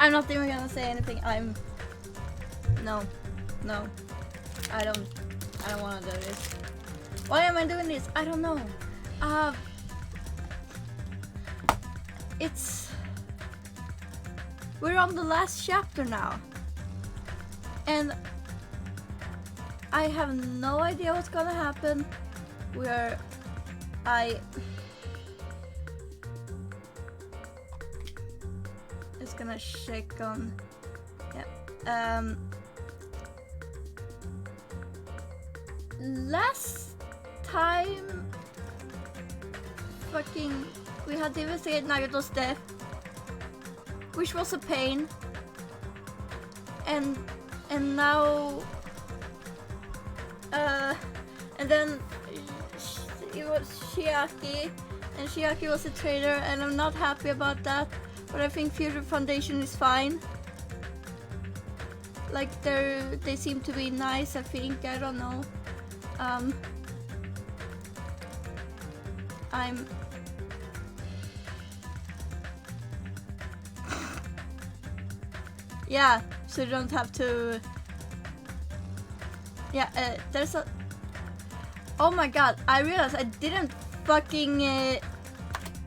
I'm not even gonna say anything. No. I don't wanna do this. Why am I doing this? I don't know. We're on the last chapter now. And I have no idea what's gonna happen. Just gonna check on, yeah. Last time, we had to investigate Nagato's death, which was a pain, and now, and then it was Shiaki, and Shiaki was a traitor, and I'm not happy about that. But I think Future Foundation is fine. Like they seem to be nice. I think, I don't know. Yeah, so you don't have to. Yeah, there's a. Oh my god! I realized I didn't fucking.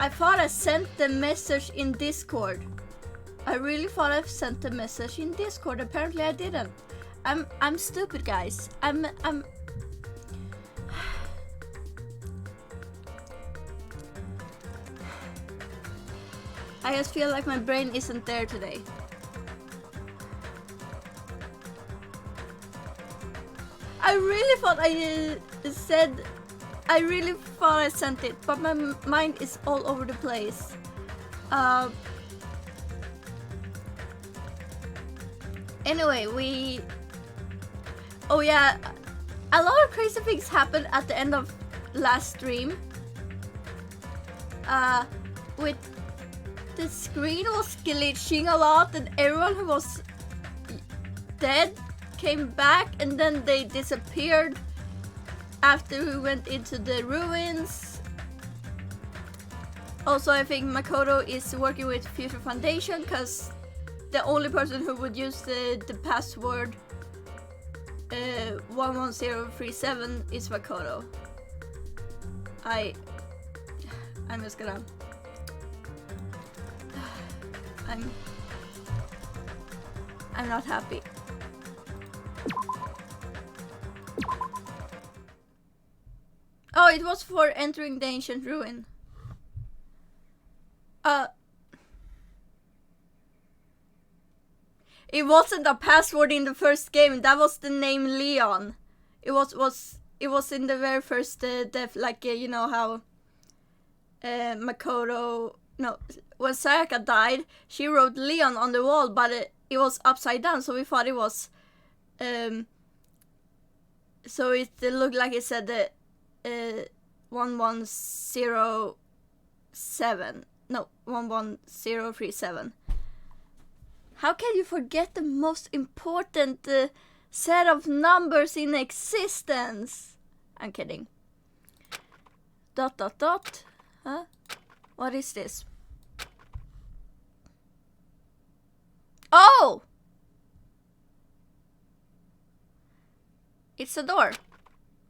I thought I sent the message in Discord. I really thought I sent the message in Discord. Apparently I didn't. I'm stupid, guys. I just feel like my brain isn't there today. I really thought I really thought I sent it, but my mind is all over the place. Anyway, oh yeah, a lot of crazy things happened at the end of last stream. With the screen was glitching a lot, and everyone who was dead came back, and then they disappeared after we went into the ruins. Also, I think Makoto is working with Future Foundation, because the only person who would use the password 11037 is Makoto. I'm just gonna. I'm not happy. Oh, it was for entering the ancient ruin. It wasn't a password in the first game. That was the name Leon. It was in the very first death. Like you know how Makoto. No, when Sayaka died, she wrote Leon on the wall, but it was upside down, so we thought it was. So it looked like it said 1107. No, 11037. How can you forget the most important set of numbers in existence? I'm kidding. ... Huh? What is this? Oh! It's a door.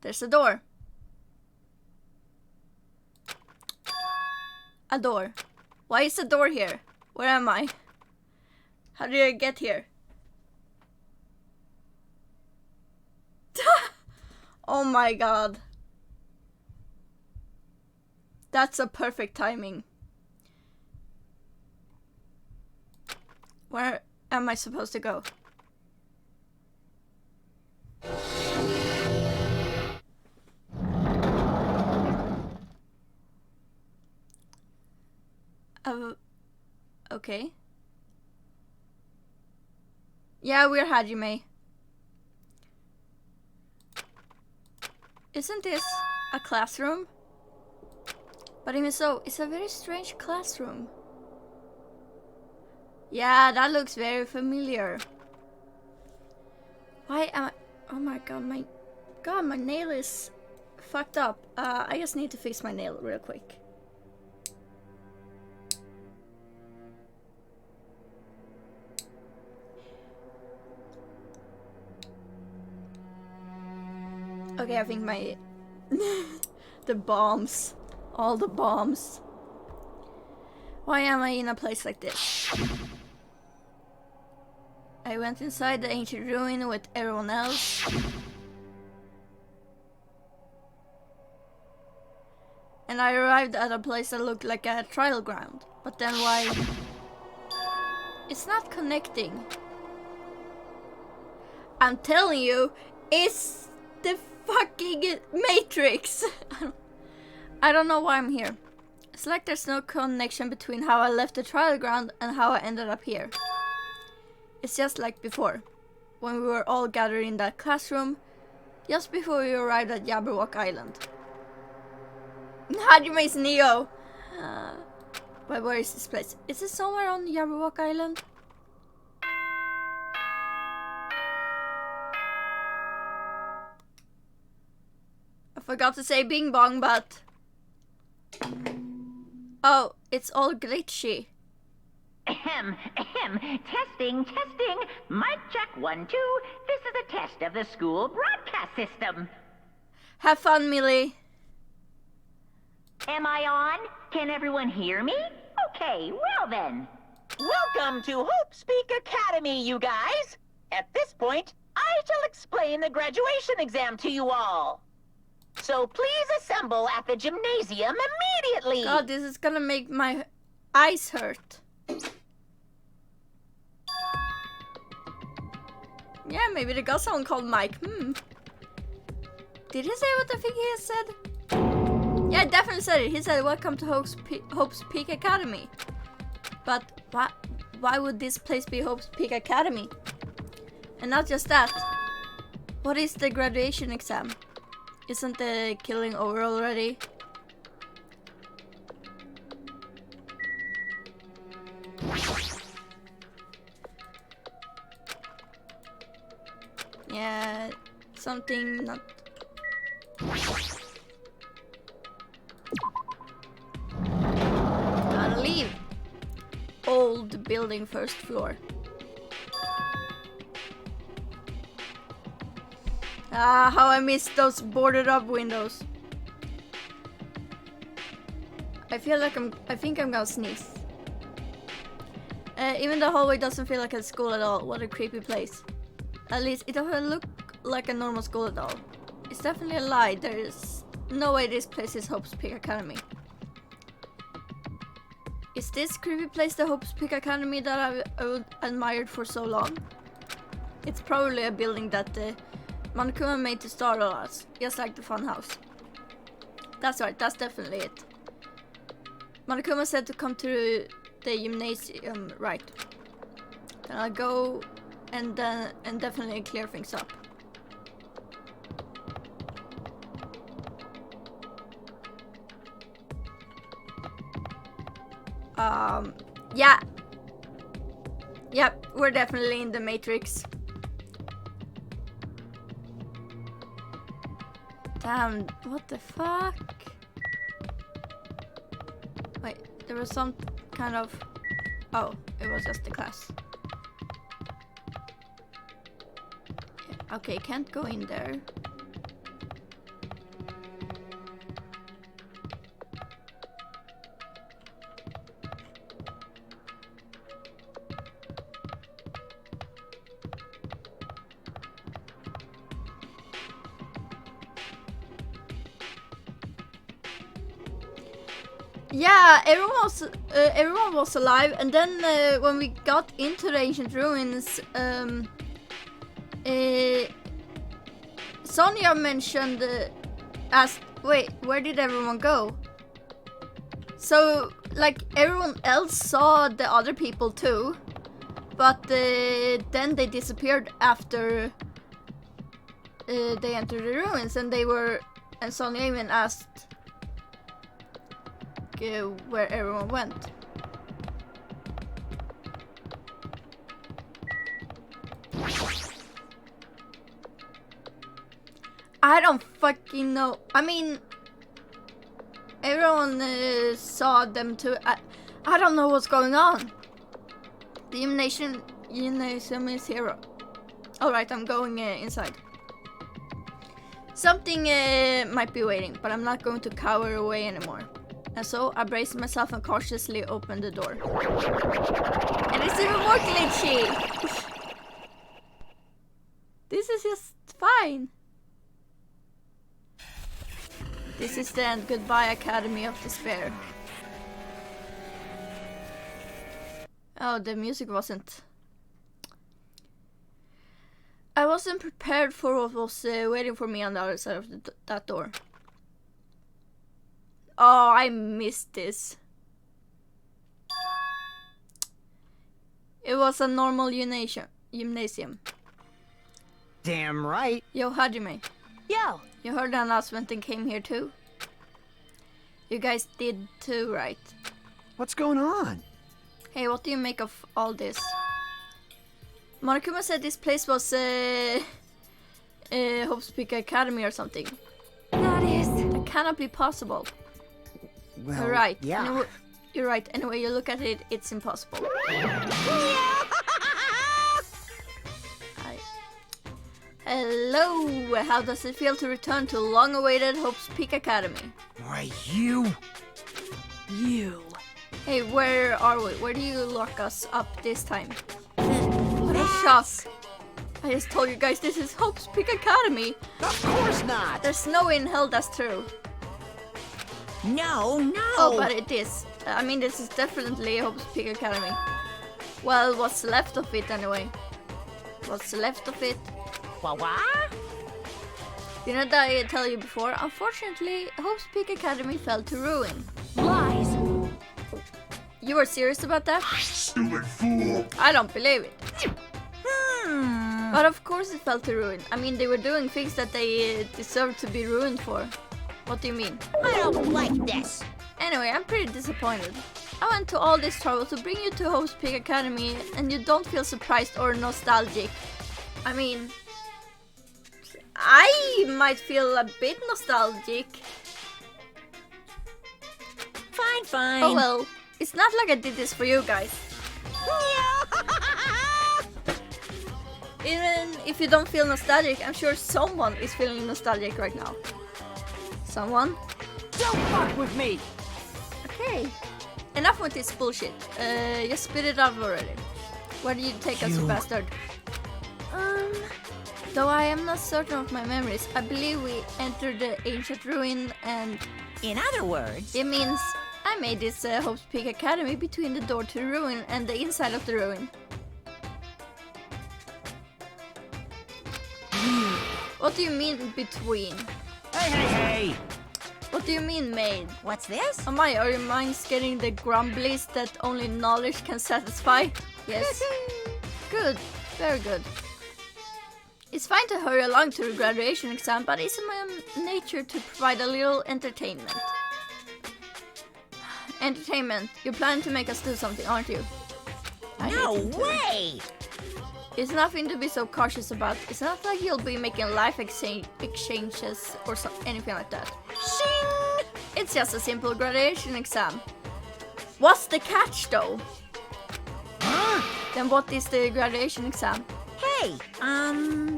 There's a door. A door. Why is the door here? Where am I? How did I get here? Oh my god. That's a perfect timing. Where am I supposed to go? Okay. Yeah, we're Hajime. Isn't this a classroom? But even so, it's a very strange classroom. Yeah, that looks very familiar. Why am I... Oh my god, my nail is fucked up. I just need to fix my nail real quick. Okay, I think my... the bombs. All the bombs. Why am I in a place like this? I went inside the ancient ruin with everyone else. And I arrived at a place that looked like a trial ground. But then why... It's not connecting. I'm telling you, it's the fucking Matrix! I don't know why I'm here. It's like there's no connection between how I left the trial ground and how I ended up here. It's just like before, when we were all gathered in that classroom, just before we arrived at Jabberwock Island. Hajime's Neo! But where is this place? Is it somewhere on Jabberwock Island? I forgot to say bing bong, but... Oh, it's all glitchy. Ahem, ahem. Testing, testing. Mic check 1, 2. This is a test of the school broadcast system. Have fun, Millie. Am I on? Can everyone hear me? Okay, well then. Welcome to Hope Speak Academy, you guys! At this point, I shall explain the graduation exam to you all. So please assemble at the gymnasium immediately! God, this is gonna make my eyes hurt. Yeah, maybe they got someone called Mike. Did he say what I think he said? Yeah, definitely said it. He said, welcome to Hope's Peak Academy. But why would this place be Hope's Peak Academy? And not just that. What is the graduation exam? Isn't the killing over already? Yeah, something not... Gotta leave. Old building, first floor. Ah, how I miss those boarded up windows. I think I'm gonna sneeze. Even the hallway doesn't feel like a school at all. What a creepy place. At least it doesn't look like a normal school at all. It's definitely a lie. There's no way this place is Hope's Peak Academy. Is this creepy place the Hope's Peak Academy that I've admired for so long? It's probably a building that Monokuma made to startle us, just like the funhouse. That's right, that's definitely it. Monokuma said to come to the gymnasium, right. Then I'll go and definitely clear things up. Yeah. Yep, we're definitely in the Matrix. Damn, what the fuck? Wait, there was some kind of... Oh, it was just the class. Yeah, okay, can't go in there. Yeah, everyone was alive, and then when we got into the ancient ruins, Sonia mentioned, asked, wait, where did everyone go? So, like, everyone else saw the other people too, but then they disappeared after they entered the ruins, and Sonia even asked where everyone went. I don't fucking know. I mean, everyone saw them too. I don't know what's going on. The gymnasium is here. Alright, I'm going inside. Something might be waiting, but I'm not going to cower away anymore. And so I braced myself and cautiously opened the door. And it's even more glitchy! This is just fine. This is the end. Goodbye, Academy of Despair. Oh, the music wasn't... I wasn't prepared for what was waiting for me on the other side of that door. Oh, I missed this. It was a normal gymnasium. Damn right. Yo, Hajime. Yo, You heard the announcement and came here too? You guys did too, right? What's going on? Hey, what do you make of all this? Monokuma said this place was Hope's Peak Academy or something. That cannot be possible. Well, You're right. Yeah. You're right. Anyway, you look at it, it's impossible. Hello! How does it feel to return to long-awaited Hope's Peak Academy? Why, you. Hey, where are we? Where do you lock us up this time? What a shock! I just told you guys this is Hope's Peak Academy! Of course not. There's no way in hell that's true. no. Oh, but it is. I mean, this is definitely Hope's Peak Academy. Well, what's left of it anyway? What's left of it? What? Didn't I tell you before? Unfortunately, Hope's Peak Academy fell to ruin. Lies. You were serious about that? Stupid fool! I don't believe it. Hmm. But of course it fell to ruin. I mean, they were doing things that they deserved to be ruined for. What do you mean? I don't like this. Anyway, I'm pretty disappointed. I went to all this trouble to bring you to Hope's Peak Academy and you don't feel surprised or nostalgic. I mean, I might feel a bit nostalgic. Fine. Oh well, it's not like I did this for you guys. Even if you don't feel nostalgic, I'm sure someone is feeling nostalgic right now. Someone? Don't fuck with me. Okay. Enough with this bullshit. Just spit it out already. Where did you take us, you bastard? Though I am not certain of my memories, I believe we entered the ancient ruin and... In other words, It means I made this Hope's Peak Academy between the door to the ruin and the inside of the ruin. What do you mean between? Hey! What do you mean made? what's this? Am I, are your minds getting the grumblies that only knowledge can satisfy? Yes. Good. Very good. It's fine to hurry along to the graduation exam, but it's in my nature to provide a little entertainment. Entertainment. You're planning to make us do something, aren't you? I No hate you too. way. It's nothing to be so cautious about. It's not like you'll be making life exchanges or anything like that. Shing. It's just a simple graduation exam. What's the catch though? Then what is the graduation exam? Hey,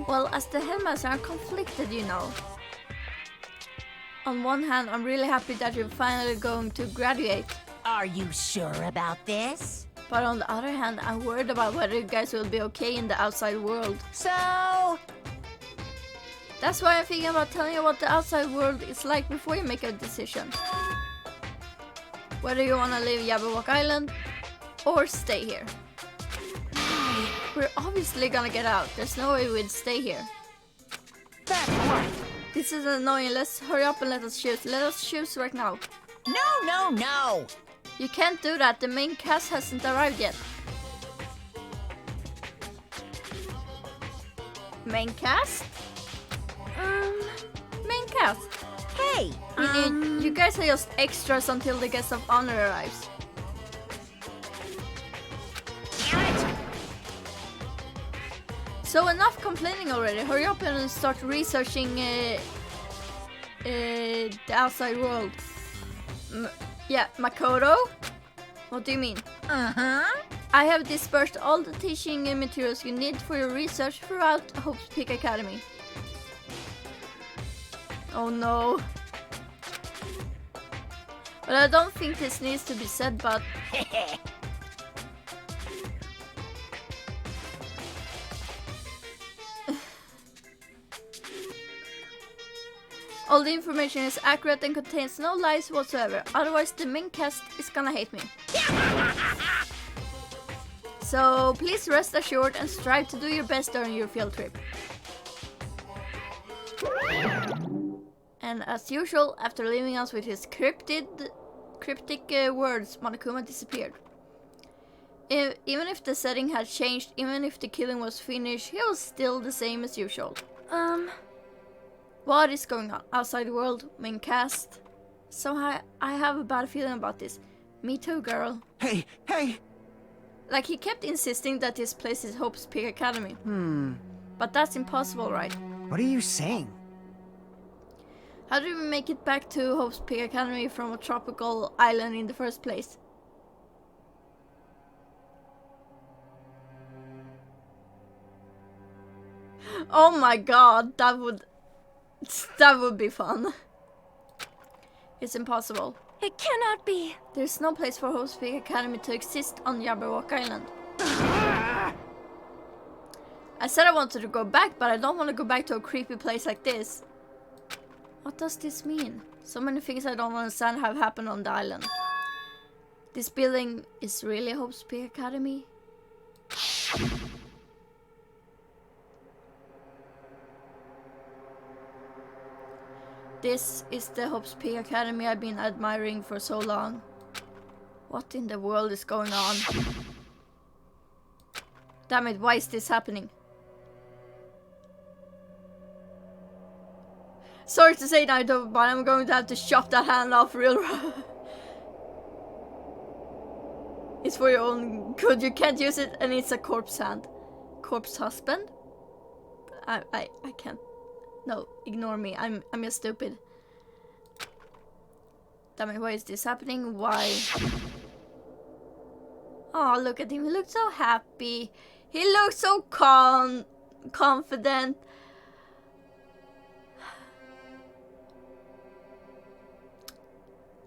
Well, as the headmaster, I'm conflicted, you know. On one hand, I'm really happy that you're finally going to graduate. are you sure about this? But on the other hand, I'm worried about whether you guys will be okay in the outside world. So, That's why I'm thinking about telling you what the outside world is like before you make a decision. Whether you want to leave Jabberwock Island or stay here. We're obviously gonna get out. There's no way we'd stay here. that's right. This is annoying. Let's hurry up and let us choose. Let us choose right now. No. You can't do that. The main cast hasn't arrived yet. Main cast? Main cast. Hey, You guys are just extras until the guest of honor arrives. damn it. So enough complaining already. Hurry up and start researching the outside world. Yeah, Makoto? What do you mean? I have dispersed all the teaching materials you need for your research throughout Hope's Peak Academy. Oh no. But I don't think this needs to be said, but all the information is accurate and contains no lies whatsoever. Otherwise, the main cast is gonna hate me. So please rest assured and strive to do your best during your field trip. And as usual, after leaving us with his cryptic words, Monokuma disappeared. Even if the setting had changed, even if the killing was finished, he was still the same as usual. What is going on outside the world, main cast? Somehow I have a bad feeling about this. Me too, girl. Hey, hey! Like, he kept insisting that this place is Hope's Peak Academy. But that's impossible, right? What are you saying? How did we make it back to Hope's Peak Academy from a tropical island in the first place? Oh my god, that would be fun. It's impossible. It cannot be. There's no place for Hope's Peak Academy to exist on Jabberwock Island. I said I wanted to go back, but I don't want to go back to a creepy place like this. What does this mean? So many things I don't understand have happened on the island. This building is really Hope's Peak Academy? This is the Hope's Peak Academy I've been admiring for so long. What in the world is going on? Damn it, why is this happening? Sorry to say Naito, but I'm going to have to chop that hand off real rough. It's for your own good, you can't use it and it's a corpse hand. Corpse husband? I can't. No, ignore me. I'm just stupid. Damn it, why is this happening? Why? Oh, look at him. He looks so happy. He looks so confident.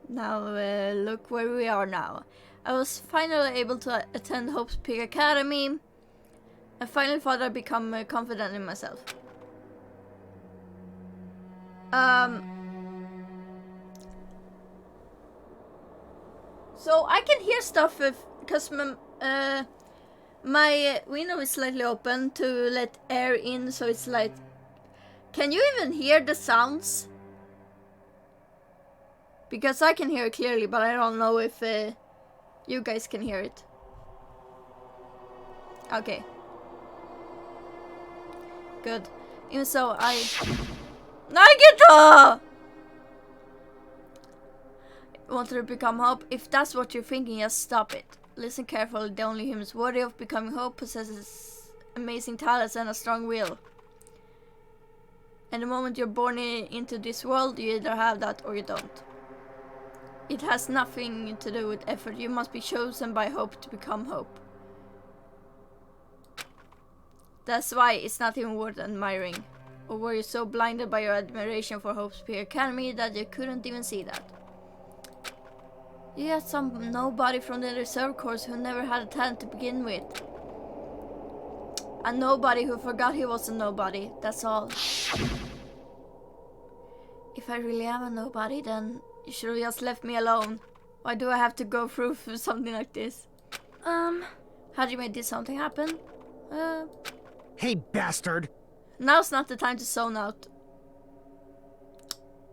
Now, look where we are now. I was finally able to attend Hope's Peak Academy. I finally thought I'd become confident in myself. So I can hear stuff because my window is slightly open to let air in, so it's like... Can you even hear the sounds? Because I can hear it clearly, but I don't know if you guys can hear it. Okay. Good. Even so, Nagita! Wanted to become Hope? If that's what you're thinking, just stop it. Listen carefully, the only humans worthy of becoming Hope possesses amazing talents and a strong will. And the moment you're born into this world, you either have that or you don't. It has nothing to do with effort. You must be chosen by Hope to become Hope. That's why it's not even worth admiring. Or were you so blinded by your admiration for Hope's Peak Academy that you couldn't even see that? You had some nobody from the reserve corps who never had a talent to begin with. A nobody who forgot he was a nobody, that's all. If I really am a nobody, then you should have just left me alone. Why do I have to go through something like this? How do you make this something happen? Hey, bastard! Now's not the time to zone out.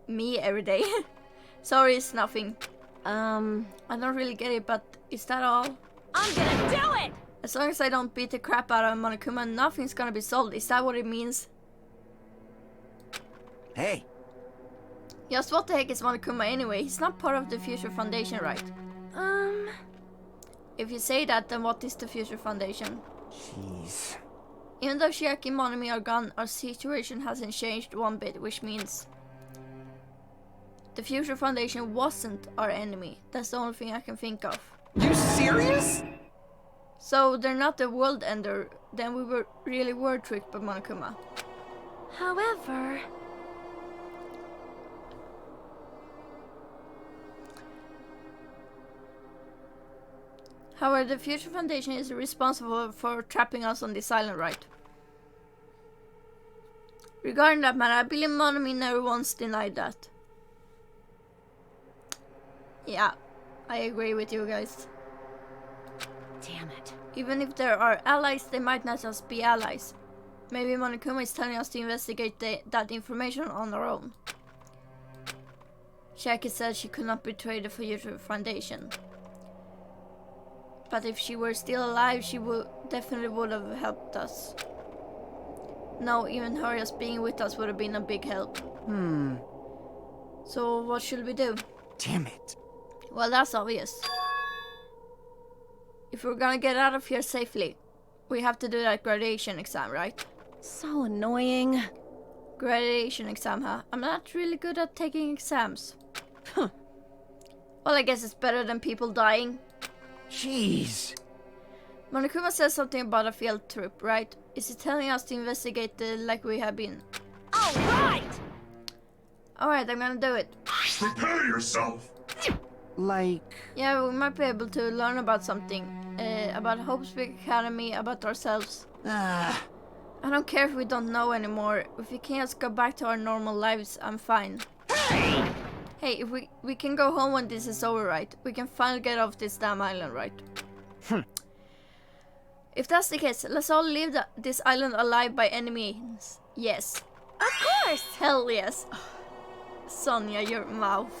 Me every day. Sorry, it's nothing. I don't really get it, but is that all? I'm gonna do it! As long as I don't beat the crap out of Monokuma, nothing's gonna be solved. Is that what it means? Hey! Just what the heck is Monokuma anyway? He's not part of the Future Foundation, right? If you say that, then what is the Future Foundation? Jeez. Even though Shiaki and Monami are gone, our situation hasn't changed one bit, which means the Future Foundation wasn't our enemy. That's the only thing I can think of. You serious? So they're not the world ender, then we really were tricked by Monokuma. However... However, the Future Foundation is responsible for trapping us on this island, right? Regarding that matter, I believe Monomi never once denied that. Yeah, I agree with you guys. Damn it. Even if there are allies, they might not just be allies. Maybe Monokuma is telling us to investigate that information on our own. Shaki said she could not betray the Future Foundation. But if she were still alive, she definitely would have helped us. No, even her just being with us would have been a big help. So what should we do? Damn it. Well, that's obvious. If we're gonna get out of here safely, we have to do that graduation exam, right? So annoying. Graduation exam, huh? I'm not really good at taking exams. Well, I guess it's better than people dying. Jeez. Monokuma says something about a field trip, right? Is he telling us to investigate like we have been? Alright! Alright, I'm gonna do it. Prepare yourself! Like... Yeah, we might be able to learn about something. About Hope Speak Academy, about ourselves. I don't care if we don't know anymore. If we can just go back to our normal lives, I'm fine. Hey, if we can go home when this is over, right? We can finally get off this damn island, right? If that's the case, let's all leave this island alive by any means. Yes. Of course! Hell yes. Sonia, your mouth.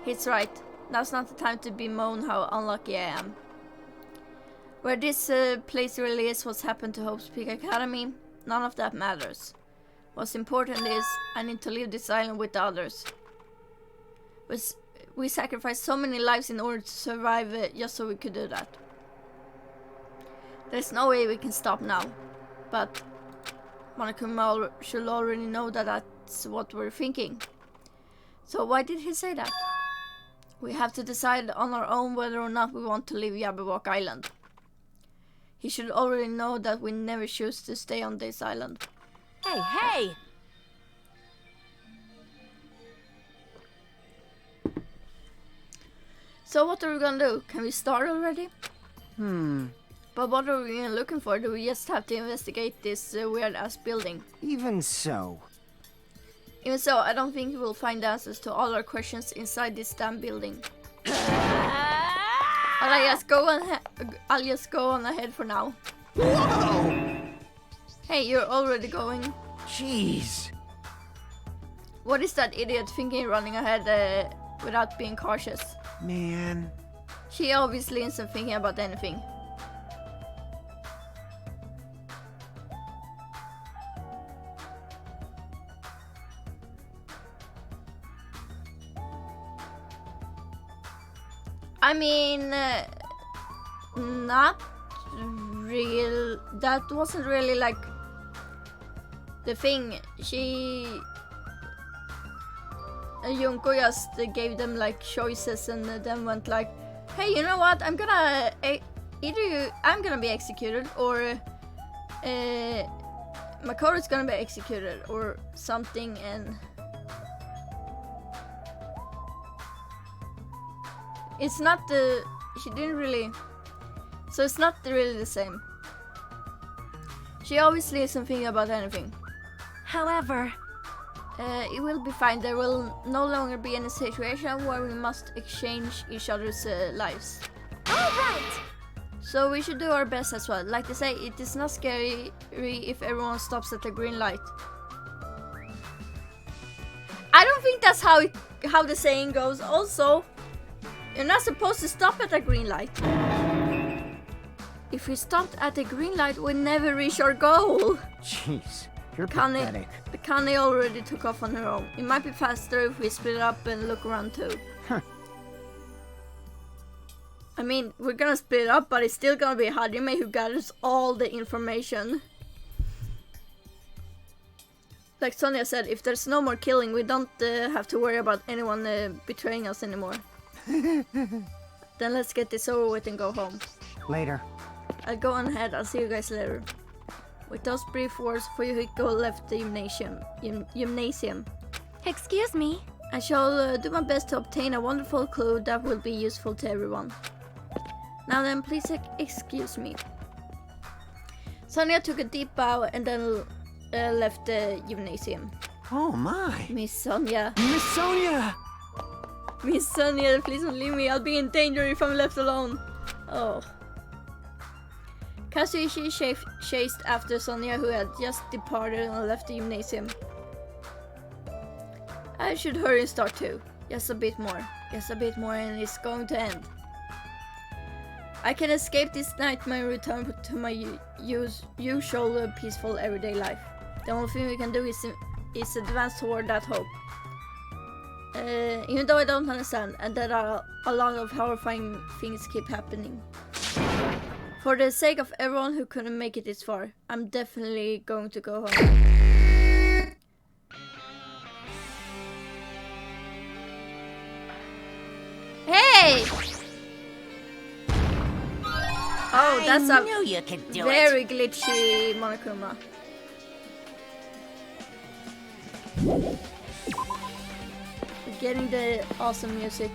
He's right. Now's not the time to bemoan how unlucky I am. Where this place really is, what's happened to Hope's Peak Academy, none of that matters. What's important is, I need to leave this island with the others. We sacrificed so many lives in order to survive just so we could do that. There's no way we can stop now. But Monokuma should already know that that's what we're thinking. So why did he say that? We have to decide on our own whether or not we want to leave Yabawok Island. He should already know that we never choose to stay on this island. Hey, hey! So what are we gonna do? Can we start already? But what are we even looking for? Do we just have to investigate this weird-ass building? Even so. Even so, I don't think we'll find answers to all our questions inside this damn building. I'll just go on ahead for now. Whoa! Hey, you're already going. Jeez. What is that idiot thinking running ahead without being cautious? Man. She obviously isn't thinking about anything. I mean, not real. That wasn't really like the thing. Junko just gave them like choices and then went like, hey, you know what? I'm gonna I'm gonna be executed, or Makoto's gonna be executed, or something, and it's not she didn't really, so it's not really the same. She obviously isn't thinking about anything. However, it will be fine. There will no longer be any situation where we must exchange each other's lives. alright! So we should do our best as well. Like they say, it is not scary if everyone stops at the green light. I don't think that's how the saying goes. Also, you're not supposed to stop at a green light. If we stopped at the green light, we'd never reach our goal. Jeez. You're pathetic. Kane already took off on her own. It might be faster if we split up and look around too. Huh. I mean, we're gonna split up, but it's still gonna be Hajime who gathers all the information. Like Sonia said, if there's no more killing, we don't have to worry about anyone betraying us anymore. Then let's get this over with and go home. Later. I'll go on ahead. I'll see you guys later. With those brief words, Fuyuhiko left the gymnasium. Excuse me. I shall do my best to obtain a wonderful clue that will be useful to everyone. Now then, please excuse me. Sonia took a deep bow and then left the gymnasium. Oh my. Miss Sonia. Miss Sonia! Miss Sonia, please don't leave me. I'll be in danger if I'm left alone. Oh. Kazuichi chased after Sonia, who had just departed and left the gymnasium. I should hurry and start too. Just a bit more. Just a bit more and it's going to end. I can escape this nightmare and return to my usual peaceful everyday life. The only thing we can do is advance toward that hope. Even though I don't understand, and there are a lot of horrifying things keep happening. For the sake of everyone who couldn't make it this far, I'm definitely going to go home. Hey! Oh, that's I knew you could do very glitchy Monokuma. We're getting the awesome music.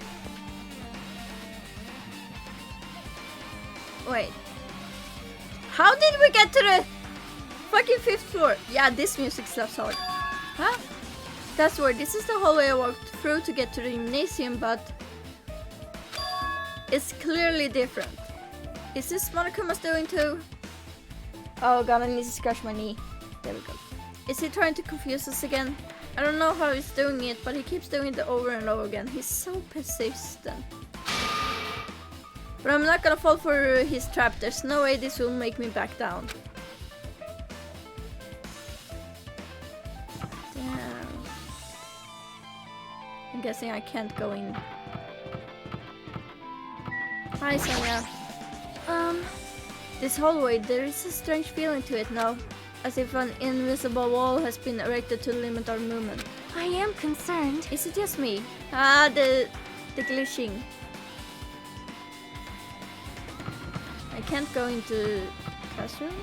Wait. How did we get to the fucking 5th floor? Yeah, this music slaps hard. Huh? That's weird. This is the hallway I walked through to get to the gymnasium, but it's clearly different. Is this Monokuma's doing too? Oh god, I need to scratch my knee. There we go. Is he trying to confuse us again? I don't know how he's doing it, but he keeps doing it over and over again. He's so persistent. But I'm not gonna fall for his trap. There's no way this will make me back down. Damn. I'm guessing I can't go in. Hi, Sonia. This hallway, there is a strange feeling to it now. As if an invisible wall has been erected to limit our movement. I am concerned. Is it just me? Ah, the glitching. I can't go into classroom.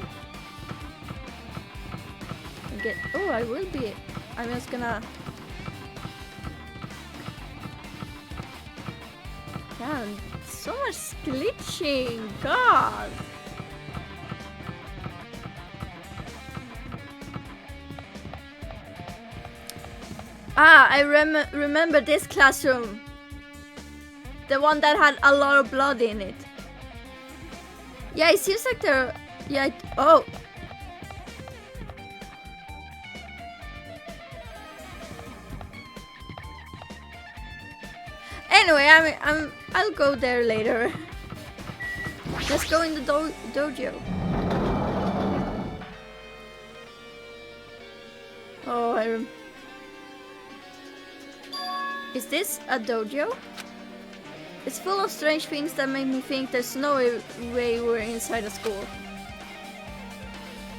Oh, I will be. I'm just gonna. Damn, so much glitching. God. Ah, I remember this classroom. The one that had a lot of blood in it. Yeah, it seems like they're... Yeah, oh. Anyway, I'll go there later. Let's go in the dojo. Oh, Is this a dojo? It's full of strange things that make me think there's no way we're inside a school.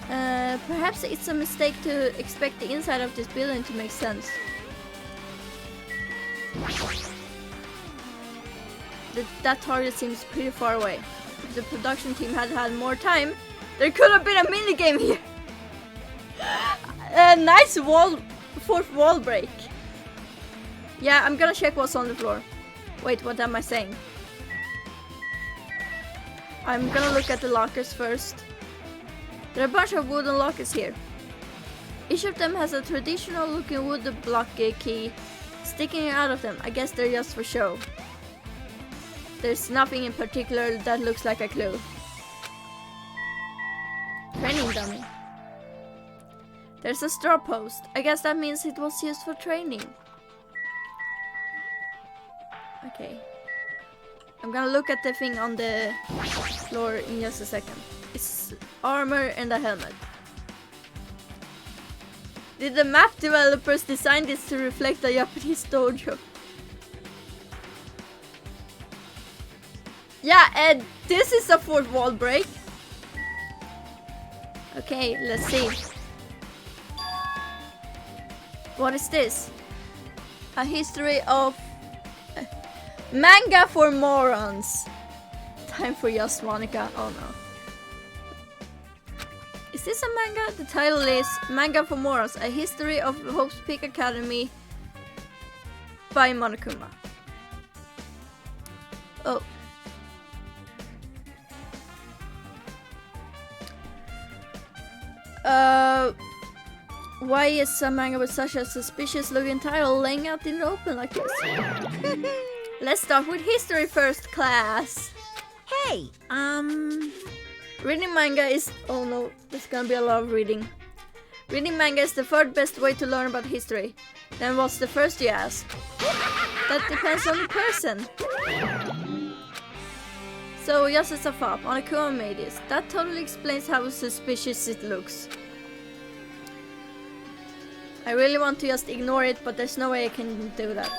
Perhaps it's a mistake to expect the inside of this building to make sense. That target seems pretty far away. If the production team had had more time, there could have been a minigame here. Nice fourth wall break. Yeah, I'm gonna check what's on the floor. Wait, what am I saying? I'm gonna look at the lockers first. There are a bunch of wooden lockers here. Each of them has a traditional looking wooden block key sticking out of them. I guess they're just for show. There's nothing in particular that looks like a clue. Training dummy. There's a straw post. I guess that means it was used for training. Okay. I'm gonna look at the thing on the floor in just a second. It's armor and a helmet. Did the map developers design this to reflect the Japanese dojo? Yeah, and this is a fourth wall break. Okay, let's see. What is this? A history of manga for morons. Time for just Monica. Oh no. Is this a manga? The title is Manga for Morons, A History of Hope's Peak Academy by Monokuma. Oh. Why is a manga with such a suspicious looking title laying out in the open like this? Let's start with history first, class. Hey, Reading manga is... Oh no, there's gonna be a lot of reading. Reading manga is the third best way to learn about history. Then what's the first, you ask? That depends on the person. So, just as a thought, Onakuma made this. That totally explains how suspicious it looks. I really want to just ignore it, but there's no way I can do that.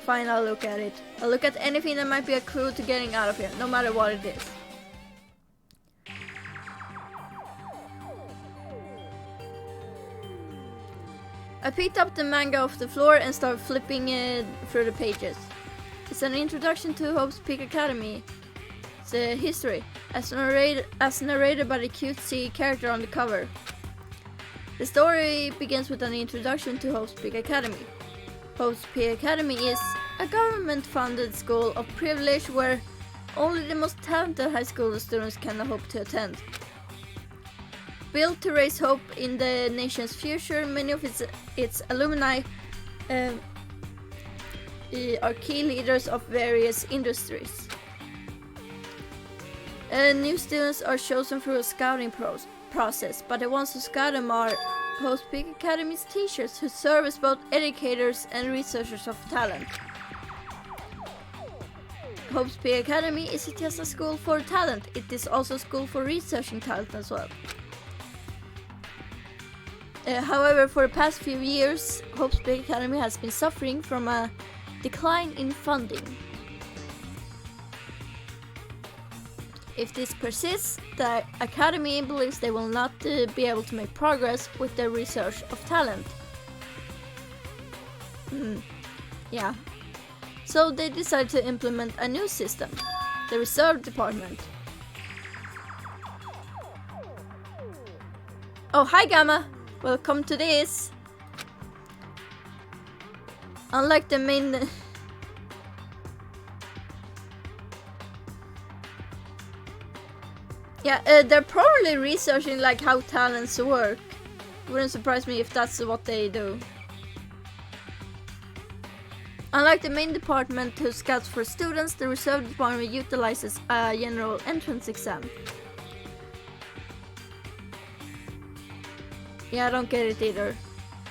Fine, I'll look at it. I'll look at anything that might be a clue to getting out of here, no matter what it is. I picked up the manga off the floor and started flipping it through the pages. It's an introduction to Hope's Peak Academy. It's a history, as narrated by the cutesy character on the cover. The story begins with an introduction to Hope's Peak Academy. Hope's Peak Academy is a government-funded school of privilege where only the most talented high school students can hope to attend. Built to raise hope in the nation's future, many of its alumni are key leaders of various industries. New students are chosen through a scouting process, but the ones who scout them are Hope's Peak Academy's teachers, who serve as both educators and researchers of talent. Hope's Peak Academy isn't just a school for talent, it is also a school for researching talent as well. However, for the past few years, Hope's Peak Academy has been suffering from a decline in funding. If this persists, the Academy believes they will not be able to make progress with their research of talent. Yeah. So they decided to implement a new system, the Reserve Department. Oh, hi Gamma! Welcome to this! Unlike the main... Yeah, they're probably researching like how talents work. Wouldn't surprise me if that's what they do. Unlike the main department who scouts for students, the Reserve Department utilizes a general entrance exam. Yeah, I don't get it either.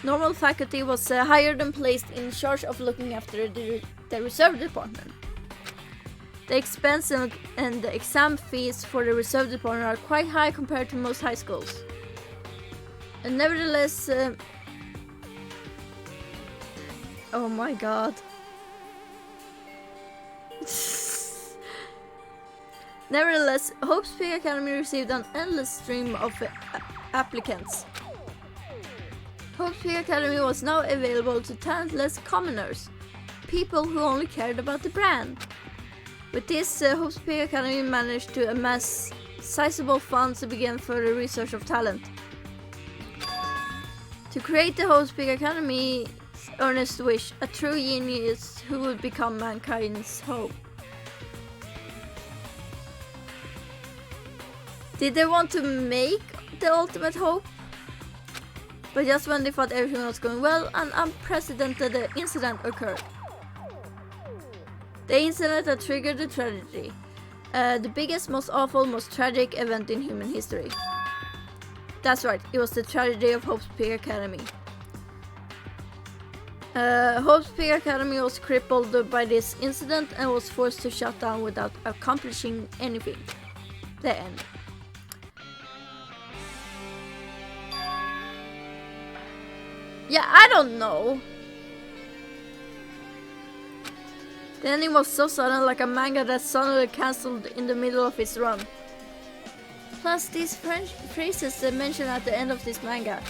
Normal faculty was hired and placed in charge of looking after the Reserve Department. The expense and the exam fees for the Reserve Department are quite high compared to most high schools. And nevertheless... oh my god. Nevertheless, Hope's Peak Academy received an endless stream of applicants. Hope's Peak Academy was now available to talentless commoners, people who only cared about the brand. With this, Hope's Peak Academy managed to amass sizable funds to begin further research of talent. To create the Hope's Peak Academy's earnest wish, a true genius who would become mankind's hope. Did they want to make the ultimate hope? But just when they thought everything was going well, an unprecedented incident occurred. The incident that triggered the tragedy. The biggest, most awful, most tragic event in human history. That's right, it was the tragedy of Hope's Peak Academy. Hope's Peak Academy was crippled by this incident and was forced to shut down without accomplishing anything. The end. Yeah, I don't know. The ending was so sudden, like a manga that suddenly cancelled in the middle of its run. Plus, these French phrases they mention at the end of this manga.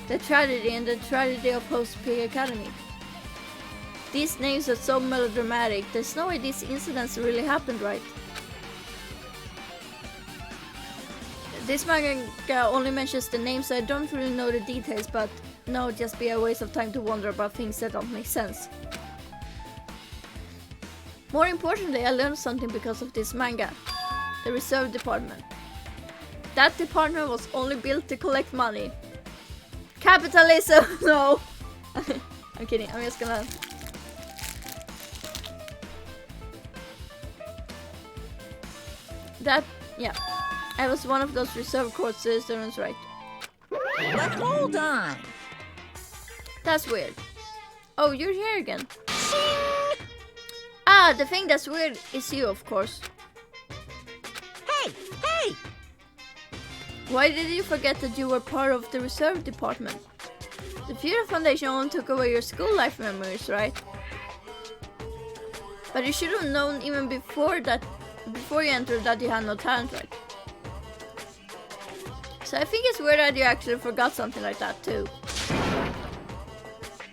The tragedy and the tragedy of Hope's Peak Academy. These names are so melodramatic, there's no way these incidents really happened, right? This manga only mentions the names, so I don't really know the details, but no, it'd just be a waste of time to wonder about things that don't make sense. More importantly, I learned something because of this manga. The Reserve Department. That department was only built to collect money. Capitalism, no. I'm kidding, I'm just gonna... That, yeah. I was one of those reserve corps students, right? But hold on. That's weird. Oh, you're here again. Ah, the thing that's weird is you, of course. Hey, hey! Why did you forget that you were part of the reserve department? The Future Foundation only took away your school life memories, right? But you should have known even before you entered that you had no talent, right? So I think it's weird that you actually forgot something like that too.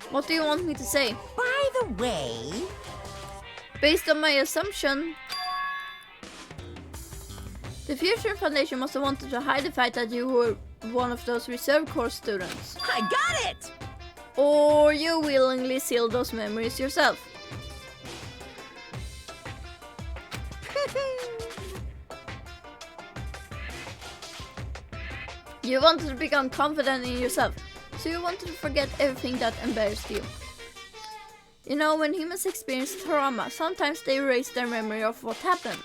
What do you want me to say? By the way... Based on my assumption, the Future Foundation must have wanted to hide the fact that you were one of those reserve corps students. I got it! Or you willingly sealed those memories yourself. You wanted to become confident in yourself, so you wanted to forget everything that embarrassed you. You know, when humans experience trauma, sometimes they erase their memory of what happened.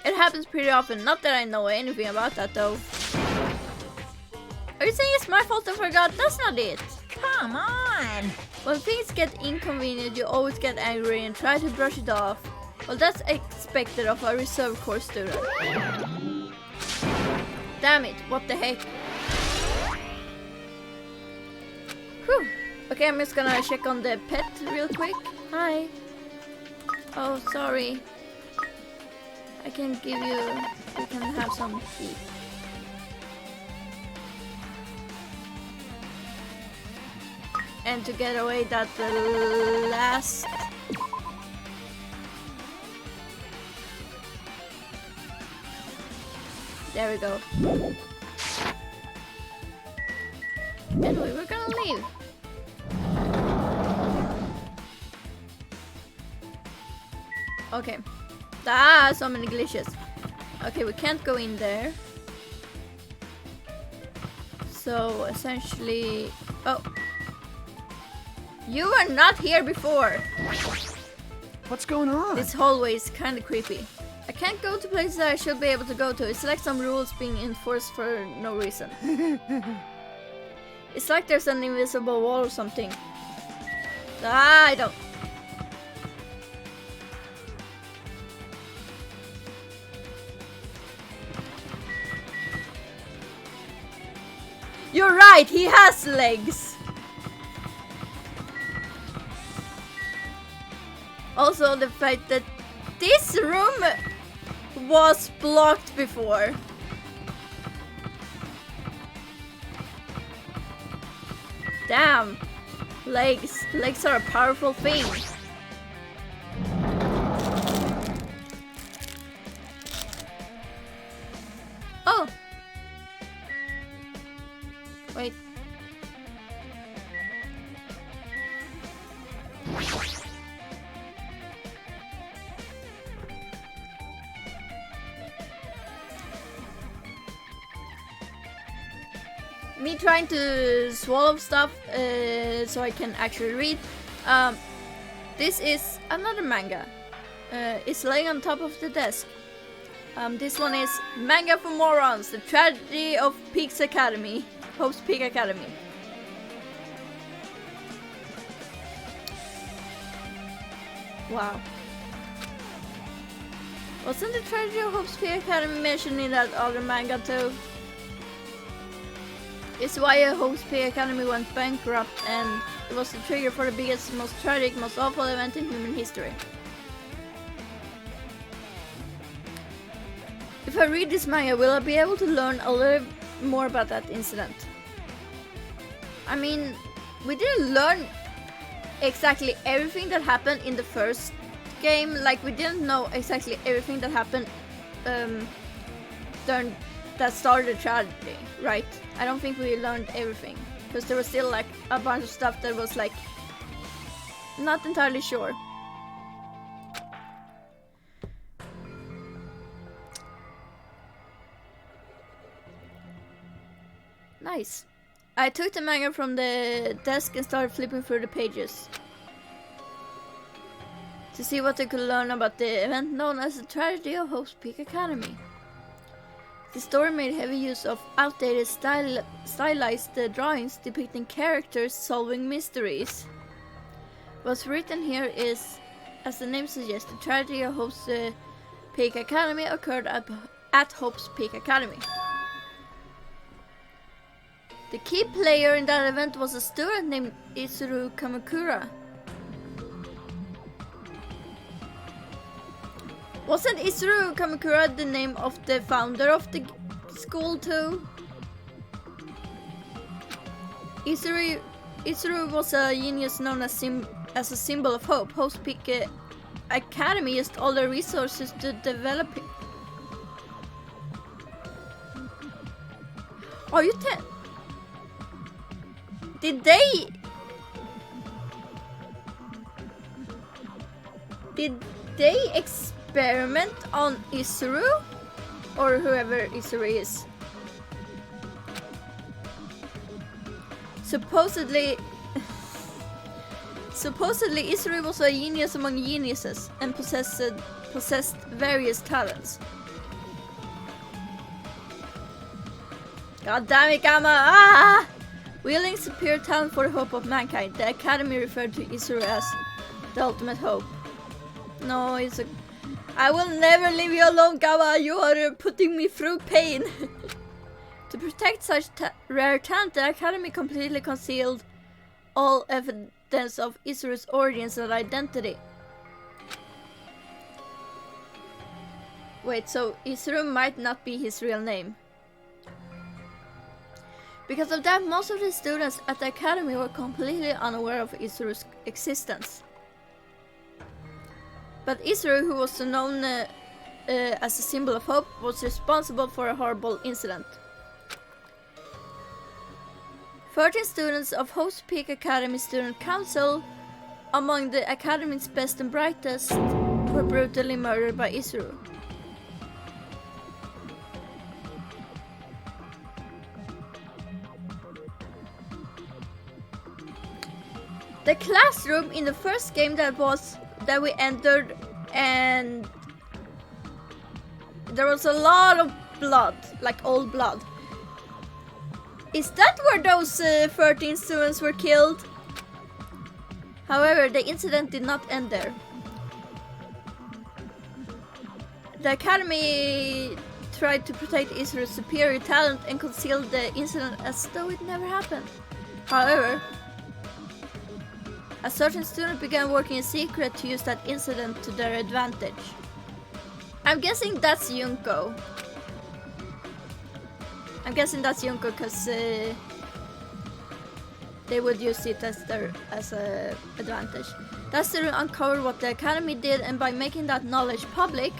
It happens pretty often, not that I know anything about that though. Are you saying it's my fault I forgot? That's not it. Come on! When things get inconvenient, you always get angry and try to brush it off. Well, that's expected of a reserve corps student. Damn it, what the heck? Whew. Okay, I'm just gonna check on the pet real quick. Hi. Oh, sorry. I can give you can have some tea. And to get away that the last... There we go. Anyway, we're gonna leave. Okay. Ah, so many glitches. Okay, we can't go in there. So, essentially... Oh. You were not here before! What's going on? This hallway is kinda creepy. I can't go to places that I should be able to go to. It's like some rules being enforced for no reason. It's like there's an invisible wall or something. Ah, I don't... You're right, he has legs! Also, the fact that this room was blocked before. Damn. Legs. Legs are a powerful thing. Oh. Wait. Me trying to swallow stuff so I can actually read. This is another manga. It's laying on top of the desk. This one is Manga for Morons, The Tragedy of Peaks Academy. Hope's Peak Academy. Wow. Wasn't the Tragedy of Hope's Peak Academy mentioned in that other manga too? It's why Hope's Peak Academy went bankrupt, and it was the trigger for the biggest, most tragic, most awful event in human history. If I read this manga, will I be able to learn a little more about that incident? I mean, we didn't learn exactly everything that happened in the first game. Like, we didn't know exactly everything that happened during that started the tragedy, right? I don't think we learned everything, because there was still like a bunch of stuff that was like not entirely sure. Nice. I took the manga from the desk and started flipping through the pages to see what I could learn about the event known as the Tragedy of Hope's Peak Academy. The story made heavy use of outdated stylized drawings depicting characters solving mysteries. What's written here is, as the name suggests, the Tragedy of Hope's Peak Academy occurred at Hope's Peak Academy. The key player in that event was a student named Izuru Kamakura. Wasn't Izuru Kamakura the name of the founder of the school too? Izuru was a genius known as a symbol of hope. Hope's Peak Academy used all their resources to develop it. Are you Did they experiment on Izuru? Or whoever Izuru is? Supposedly Izuru was a genius among geniuses and possessed various talents. God damn it, Gamma! Ah! Wielding superior talent for the hope of mankind, the Academy referred to Izuru as the ultimate hope. No, I will never leave you alone, Gamma. You are putting me through pain. To protect such rare talent, the Academy completely concealed all evidence of Izuru's origins and identity. Wait, so Izuru might not be his real name. Because of that, most of the students at the Academy were completely unaware of Izuru's existence. But Izuru, who was known as a symbol of hope, was responsible for a horrible incident. 13 students of Hope's Peak Academy Student Council, among the Academy's best and brightest, were brutally murdered by Izuru. The classroom in the first game that we entered, and there was a lot of blood, like old blood. Is that where those 13 students were killed? However, the incident did not end there. The Academy tried to protect Izuru's superior talent and concealed the incident as though it never happened. However, a certain student began working in secret to use that incident to their advantage. I'm guessing that's Junko. Because they would use it as a advantage. That student uncovered what the Academy did, and by making that knowledge public,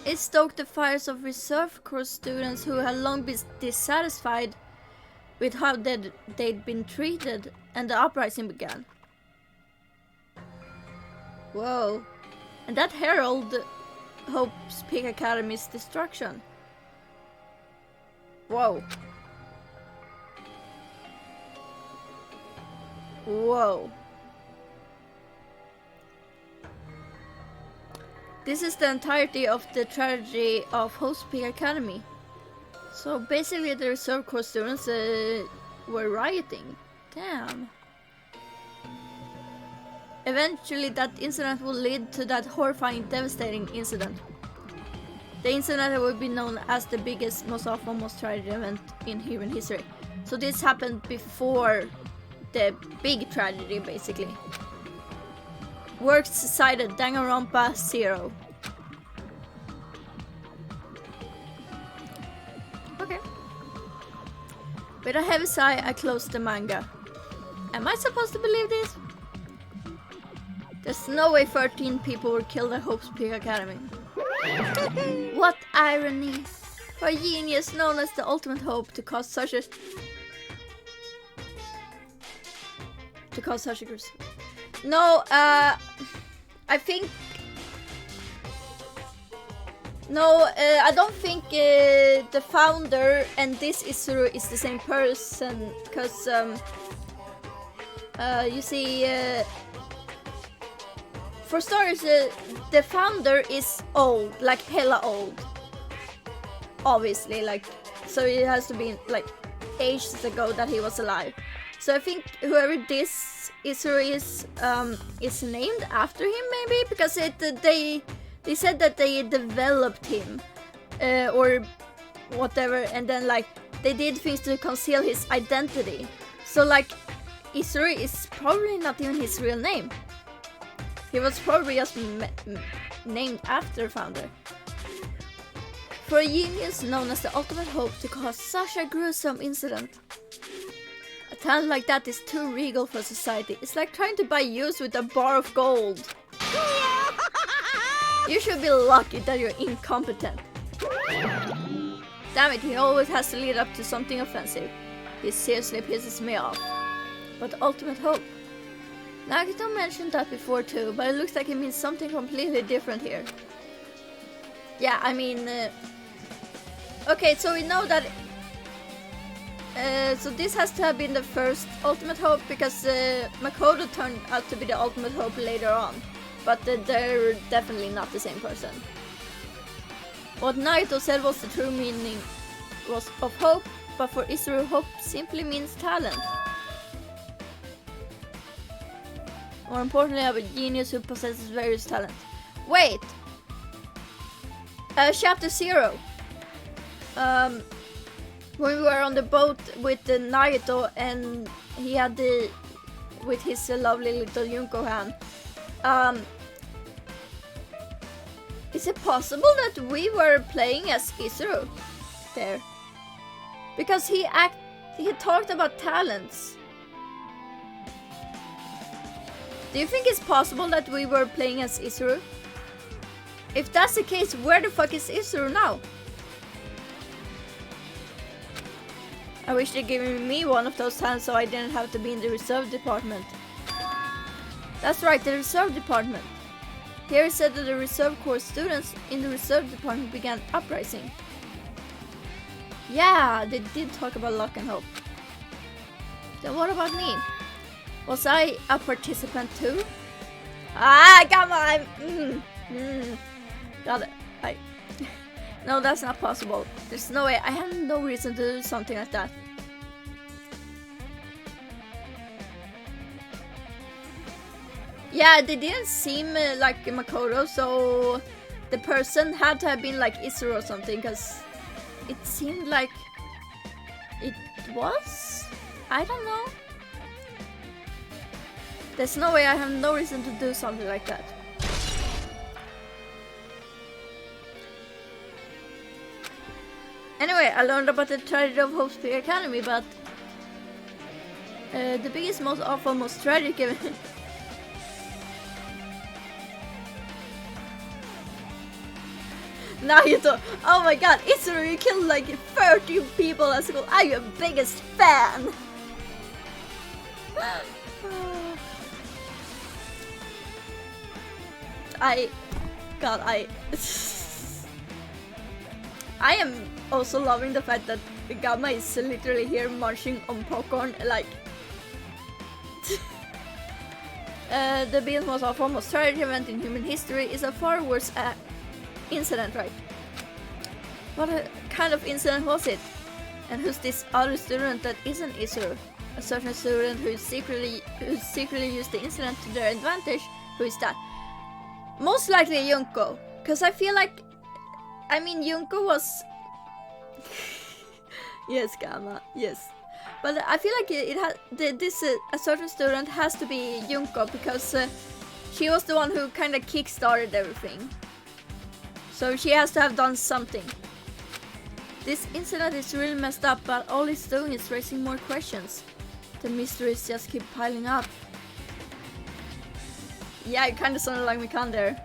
it stoked the fires of reserve corps students who had long been dissatisfied with how they'd been treated, and the uprising began. Whoa. And that heralded Hope's Peak Academy's destruction. Whoa. Whoa. This is the entirety of the tragedy of Hope's Peak Academy. So basically the reserve corps students were rioting. Damn. Eventually that incident will lead to that horrifying, devastating incident. The incident that would be known as the biggest, most awful, most tragic event in human history. So this happened before the big tragedy, basically. Works cited Danganronpa 0. Okay. With a heavy sigh, I closed the manga. Am I supposed to believe this? There's no way 13 people were killed at Hope's Peak Academy. What irony! For a genius known as the ultimate hope to cause such a group. No, I think No, I don't think the founder and this Isuru is the same person, because you see, for starters, the founder is old, like hella old. Obviously, like, so it has to be like ages ago that he was alive. So I think whoever this Isuru is named after him, maybe, because they said that they developed him or whatever, and then like they did things to conceal his identity. So like Isuru is probably not even his real name. He was probably just named after founder. For a genius known as the ultimate hope to cause such a gruesome incident. A talent like that is too regal for society. It's like trying to buy use with a bar of gold. You should be lucky that you're incompetent. Damn it, he always has to lead up to something offensive. He seriously pisses me off. But ultimate hope. Nagito mentioned that before too, but it looks like it means something completely different here. Yeah, I mean... okay, so we know that... so this has to have been the first ultimate hope, because Makoto turned out to be the ultimate hope later on. But they're definitely not the same person. What Naito said was the true meaning was of hope, but for Isuru, hope simply means talent. More importantly, I have a genius who possesses various talents. Wait! Chapter 0. When we were on the boat with Naito and he had with his lovely little Junko hand. Is it possible that we were playing as Isuru there? Because he talked about talents. Do you think it's possible that we were playing as Isuru? If that's the case, where the fuck is Isuru now? I wish they'd given me one of those talents so I didn't have to be in the reserve department. That's right, the reserve department. Here it said that the reserve corps students in the reserve department began uprising. Yeah, they did talk about luck and hope. Then what about me? Was I a participant too? Ah, come on! Got it. No, that's not possible. There's no way. I have no reason to do something like that. Yeah, they didn't seem like Makoto, so the person had to have been like Isuru or something, because it seemed like it was? I don't know. There's no way. I have no reason to do something like that. Anyway, I learned about the tragedy of Hope Spear Academy, but the biggest, most awful, most tragic event. Naruto, oh my god, Isuru, you killed like 30 people at school. I'm your biggest fan. I am also loving the fact that Gamma is literally here munching on popcorn, like... the biggest, most awful, most tragic event in human history is a far worse incident, right? What kind of incident was it? And who's this other student that isn't Isuru? A certain student who secretly used the incident to their advantage? Who is that? Most likely Junko, because I feel like, I mean, Junko was... yes, Gamma, yes. But I feel like a certain student has to be Junko, because she was the one who kind of kickstarted everything. So she has to have done something. This incident is really messed up, but all it's doing is raising more questions. The mysteries just keep piling up. Yeah, it kind of sounded like Mikan there.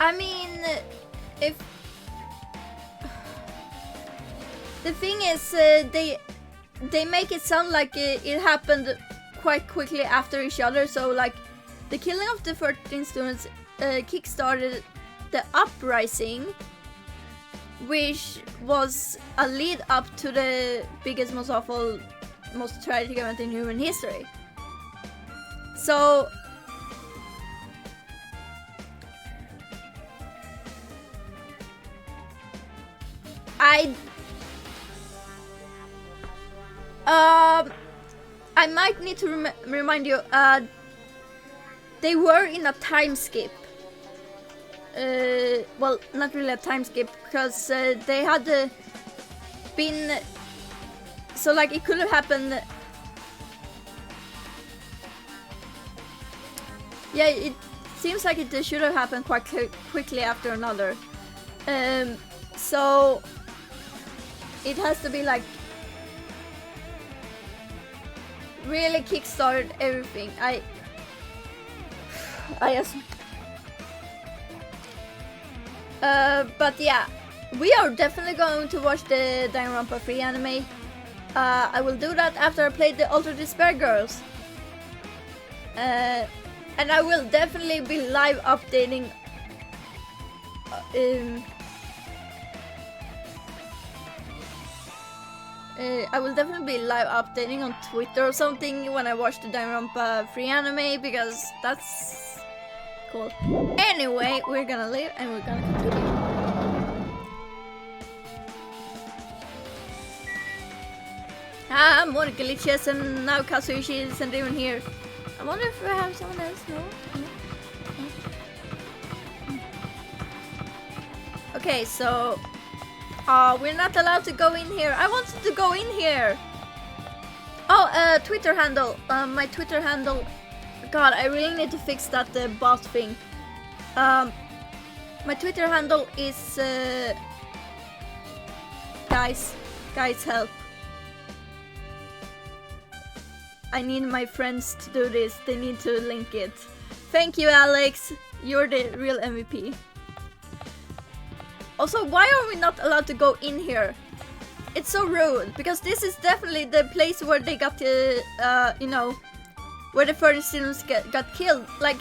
I mean, if... The thing is, they make it sound like it happened quite quickly after each other. So like the killing of the 13 students kickstarted the uprising, which was a lead up to the biggest, most awful, most tragic event in human history. So I might need to remind you, they were in a time skip. Well, not really a time skip, because they had been... So like it could have happened... Yeah, it seems like it should have happened quite quickly after another. So it has to be like really kickstarted everything. I just but yeah, we are definitely going to watch the Danganronpa 3 anime. I will do that after I play the Ultra Despair Girls. And I will definitely be live updating I will definitely be live updating on Twitter or something when I watch the Danganronpa 3 anime, because that's cool. Anyway, we're gonna leave and we're gonna continue. More glitches, and now Kazuichi isn't even here. I wonder if we have someone else. No? Okay, so we're not allowed to go in here. I wanted to go in here. Oh, Twitter handle. My Twitter handle. God, I really need to fix that bot thing. My Twitter handle is guys, help. I need my friends to do this. They need to link it. Thank you, Alex. You're the real MVP. Also, why are we not allowed to go in here? It's so rude, because this is definitely the place where they got, you know, where the 30 students got killed. Like,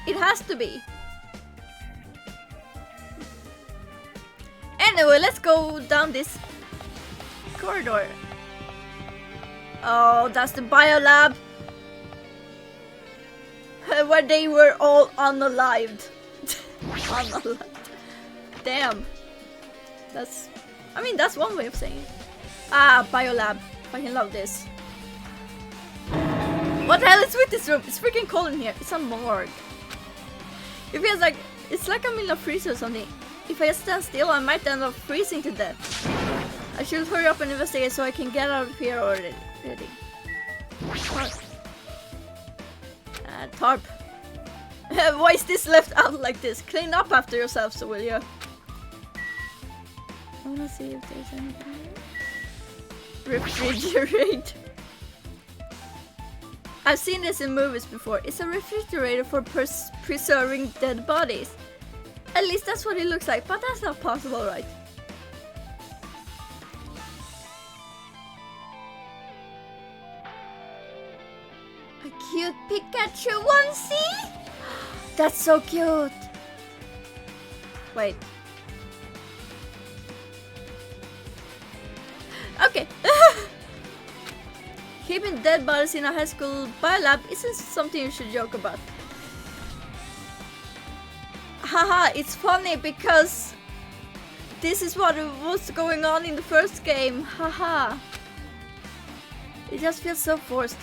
it has to be. Anyway, let's go down this corridor. Oh, that's the biolab. Where they were all unalived. Unalived. Damn. That's... I mean, that's one way of saying it. Ah, biolab. Fucking love this. What the hell is with this room? It's freaking cold in here. It's a morgue. It feels like... It's like I'm in a freezer or something. If I stand still, I might end up freezing to death. I should hurry up and investigate so I can get out of here already. Tarp. Why is this left out like this? Clean up after yourself, so will you? I wanna see if there's anything here. Refrigerate. I've seen this in movies before. It's a refrigerator for preserving dead bodies. At least that's what it looks like, but that's not possible, right? A cute Pikachu onesie? That's so cute! Wait. Okay. Keeping dead bodies in a high school biolab isn't something you should joke about. Haha, it's funny because this is what was going on in the first game. Haha. It just feels so forced.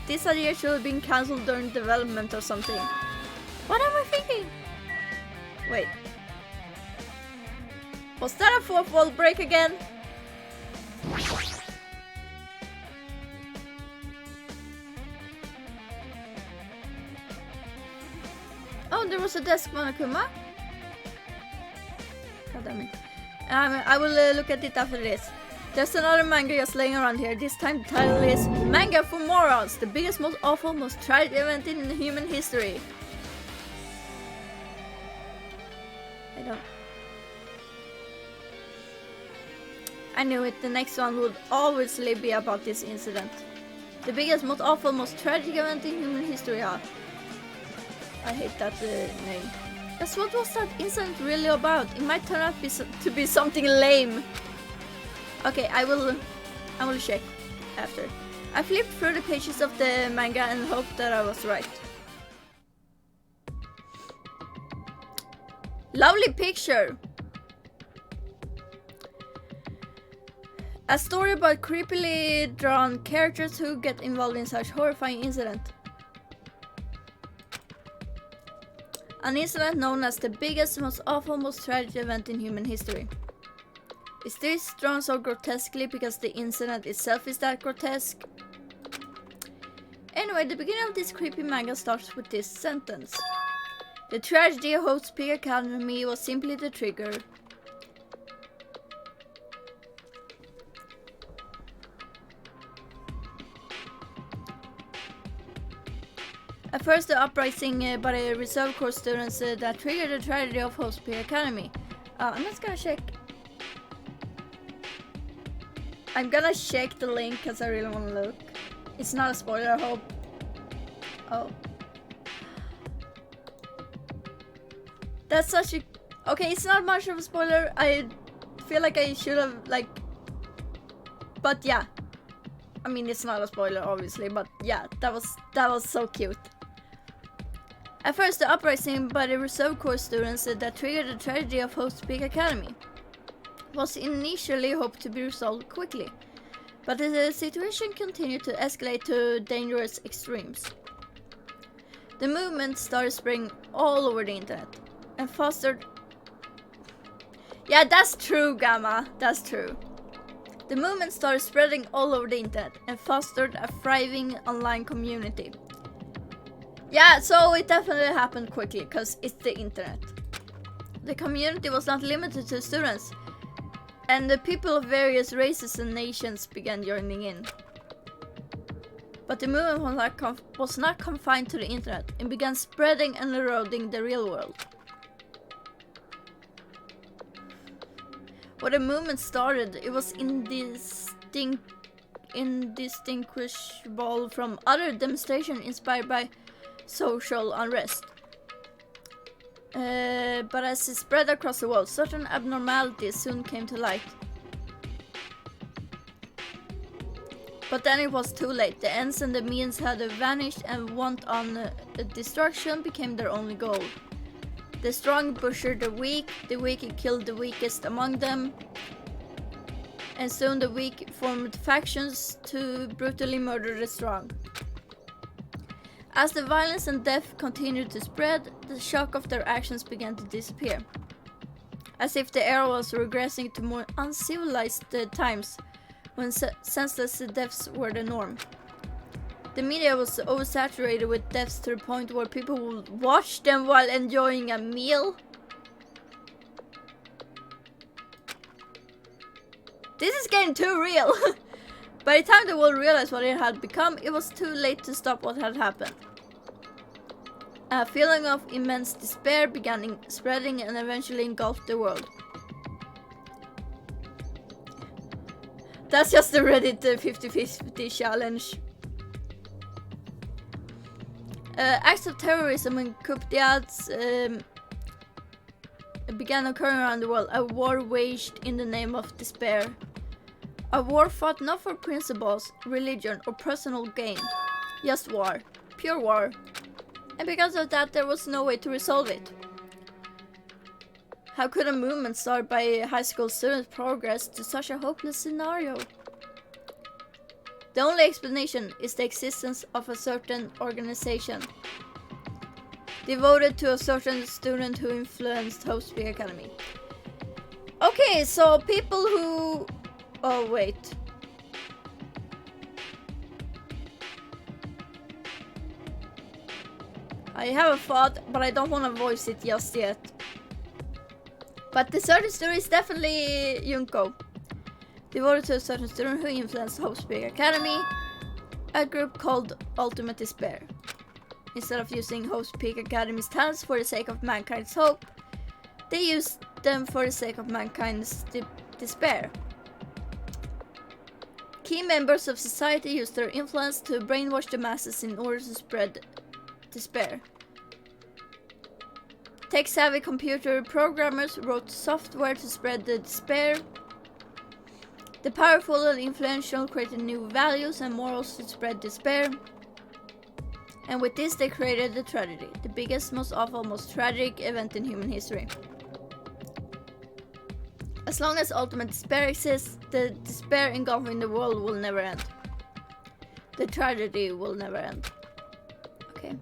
This idea should have been cancelled during development or something. What am I thinking? Wait. Was that a fourth wall break again? Oh, there was a desk, Monokuma. God damn it. I will look at it after this. There's another manga just laying around here. This time the title is Manga for Morons, the biggest, most awful, most tragic event in human history. I knew it. The next one would obviously be about this incident. The biggest, most awful, most tragic event in human history. I hate that name. Yes, what was that incident really about? It might turn out to be something lame. Okay, I will check after. I flipped through the pages of the manga and hoped that I was right. Lovely picture. A story about creepily drawn characters who get involved in such horrifying incident. An incident known as the biggest, most awful, most tragic event in human history. Is this drawn so grotesquely because the incident itself is that grotesque? Anyway, the beginning of this creepy manga starts with this sentence. The tragedy of Hope's Peak Academy was simply the trigger. At first, the uprising by the reserve corps students that triggered the tragedy of Hope's Peak Academy. I'm just gonna check. I'm gonna check the link because I really want to look. It's not a spoiler, I hope. Oh. That's such a... Okay, it's not much of a spoiler. I feel like I should have, like... But yeah. I mean, it's not a spoiler, obviously, but yeah, that was so cute. At first, the uprising by the reserve corps students that triggered the tragedy of Hope's Peak Academy was initially hoped to be resolved quickly, but the situation continued to escalate to dangerous extremes. The movement started spreading all over the internet and fostered... Yeah, that's true, Gamma, that's true. The movement started spreading all over the internet and fostered a thriving online community. Yeah, so it definitely happened quickly, because it's the internet. The community was not limited to students, and the people of various races and nations began joining in. But the movement was not confined to the internet, and began spreading and eroding the real world. When the movement started, it was indistinguishable from other demonstrations inspired by social unrest. But as it spread across the world, certain abnormalities soon came to light. But then it was too late. The ends and the means had vanished, and want on destruction became their only goal. The strong butchered the weak killed the weakest among them, and soon the weak formed factions to brutally murder the strong. As the violence and death continued to spread, the shock of their actions began to disappear. As if the era was regressing to more uncivilized times, when senseless deaths were the norm. The media was oversaturated with deaths to the point where people would watch them while enjoying a meal. This is getting too real! By the time the world realized what it had become, it was too late to stop what had happened. A feeling of immense despair began spreading and eventually engulfed the world. That's just the Reddit 50-50 challenge. Acts of terrorism and coup d'etats began occurring around the world. A war waged in the name of despair. A war fought not for principles, religion, or personal gain. Just war. Pure war. And because of that, there was no way to resolve it. How could a movement started by high school students progress to such a hopeless scenario? The only explanation is the existence of a certain organization devoted to a certain student who influenced Hope's Peak Academy. Okay, so people who... Oh, wait. I have a thought, but I don't want to voice it just yet. But the certain student is definitely Junko. Devoted to a certain student who influenced Hope's Peak Academy, a group called Ultimate Despair. Instead of using Hope's Peak Academy's talents for the sake of mankind's hope, they used them for the sake of mankind's despair. key members of society use their influence to brainwash the masses in order to spread despair. Tech-savvy computer programmers wrote software to spread the despair. The powerful and influential created new values and morals to spread despair. And with this they created the tragedy, the biggest, most awful, most tragic event in human history. As long as ultimate despair exists, the despair engulfing the world will never end. The tragedy will never end. Okay.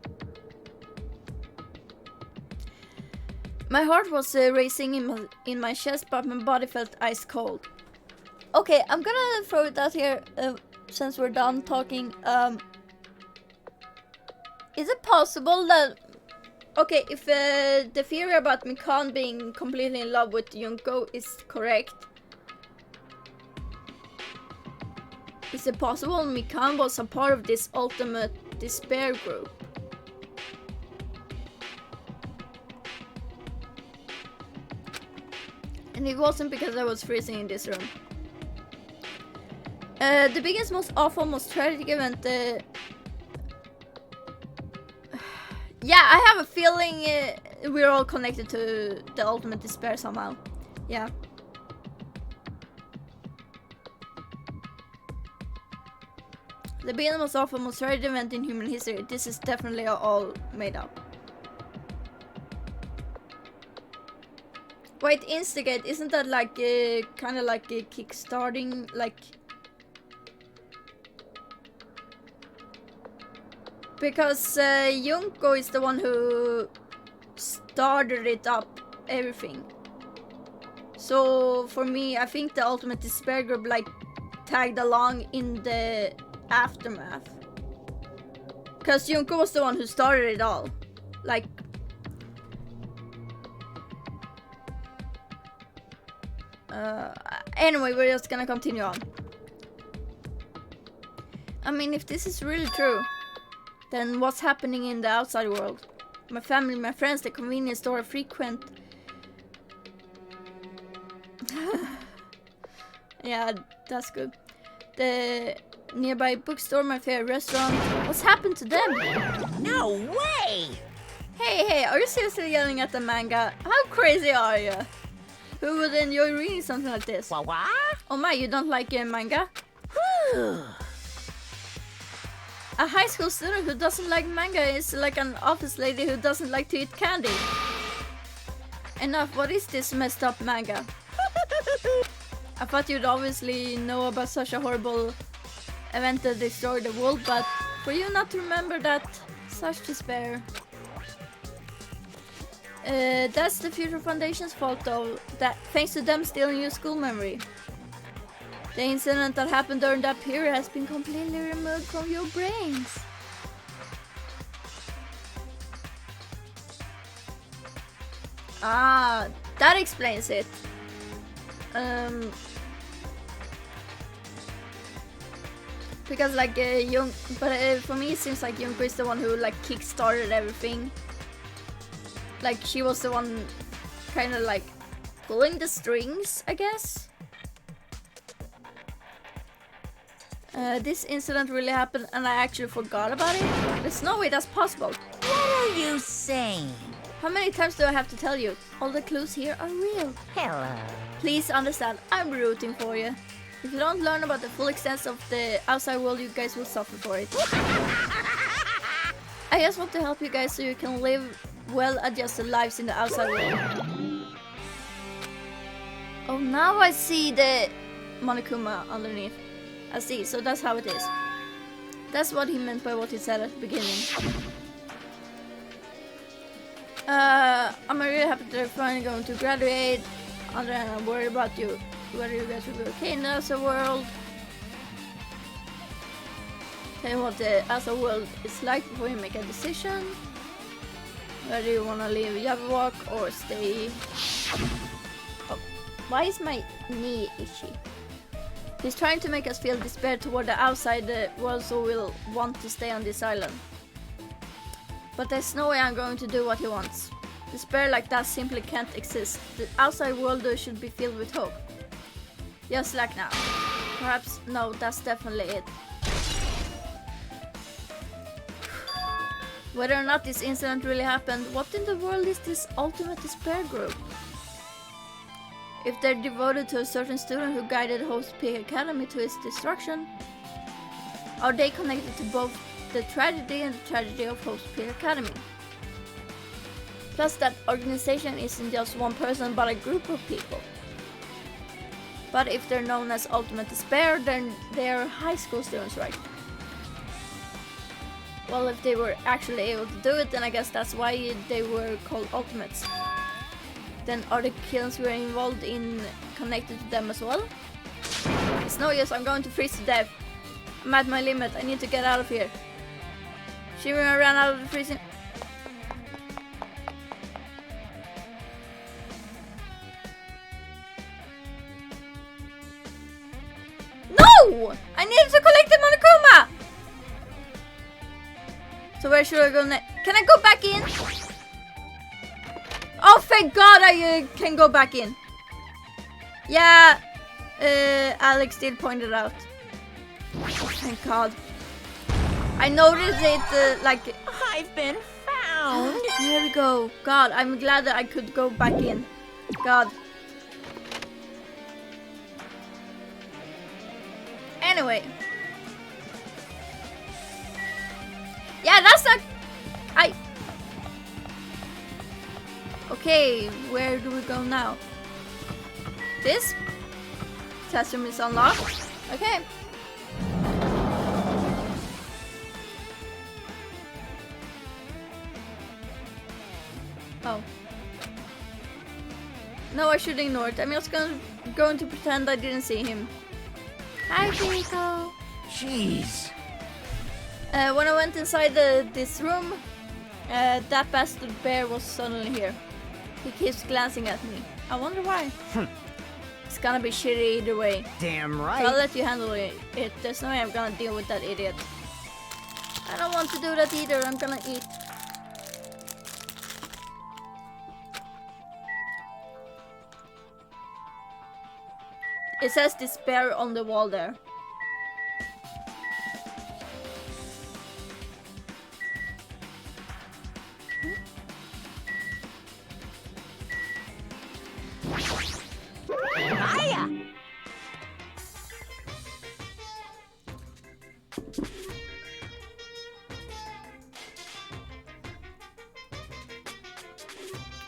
My heart was racing in my chest, but my body felt ice cold. Okay, I'm gonna throw it out here since we're done talking. Is it possible that... Okay, if the theory about Mikan being completely in love with Junko is correct, is it possible Mikan was a part of this ultimate despair group? And it wasn't because I was freezing in this room. The biggest, most awful, most tragic event... Yeah, I have a feeling we're all connected to the ultimate despair somehow. Yeah. The biggest, most awful, most tragic event in human history. This is definitely all made up. Wait, instigate, isn't that like kind of like a kickstarting, like... Because Junko is the one who started it up, everything. So for me, I think the ultimate despair group like tagged along in the aftermath. Because Junko was the one who started it all. Like... anyway, we're just gonna continue on. I mean, if this is really true, then what's happening in the outside world? My family, my friends, the convenience store, frequent... Yeah, that's good. The nearby bookstore, my favorite restaurant. What's happened to them? No way! Hey, are you seriously yelling at the manga? How crazy are you? Who would enjoy reading something like this? What? Oh my, you don't like manga? A high school student who doesn't like manga is like an office lady who doesn't like to eat candy. Enough, what is this messed up manga? I thought you'd obviously know about such a horrible event that destroyed the world, but for you not to remember that, such despair. That's the Future Foundation's fault though, that thanks to them stealing your school memory. The incident that happened during that period has been completely removed from your brains. Ah, that explains it. Because like for me it seems like Junko is the one who like kick-started everything. Like she was the one kind of like pulling the strings, I guess. This incident really happened and I actually forgot about it. There's no way that's possible. What are you saying? How many times do I have to tell you? All the clues here are real. Hello. Please understand, I'm rooting for you. If you don't learn about the full extent of the outside world, you guys will suffer for it. I just want to help you guys so you can live well-adjusted lives in the outside world. Oh, now I see the Monokuma underneath. I see, so that's how it is. That's what he meant by what he said at the beginning. I'm really happy that you're finally going to graduate. I'm worried about you, whether you guys will be okay in the outside world. Tell me what the outside world is like before you make a decision. Whether you want to leave Yabawak or stay. Oh, why is my knee itchy? He's trying to make us feel despair toward the outside world so we'll want to stay on this island. But there's no way I'm going to do what he wants. Despair like that simply can't exist. The outside world should be filled with hope. Just like now. Perhaps, no, that's definitely it. Whether or not this incident really happened, what in the world is this Ultimate Despair group? If they're devoted to a certain student who guided Host Peak Academy to its destruction, are they connected to both the tragedy and the tragedy of Host Peak Academy? Plus, that organization isn't just one person but a group of people. But if they're known as Ultimate Despair, then they're high school students, right? Well, if they were actually able to do it, then I guess that's why they were called Ultimates. Then are the killings we were involved in connected to them as well? It's no use, I'm going to freeze to death. I'm at my limit, I need to get out of here. Shivering, I ran out of the freezing. No! I needed to collect the Monokuma! So where should I go next? Can I go back in? Oh, thank God I can go back in. Yeah, Alex did point it out. Oh, thank God. I noticed it like... I've been found. There we go. God, I'm glad that I could go back in. God. Anyway. Yeah, that's not... Okay, where do we go now? This? Classroom is unlocked. Okay. Oh. No, I should ignore it. I'm just going to pretend I didn't see him. Hi, Chico. Jeez. When I went inside this room, that bastard bear was suddenly here. He keeps glancing at me. I wonder why. It's gonna be shitty either way. Damn So right. I'll let you handle it. There's no way I'm gonna deal with that idiot. I don't want to do that either. I'm gonna eat. It says despair on the wall there. Hiya.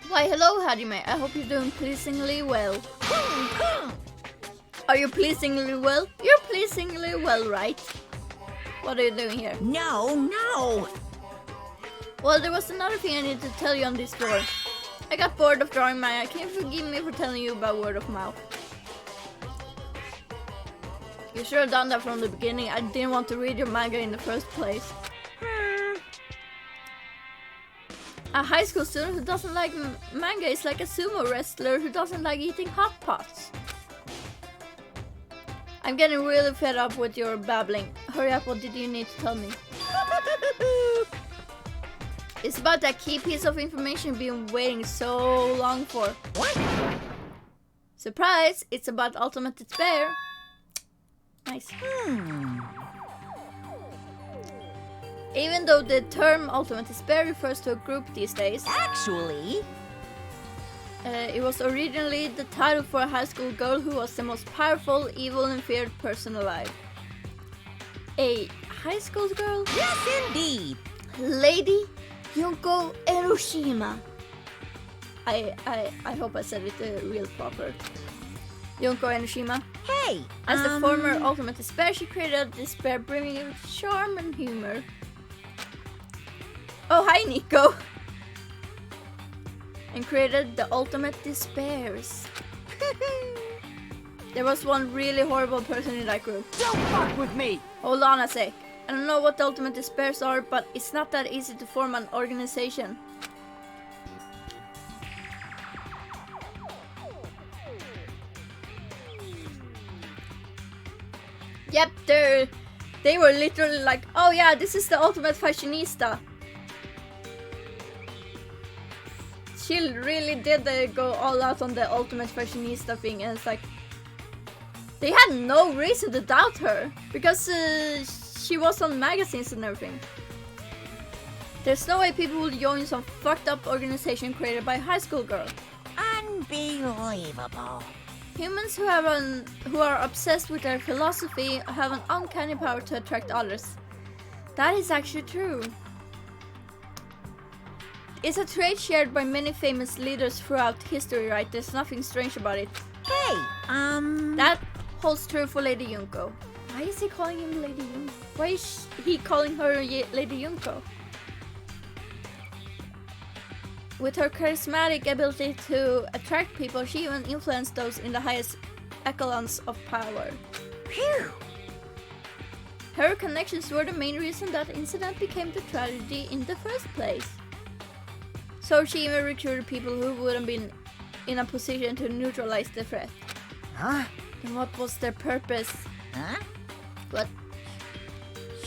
Why, hello, Hajime. I hope you're doing pleasingly well. Are you pleasingly well? You're pleasingly well, right? What are you doing here? No. Well, there was another thing I needed to tell you on this floor. I got bored of drawing manga. Can you forgive me for telling you about word of mouth? You should have done that from the beginning. I didn't want to read your manga in the first place. A high school student who doesn't like manga is like a sumo wrestler who doesn't like eating hot pots. I'm getting really fed up with your babbling. Hurry up, what did you need to tell me? It's about that key piece of information we've been waiting so long for. What? Surprise! It's about Ultimate Despair. Nice. Even though the term Ultimate Despair refers to a group these days, Actually, it was originally the title for a high school girl who was the most powerful, evil, and feared person alive. A high school girl? yes, indeed. Lady Yunko Erushima. I hope I said it real proper. Yunko Erushima. Hey, As the former Ultimate Despair, she created a despair brimming with charm and humor. Oh, hi, Nico! And created the Ultimate Despairs. There was one really horrible person in that group. Don't fuck with me. Hold on a sec. I don't know what the Ultimate Despairs are, but it's not that easy to form an organization. Yep, they were literally like, oh yeah, this is the Ultimate Fashionista. She really did go all out on the Ultimate Fashionista thing, and it's like, They had no reason to doubt her because she was on magazines and everything. There's no way people would join some fucked up organization created by a high school girl. Unbelievable. Humans who are obsessed with their philosophy have an uncanny power to attract others. That is actually true. It's a trait shared by many famous leaders throughout history, right? There's nothing strange about it. Hey, That holds true for Lady Junko. Why is he calling him Lady Junko? Why is he calling her Lady Junko? With her charismatic ability to attract people, she even influenced those in the highest echelons of power. Phew. Her connections were the main reason that incident became the tragedy in the first place. So she even recruited people who wouldn't been in a position to neutralize the threat. Huh? And what was their purpose? Huh? What?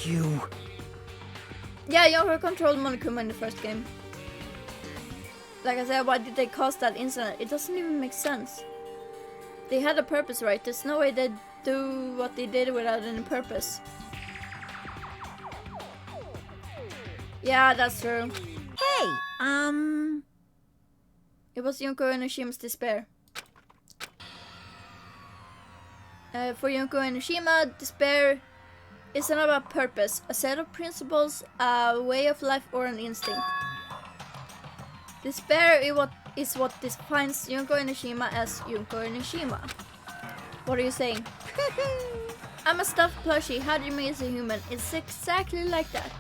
You. Yeah, Yoko controlled Monokuma in the first game. Like I said, why did they cause that incident? It doesn't even make sense. They had a purpose, right? There's no way they'd do what they did without any purpose. Yeah, that's true. Hey, It was Junko Enoshima's despair. For Junko Enoshima, despair isn't about purpose, a set of principles, a way of life, or an instinct. Despair is what defines Junko Enoshima as Junko Enoshima. What are you saying? I'm a stuffed plushie. How do you mean as a human? It's exactly like that.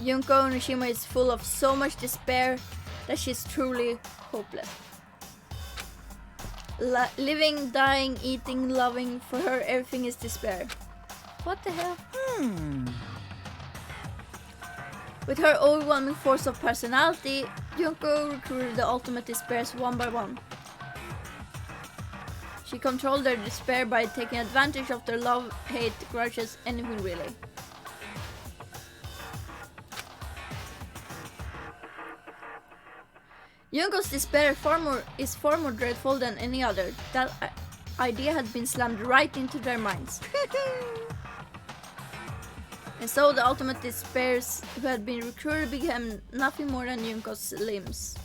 Junko Enoshima is full of so much despair that she's truly hopeless. Living, dying, eating, loving, for her everything is despair. What the hell? With her overwhelming force of personality, Junko recruited the ultimate despairs one by one. She controlled their despair by taking advantage of their love, hate, grudges, anything really. Junko's despair is far more dreadful than any other. That idea had been slammed right into their minds. And so the ultimate despairs who had been recruited became nothing more than Junko's limbs.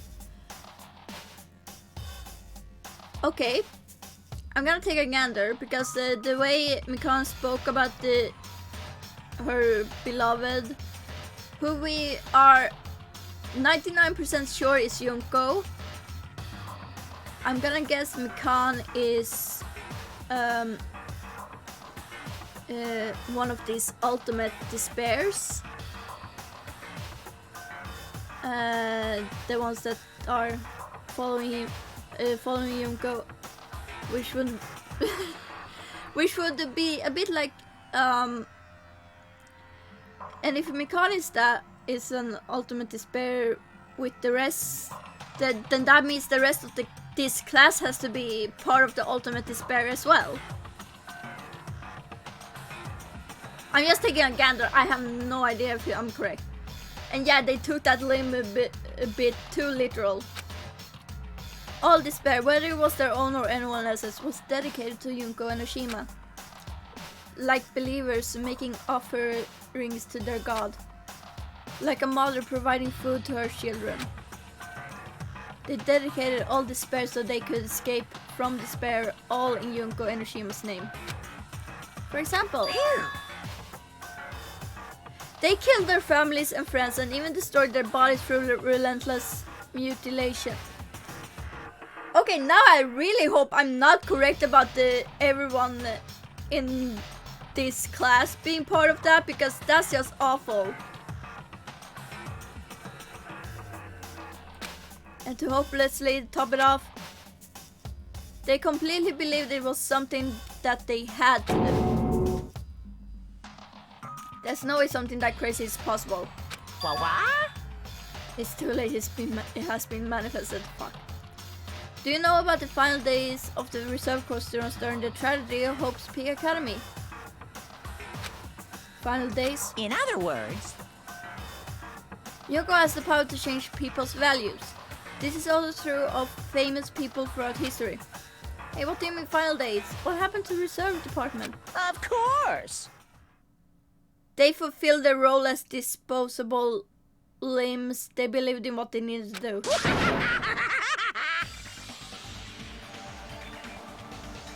Okay, I'm gonna take a gander because the way Mikan spoke about her beloved, who we are 99% sure is Junko. I'm gonna guess Mikan is one of these ultimate despairs. The ones that are following Junko, which would which would be a bit like and if Mikan is an ultimate despair with the rest, then that means the rest of this class has to be part of the ultimate despair as well. I'm just taking a gander. I have no idea if I'm correct. And yeah, they took that limb a bit too literal. All despair, whether it was their own or anyone else's, was dedicated to Junko Enoshima. Like believers making offerings to their god. Like a mother providing food to her children. They dedicated all despair so they could escape from despair, all in Junko Enoshima's name. For example, they killed their families and friends and even destroyed their bodies through relentless mutilation. Okay, now I really hope I'm not correct about everyone in this class being part of that, because that's just awful. And to hopelessly top it off, they completely believed it was something that they had to do. There's no way something that crazy is possible. What? It's too late, it has been manifested. Fuck. Do you know about the final days of the reserve corps students during the tragedy of Hope's Peak Academy? Final days? In other words, Junko has the power to change people's values. This is also true of famous people throughout history. Hey, what do you mean final dates? What happened to the reserve department? Of course. They fulfilled their role as disposable limbs. They believed in what they needed to do.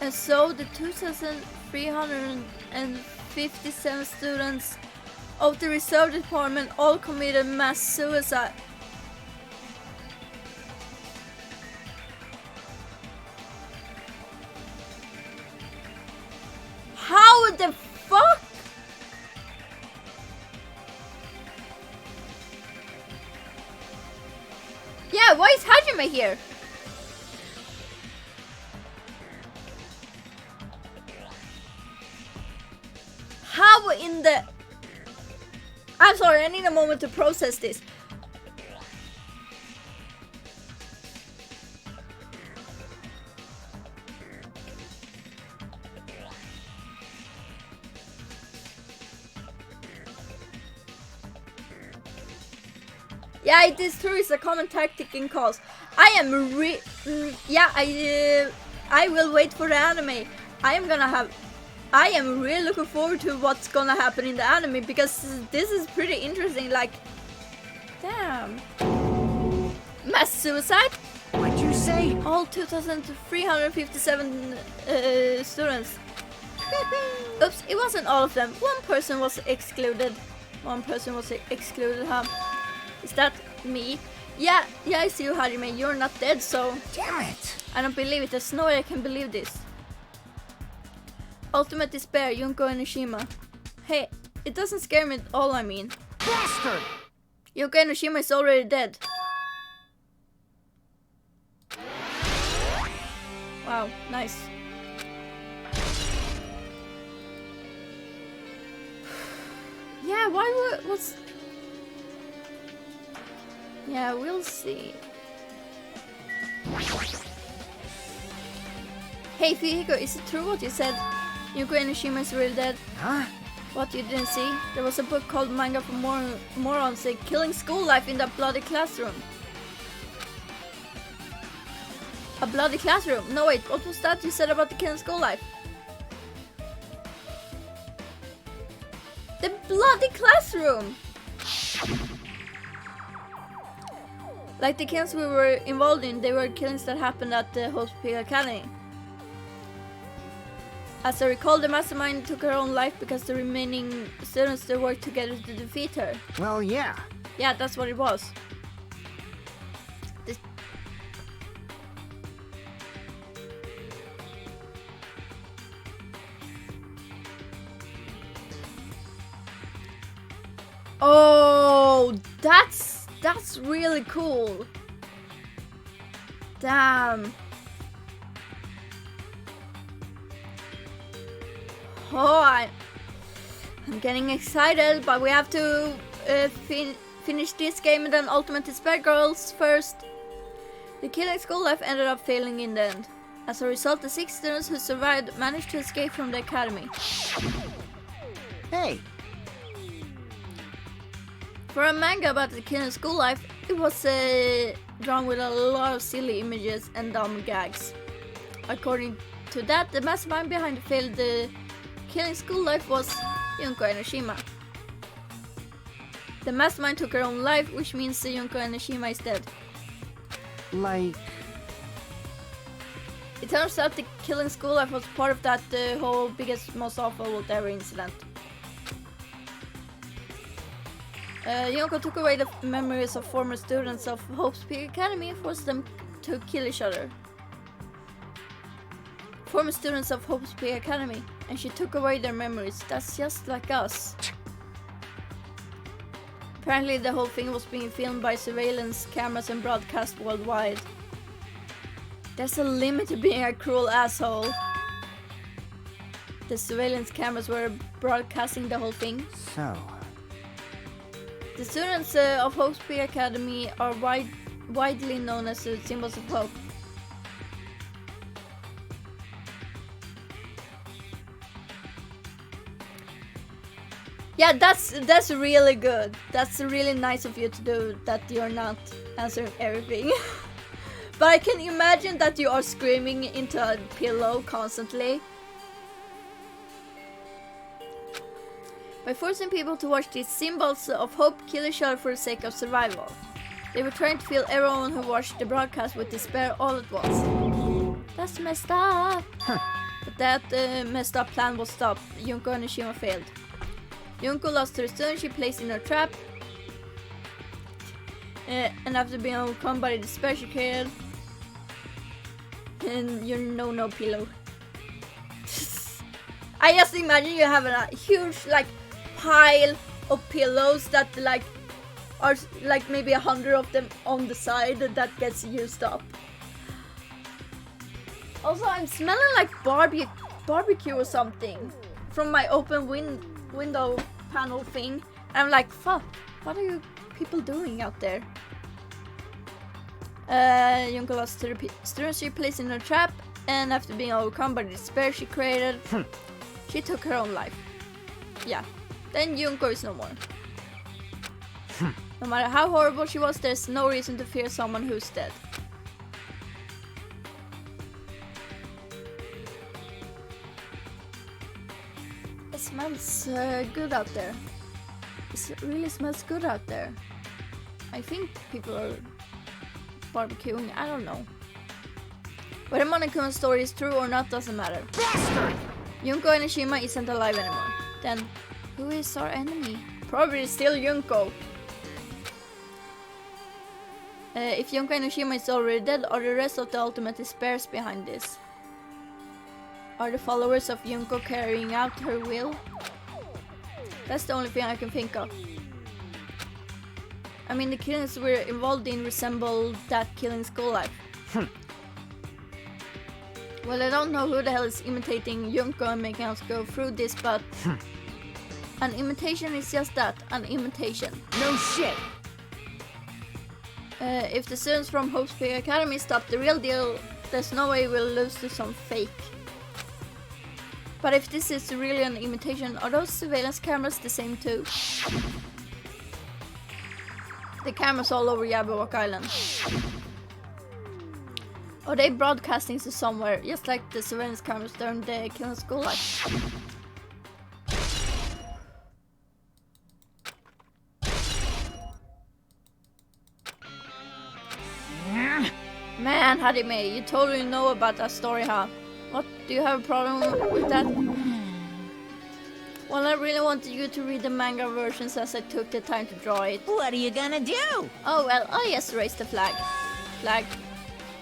And so the 2,357 students of the reserve department all committed mass suicide. How the fuck? Yeah, why is Hajime here? How in the... I'm sorry, I need a moment to process this. Yeah, it is true. It's a common tactic in calls. I am I will wait for the anime. I am really looking forward to what's gonna happen in the anime because this is pretty interesting. Like, damn, mass suicide. What'd you say? All 2,357 students. Oops, it wasn't all of them. One person was excluded. Huh? Is that me? Yeah, I see you, Hajime. You're not dead, so... Damn it! I don't believe it. There's no way I can believe this. Ultimate despair, Junko Enoshima. Hey, it doesn't scare me at all, I mean. Bastard! Junko Enoshima is already dead. Wow, nice. Yeah, what's... Yeah, we'll see. Hey Fihiko, is it true what you said? Yuko Enoshima is really dead? Huh? What, you didn't see? There was a book called Manga for Morons, killing school life in the bloody classroom. A bloody classroom? No wait, what was that you said about the killing school life? The bloody classroom! Like the killings we were involved in, they were killings that happened at the Hospital Academy. As I recall, the mastermind took her own life because the remaining students they worked together to defeat her. Well, yeah. Yeah, that's what it was. Oh, that's really cool. Damn. Oh, I'm getting excited, but we have to finish this game and then Ultimate Despair Girls first. The killing school life ended up failing in the end. As a result, the 6 students who survived managed to escape from the academy. Hey. For a manga about the killing school life, it was drawn with a lot of silly images and dumb gags. According to that, the mastermind behind the failed killing school life was Junko Enoshima. The mastermind took her own life, which means Junko Enoshima is dead. Like... It turns out the killing school life was part of that whole biggest, most awful whatever incident. Junko took away the memories of former students of Hope's Peak Academy and forced them to kill each other. Former students of Hope's Peak Academy, and she took away their memories. That's just like us. Apparently the whole thing was being filmed by surveillance cameras and broadcast worldwide. There's a limit to being a cruel asshole. The surveillance cameras were broadcasting the whole thing. So... The students of Hope's Peak Academy are widely known as the symbols of hope. Yeah, that's really good. That's really nice of you to do that. You're not answering everything. But I can imagine that you are screaming into a pillow constantly. By forcing people to watch these symbols of hope kill each other for the sake of survival. They were trying to fill everyone who watched the broadcast with despair all at once. That's messed up. But that messed up plan was stopped. Junko and Nishima failed. Junko lost her stone, she placed in her trap. And after being overcome by the despair she created. And your no pillow. I just imagine you have a huge like pile of pillows that like are like maybe 100 of them on the side that gets used up. Also, I'm smelling like barbecue or something from my open window panel thing. I'm like, fuck, what are you people doing out there? Junko lost to the students she placed in her trap, and after being overcome by the despair she created, she took her own life. Yeah, then Junko is no more. No matter how horrible she was, there's no reason to fear someone who's dead. It smells good out there. It really smells good out there. I think people are barbecuing, I don't know. Whether Monokuma's story is true or not doesn't matter. Bastard! Junko and Nishima isn't alive anymore. Then, who is our enemy? Probably still Junko. If Junko and Nishima is already dead, are the rest of the ultimate despairs behind this? Are the followers of Junko carrying out her will? That's the only thing I can think of. I mean, the killings we're involved in resemble that killing School Life. Well, I don't know who the hell is imitating Junko and making us go through this, but an imitation is just that, an imitation. No shit! If the students from Hope's Peak Academy stop the real deal, there's no way we'll lose to some fake. But if this is really an imitation, are those surveillance cameras the same too? The cameras all over Jabberwock Island. Are they broadcasting to somewhere, just like the surveillance cameras during the killing School Life? Man, Hajime, you totally know about that story, huh? What, do you have a problem with that? Well, I really wanted you to read the manga version since I took the time to draw it. What are you gonna do? Oh, well, I just raised the flag. Flag?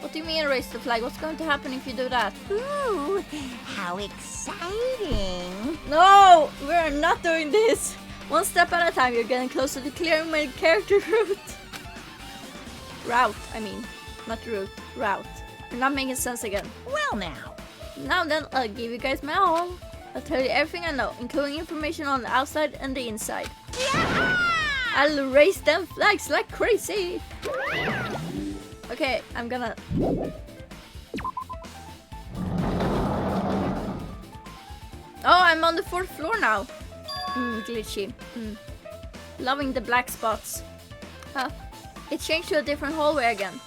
What do you mean raise the flag? What's going to happen if you do that? Ooh, how exciting. No! We're not doing this! One step at a time, you're getting closer to clearing my character route. Route, I mean. Not route, route. You're not making sense again. Well now. Now then, I'll give you guys my all. I'll tell you everything I know, including information on the outside and the inside. Yeah! I'll raise them flags like crazy! Okay, I'm gonna... Oh, I'm on the 4th floor now. Glitchy. Loving the black spots. Huh. It changed to a different hallway again.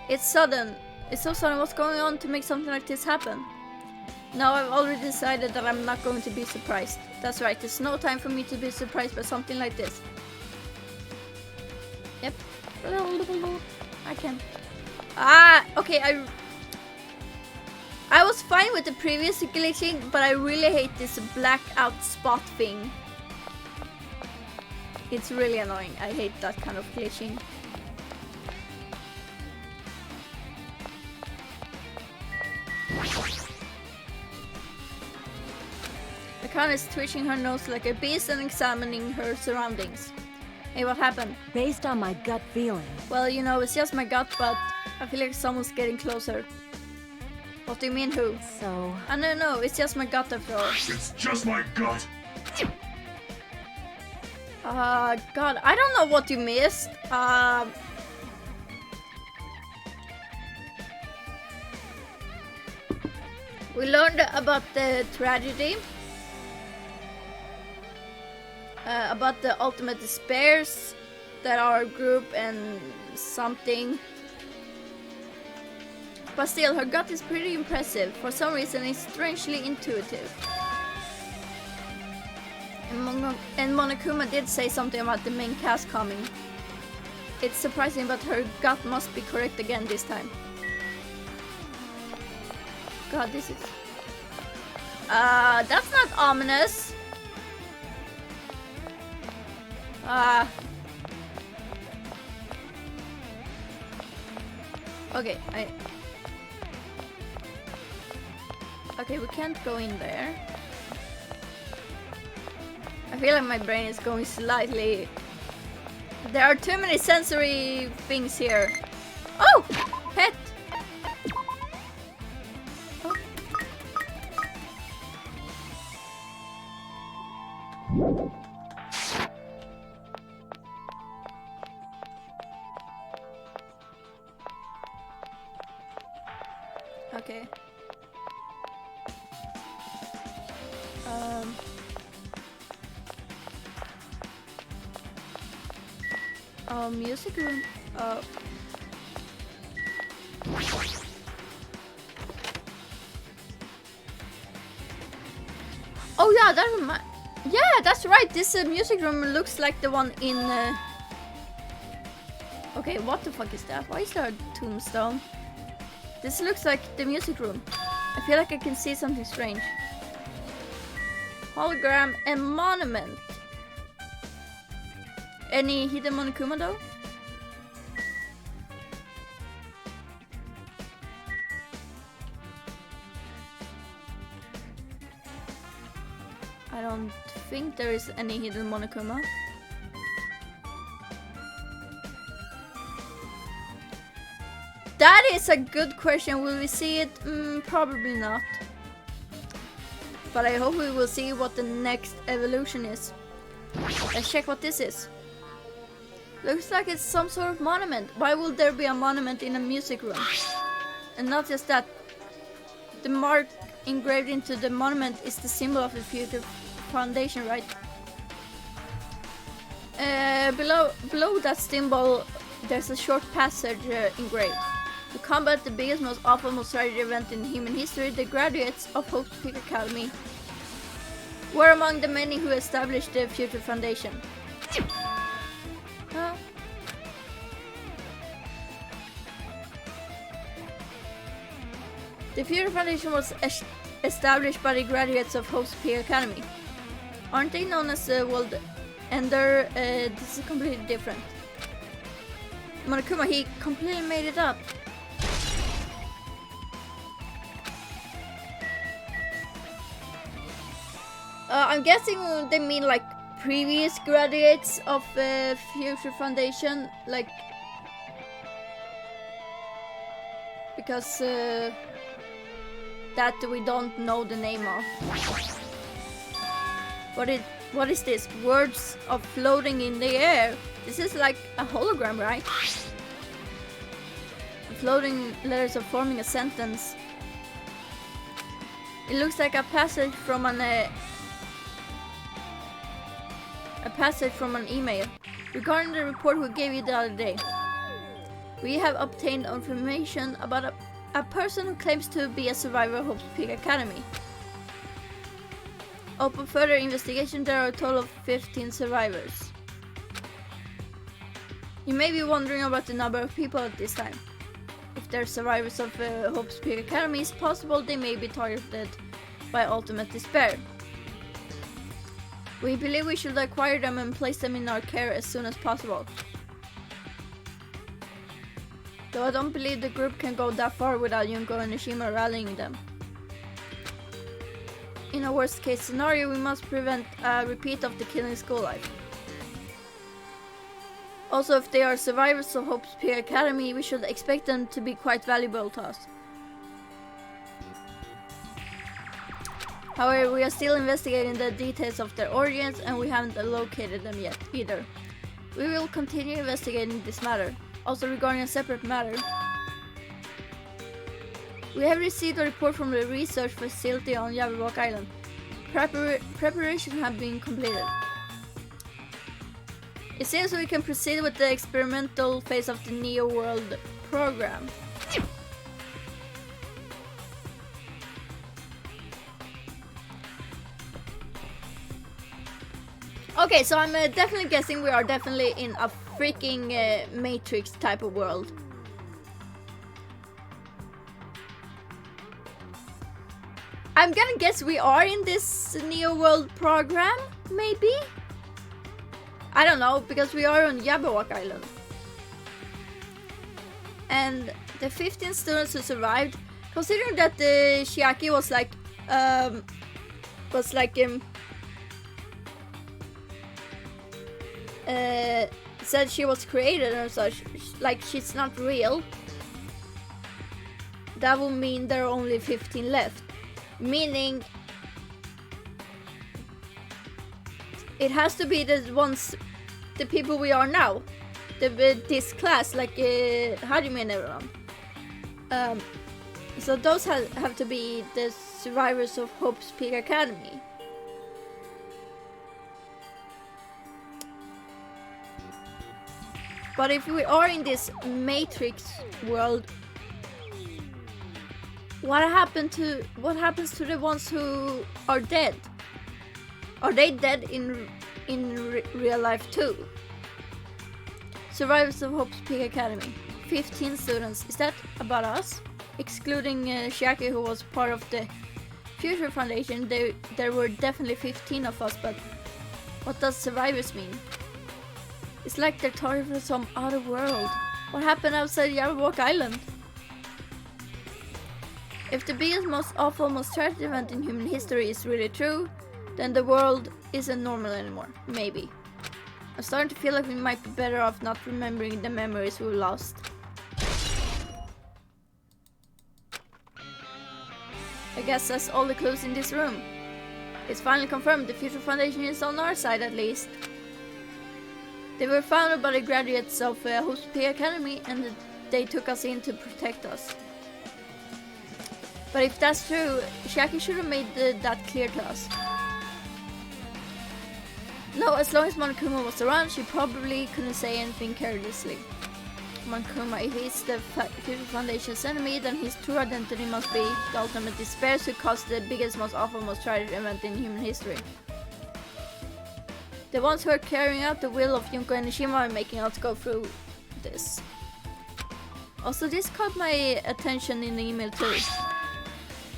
It's sudden. It's so sudden. What's going on to make something like this happen? Now I've already decided that I'm not going to be surprised. That's right, there's no time for me to be surprised by something like this. Yep. I can. Okay, I was fine with the previous glitching, but I really hate this blackout spot thing. It's really annoying. I hate that kind of glitching. Akane is twitching her nose like a beast and examining her surroundings. Hey, what happened? Based on my gut feeling. Well, you know, it's just my gut, but I feel like someone's getting closer. What do you mean, who? So... I don't know, it's just my gut after all. It's just my gut. God, I don't know what you missed. We learned about the tragedy. About the ultimate despairs that are a group and something. But still, her gut is pretty impressive. For some reason, it's strangely intuitive. And Monokuma did say something about the main cast coming. It's surprising, but her gut must be correct again this time. God, this is... that's not ominous. Okay, okay, we can't go in there. I feel like my brain is going slightly... There are too many sensory things here. Oh! Pet! Oh. Okay. Music room. Oh yeah, yeah, that's right. This music room looks like the one in. Okay, what the fuck is that? Why is there a tombstone? This looks like the music room. I feel like I can see something strange. Hologram and monument. Any hidden Monokuma though? I don't think there is any hidden Monokuma. That is a good question. Will we see it? Probably not. But I hope we will see what the next evolution is. Let's check what this is. Looks like it's some sort of monument. Why would there be a monument in a music room? And not just that. The mark engraved into the monument is the symbol of the future foundation, right? Below that symbol, there's a short passage engraved. To combat the biggest, most awful, most tragic event in human history, the graduates of Hope's Peak Academy were among the many who established the Future Foundation. The Future Foundation was established by the graduates of Hope's Peak Academy. Aren't they known as World Ender? This is completely different. Monokuma, he completely made it up. I'm guessing they mean like previous graduates of Future Foundation, like because that we don't know the name of. What is this? Words of floating in the air. This is like a hologram, right? Floating letters are forming a sentence. It looks like a passage from an email. Regarding the report we gave you the other day, we have obtained information about a person who claims to be a survivor of Hope's Peak Academy. Upon further investigation, there are a total of 15 survivors. You may be wondering about the number of people at this time. If they're survivors of Hope's Peak Academy, it's possible they may be targeted by ultimate despair. We believe we should acquire them and place them in our care as soon as possible. Though I don't believe the group can go that far without Junko and Nishima rallying them. In a worst case scenario, we must prevent a repeat of the killing school life. Also, if they are survivors of Hope's Peak Academy, we should expect them to be quite valuable to us. However, we are still investigating the details of their origins and we haven't located them yet either. We will continue investigating this matter. Also, regarding a separate matter, we have received a report from the research facility on Yabberwock Island. Preparations have been completed. It seems we can proceed with the experimental phase of the Neo World program. Okay, so I'm definitely guessing we are definitely in a freaking Matrix type of world. I'm gonna guess we are in this Neo World program, maybe? I don't know, because we are on Jabberwock Island. And the 15 students who survived, considering that the Chiaki was said she was created and such, like she's not real, that would mean there are only 15 left. Meaning it has to be the people we are now, this class, like Hajime and everyone. So those have to be the survivors of Hope's Peak Academy. But if we are in this Matrix world, what happens to the ones who are dead? Are they dead in real life too? Survivors of Hope's Peak Academy, 15 students. Is that about us? Excluding Chiaki, who was part of the Future Foundation, there were definitely 15 of us. But what does survivors mean? It's like they're targeted for some other world. What happened outside Jabberwock Island? If the biggest, most awful, most tragic event in human history is really true, then the world isn't normal anymore. Maybe. I'm starting to feel like we might be better off not remembering the memories we lost. I guess that's all the clues in this room. It's finally confirmed the Future Foundation is on our side at least. They were founded by the graduates of Hope's Peak Academy, and they took us in to protect us. But if that's true, Chiaki should have made that clear to us. No, as long as Monokuma was around, she probably couldn't say anything carelessly. Monokuma, if he's the Future Foundation's enemy, then his true identity must be the ultimate despair who caused the biggest, most awful, most tragic event in human history. The ones who are carrying out the will of Junko and Nishima are making us go through this. Also, this caught my attention in the email too.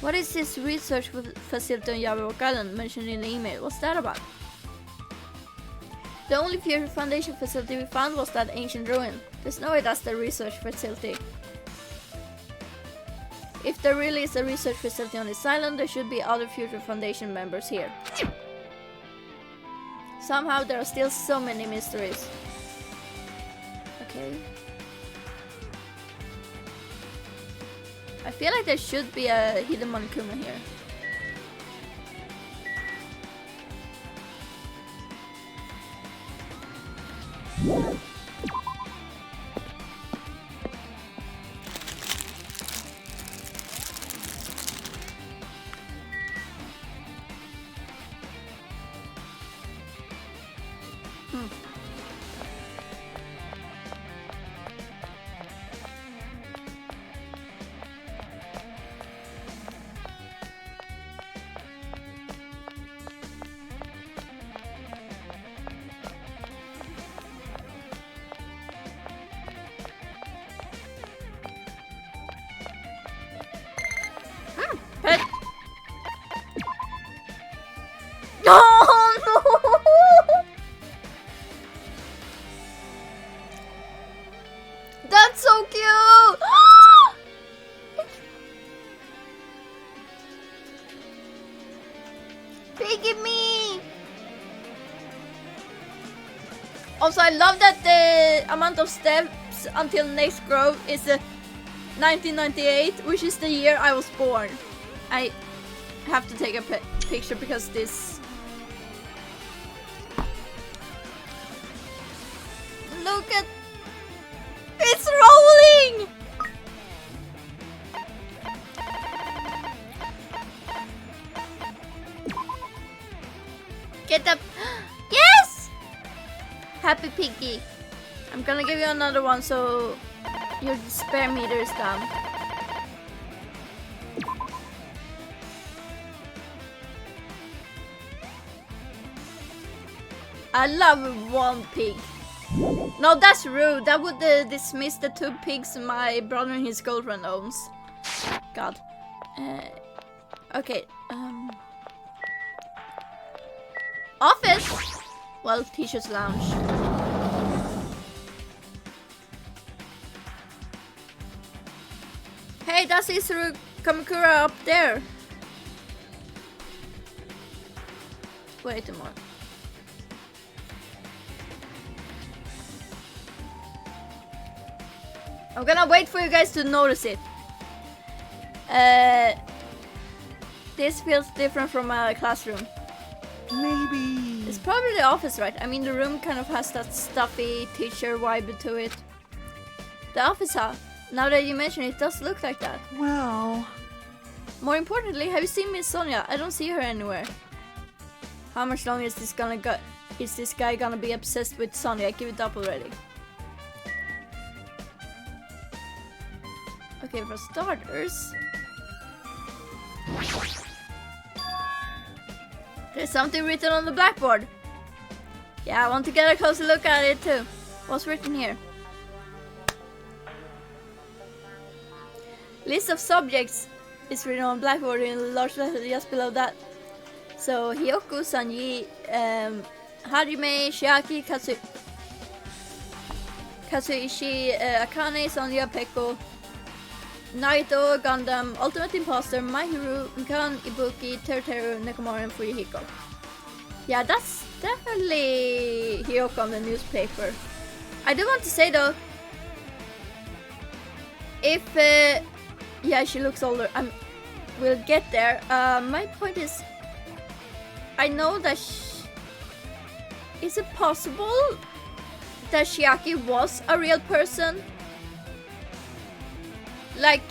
What is this research facility on Jabberwock Island mentioned in the email? What's that about? The only Future Foundation facility we found was that ancient ruin. There's no way that's the research facility. If there really is a research facility on this island, there should be other Future Foundation members here. Somehow there are still so many mysteries. Okay. I feel like there should be a hidden Monokuma here. Oh no! That's so cute! Piggy me! Also, I love that the amount of steps until next grove is 1998, which is the year I was born. I have to take a picture because this... Look at... It's rolling! Get up! Yes! Happy Piggy. I'm gonna give you another one so your despair meter is down. I love one pig. No, that's rude. That would dismiss the 2 pigs my brother and his girlfriend owns. God. Okay. Office. Well, teacher's lounge. Hey, that's Isuru Kamakura up there. Wait a moment. I'm gonna wait for you guys to notice it. This feels different from my classroom. Maybe. It's probably the office, right? I mean, the room kind of has that stuffy teacher vibe to it. The office, huh? Now that you mention it, it does look like that. Well. More importantly, have you seen Miss Sonia? I don't see her anywhere. How much longer is this gonna go? Is this guy gonna be obsessed with Sonia? I give it up already. Okay, for starters, there's something written on the blackboard. Yeah, I want to get a closer look at it too. What's written here? List of subjects is written on blackboard in large letters just below that. So Hiyoko, Sanji, Hajime, Shiaki, Kazuishi, Akane, Sonya, Peko, Naito, Gundam, Ultimate Imposter, Mahiru, Mikan, Ibuki, Teruteru, Nekomaru, and Fuyuhiko. Yeah, that's definitely Hiyoko on the newspaper. I do want to say though, if yeah, she looks older. We'll get there. My point is, I know that. Is it possible that Shiaki was a real person? Like,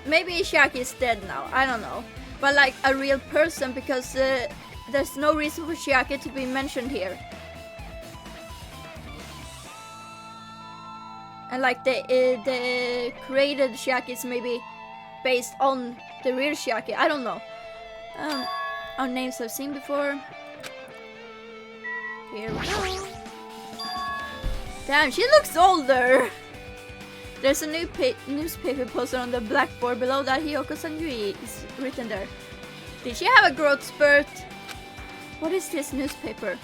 maybe Shiaki is dead now. I don't know, but like a real person, because there's no reason for Shiaki to be mentioned here. And like the created Shiaki is maybe based on the real Shiaki. I don't know. Our names I've seen before. Here we go. Damn, she looks older. There's a new newspaper poster on the blackboard below that. Hiyoko Sanjui is written there. Did she have a growth spurt? What is this newspaper?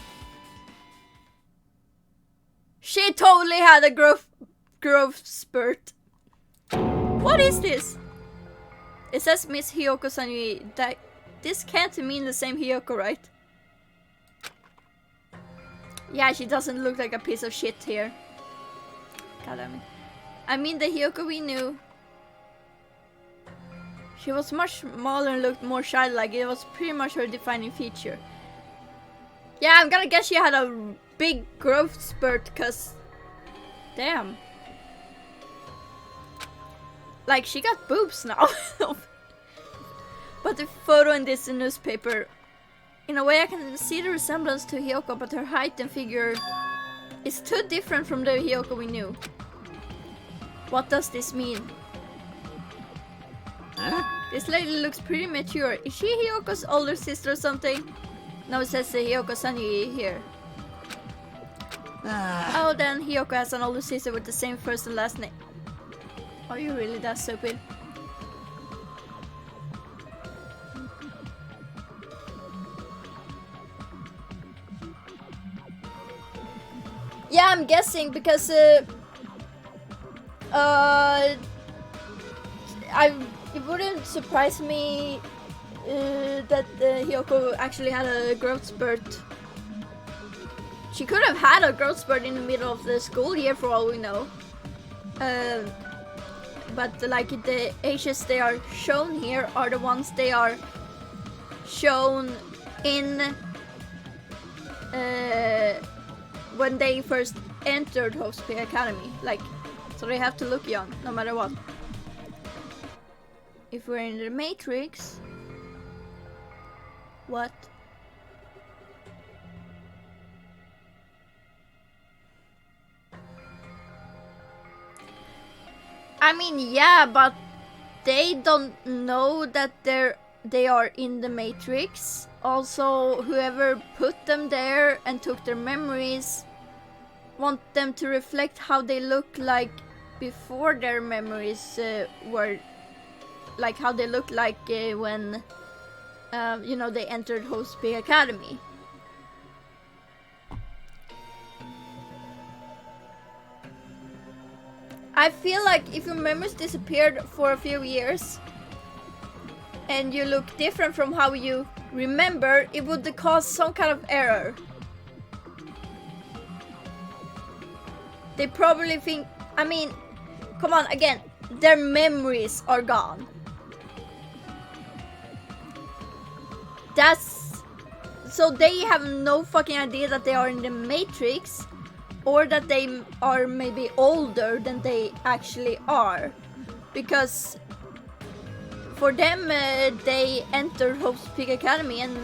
She totally had a growth spurt. What is this? It says Miss Hiyoko Sanjui. This can't mean the same Hiyoko, right? Yeah, she doesn't look like a piece of shit here. God damn it. I mean, the Hiyoko we knew. She was much smaller and looked more childlike. It was pretty much her defining feature. Yeah, I'm gonna guess she had a big growth spurt, cause... Damn. Like, she got boobs now. But the photo in this newspaper... In a way, I can see the resemblance to Hiyoko, but her height and figure is too different from the Hiyoko we knew. What does this mean? Huh? This lady looks pretty mature. Is she Hiyoko's older sister or something? No, it says Hiyoko Sanji here. Oh, then Hiyoko has an older sister with the same first and last name. Are you really that stupid? Yeah, I'm guessing because it wouldn't surprise me that Hiyoko actually had a growth spurt. She could have had a growth spurt in the middle of the school year for all we know. But like the ages they are shown here are the ones they are shown in when they first entered Hospital Academy. Like, so they have to look young no matter what. If we're in the Matrix, what? I mean, yeah, but they don't know that they are in the Matrix. Also, whoever put them there and took their memories want them to reflect how they look like before their memories were like how they looked like when you know, they entered Host Big Academy. I feel like if your memories disappeared for a few years and you look different from how you remember, it would cause some kind of error. They probably think, I mean, come on, again, their memories are gone. That's... So they have no fucking idea that they are in the Matrix, or that they are maybe older than they actually are. Because for them, they entered Hope's Peak Academy, and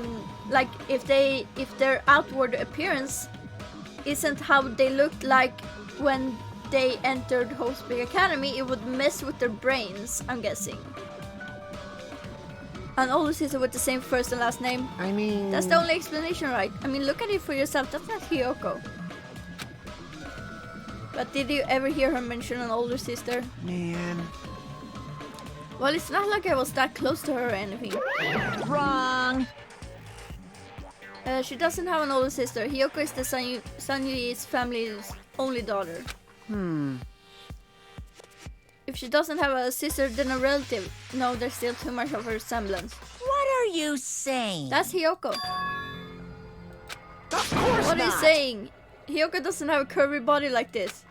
like if their outward appearance isn't how they looked like when they entered Hope's Peak Academy, it would mess with their brains, I'm guessing. An older sister with the same first and last name. I mean... That's the only explanation, right? I mean, look at it for yourself. That's not Hiyoko. But did you ever hear her mention an older sister? Man... Well, it's not like I was that close to her or anything. Wrong. She doesn't have an older sister. Hiyoko is the Sanyui's family's only daughter. If she doesn't have a sister, then a relative. No, there's still too much of a resemblance. What are you saying? That's Hiyoko. Of course What are you not. saying? Hiyoko doesn't have a curvy body like this.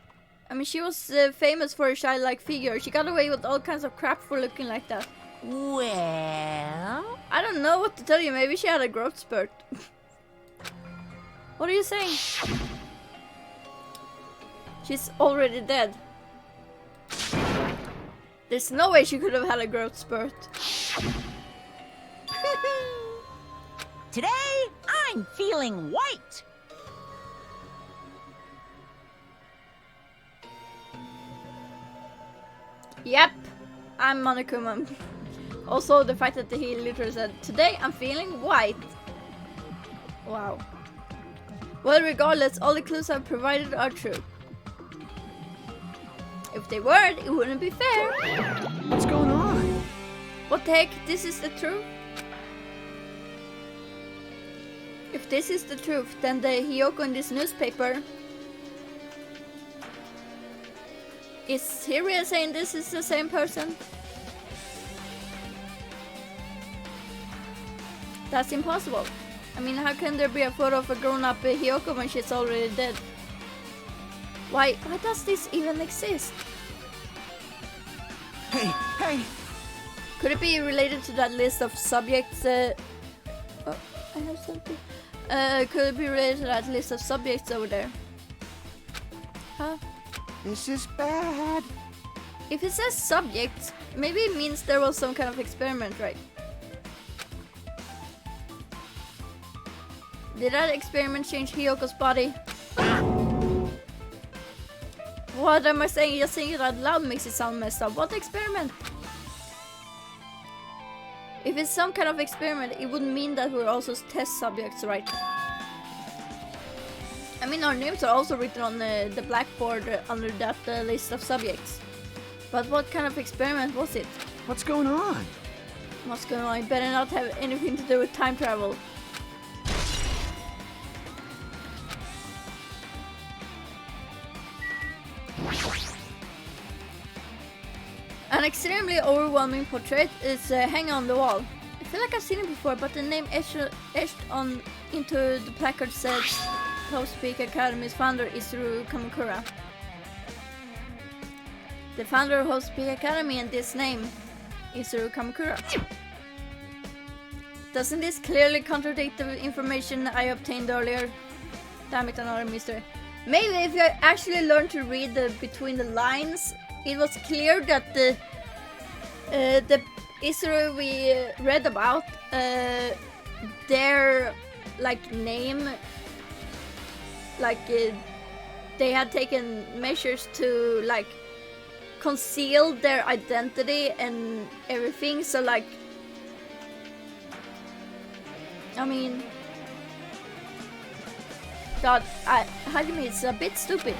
I mean, she was famous for a childlike figure. She got away with all kinds of crap for looking like that. Well... I don't know what to tell you. Maybe she had a growth spurt. What are you saying? She's already dead. There's no way she could have had a growth spurt. Today, I'm feeling white. Yep, I'm Monokuma. Also, the fact that he literally said, "Today I'm feeling white." Wow. Well, regardless, all the clues I've provided are true. If they weren't, it wouldn't be fair. What's going on? What the heck? This is the truth? If this is the truth, then the Hiyoko in this newspaper... Is he really saying this is the same person? That's impossible. I mean, how can there be a photo of a grown-up Hiyoko when she's already dead? Why does this even exist? Hey, hey! Could it be related to that list of subjects? Oh, I have something. Could it be related to that list of subjects over there? Huh? This is bad. If it says subjects, maybe it means there was some kind of experiment, right? Did that experiment change Hiyoko's body? What am I saying? Just saying it out loud makes it sound messed up. What experiment? If it's some kind of experiment, it would mean that we're also test subjects, right? I mean, our names are also written on the blackboard under that list of subjects. But what kind of experiment was it? What's going on? What's going on? It better not have anything to do with time travel. An extremely overwhelming portrait is hanging on the wall. I feel like I've seen it before, but the name etched on into the placard says Host Peak Academy's founder Isuru Kamakura. The founder of Host Peak Academy and this name, Isuru Kamakura. Doesn't this clearly contradict the information I obtained earlier? Damn it, another mystery. Maybe if you actually learned to read between the lines, it was clear that the Isuru we read about, their like name, like they had taken measures to like conceal their identity and everything. So like I mean, God, Hajime is a bit stupid.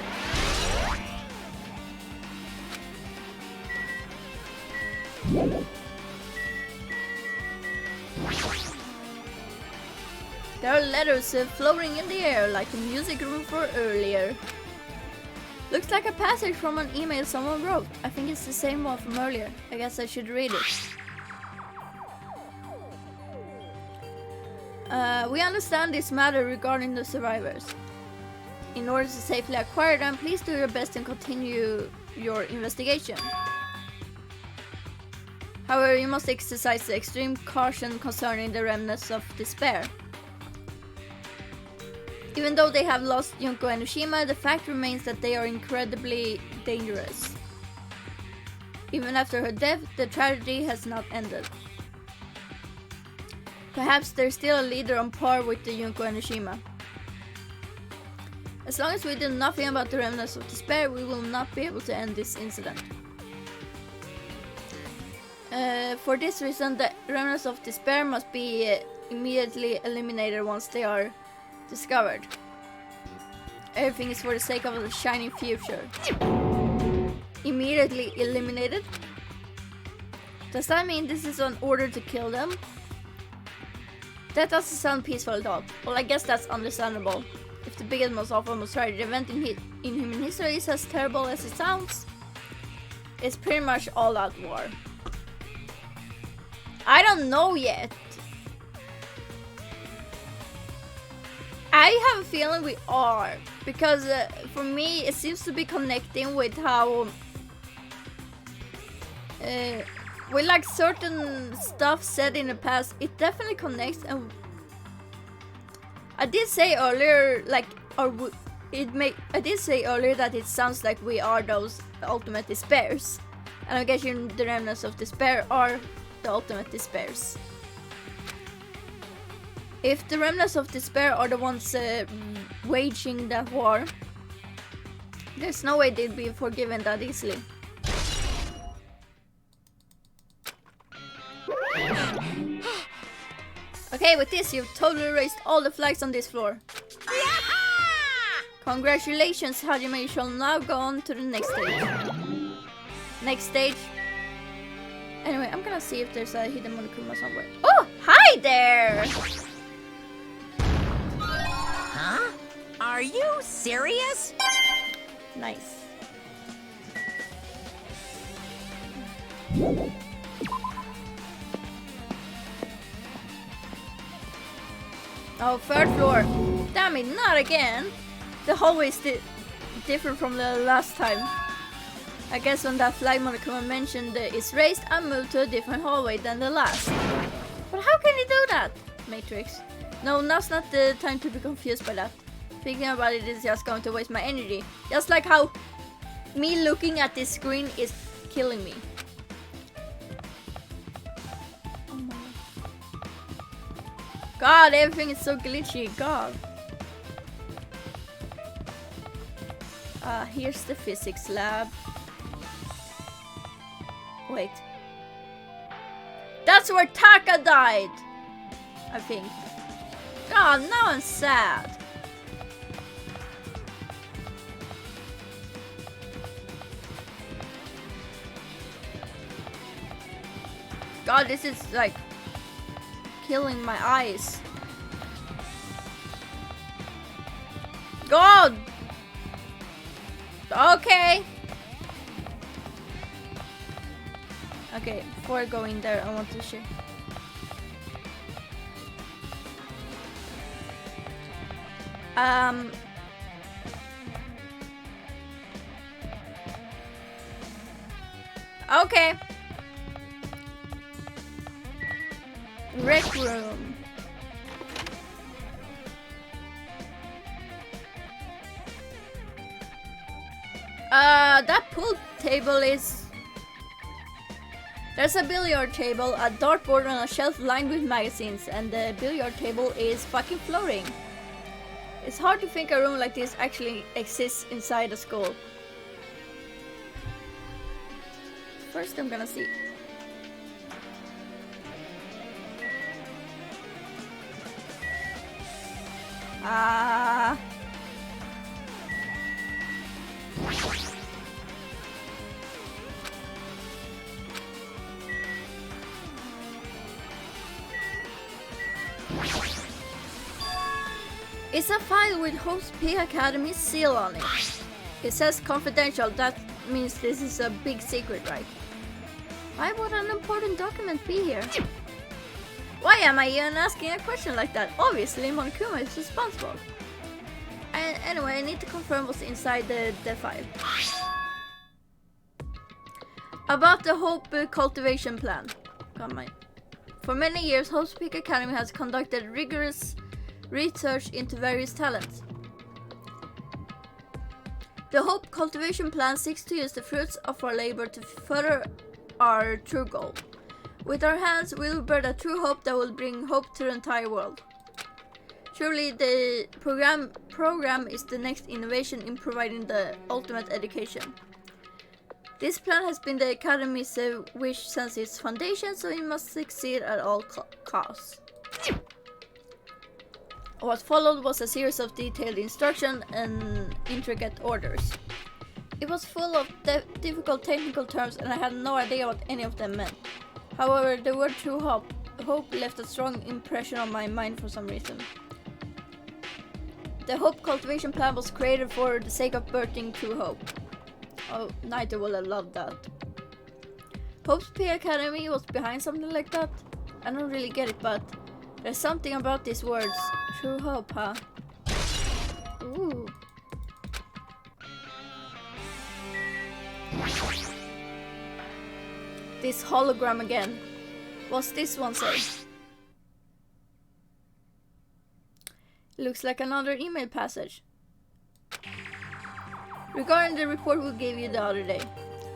There are letters floating in the air like the music room for earlier. Looks like a passage from an email someone wrote. I think it's the same one from earlier. I guess I should read it. We understand this matter regarding the survivors. In order to safely acquire them, please do your best and continue your investigation. However, you must exercise extreme caution concerning the remnants of despair. Even though they have lost Junko and Ushima, the fact remains that they are incredibly dangerous. Even after her death, the tragedy has not ended. Perhaps there's still a leader on par with the Junko and Ushima. As long as we do nothing about the remnants of despair, we will not be able to end this incident. For this reason, the remnants of despair must be immediately eliminated once they are discovered. Everything is for the sake of a shining future. Immediately eliminated? Does that mean this is an order to kill them? That doesn't sound peaceful at all. Well, I guess that's understandable. If the biggest, most awful, most tragic event in human history is as terrible as it sounds, it's pretty much all-out war. I don't know yet. I have a feeling we are, because for me it seems to be connecting with how with like certain stuff said in the past. It definitely connects, and I did say earlier, like, I did say earlier that it sounds like we are those ultimate despairs, and I guess the remnants of despair are the ultimate despairs. If the remnants of despair are the ones waging that war, there's no way they'd be forgiven that easily. Okay, with this you've totally erased all the flags on this floor. Congratulations, Hajime, you shall now go on to the next stage. Next stage. Anyway, I'm gonna see if there's a hidden Monokuma somewhere. Oh, hi there! Huh? Are you serious? Nice. Oh, third floor. Damn it, not again. The hallway is different from the last time. I guess when that flag Monokuma mentioned is raised, I moved to a different hallway than the last. But how can you do that? Matrix. No, now's not the time to be confused by that. Thinking about it is just going to waste my energy. Just like how me looking at this screen is killing me. Oh my God, everything is so glitchy. God. Here's the physics lab. Wait. That's where Taka died! I think. God, now I'm sad. God, this is like killing my eyes. God! Okay. Okay, before I go in there, I want to share. Okay. Rec room. That pool table is... There's a billiard table, a dartboard on a shelf lined with magazines, and the billiard table is fucking floating. It's hard to think a room like this actually exists inside a school. First I'm gonna see. It's a file with Hope's P Academy seal on it. It says confidential, that means this is a big secret, right? Why would an important document be here? Why am I even asking a question like that? Obviously, Monokuma is responsible. Anyway, I need to confirm what's inside the file. About the Hope cultivation plan. Come on. For many years, Hope's Peak Academy has conducted rigorous research into various talents. The Hope cultivation plan seeks to use the fruits of our labor to further our true goal. With our hands, we will birth a true hope that will bring hope to the entire world. Surely the program is the next innovation in providing the ultimate education. This plan has been the Academy's wish since its foundation, so it must succeed at all costs. What followed was a series of detailed instructions and intricate orders. It was full of difficult technical terms and I had no idea what any of them meant. However, the word true hope left a strong impression on my mind for some reason. The Hope cultivation plan was created for the sake of birthing true hope. Oh, Naito will have loved that. Hope's P Academy was behind something like that? I don't really get it, but there's something about these words. True hope, huh? Ooh. This hologram again. What's this one say? Looks like another email passage. Regarding the report we gave you the other day,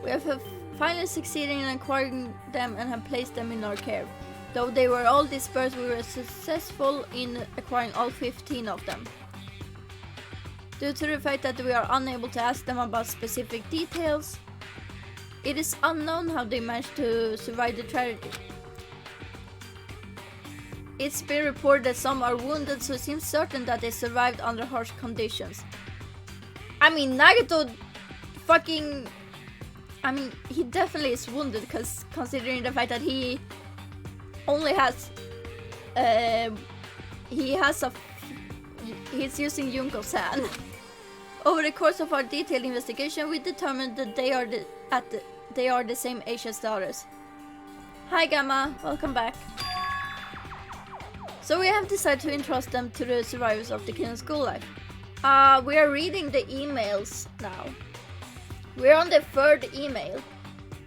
we have finally succeeded in acquiring them and have placed them in our care. Though they were all dispersed, we were successful in acquiring all 15 of them. Due to the fact that we are unable to ask them about specific details, it is unknown how they managed to survive the tragedy. It's been reported that some are wounded, so it seems certain that they survived under harsh conditions. I mean, Nagato fucking... I mean, he definitely is wounded, because considering the fact that he only has... he's using Junko's hand. Over the course of our detailed investigation, we determined that they are the same age as the others. Hi Gamma, welcome back. So we have decided to entrust them to the survivors of the Kingdom School life. We are reading the emails now. We're on the third email.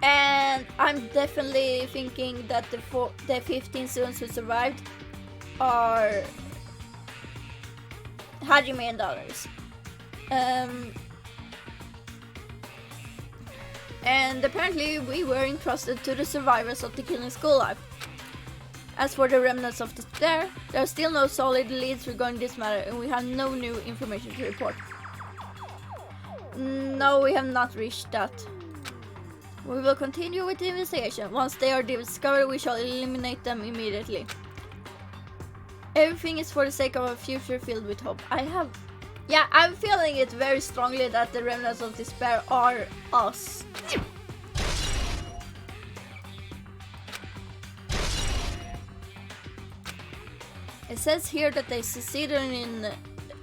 And I'm definitely thinking that the 15 students who survived are Hajime and others. And apparently we were entrusted to the survivors of the Kingdom School life. As for the remnants of despair, there are still no solid leads regarding this matter and we have no new information to report. No, we have not reached that. We will continue with the investigation. Once they are discovered, we shall eliminate them immediately. Everything is for the sake of a future filled with hope. I'm feeling it very strongly that the remnants of despair are us. It says here that they succeeded in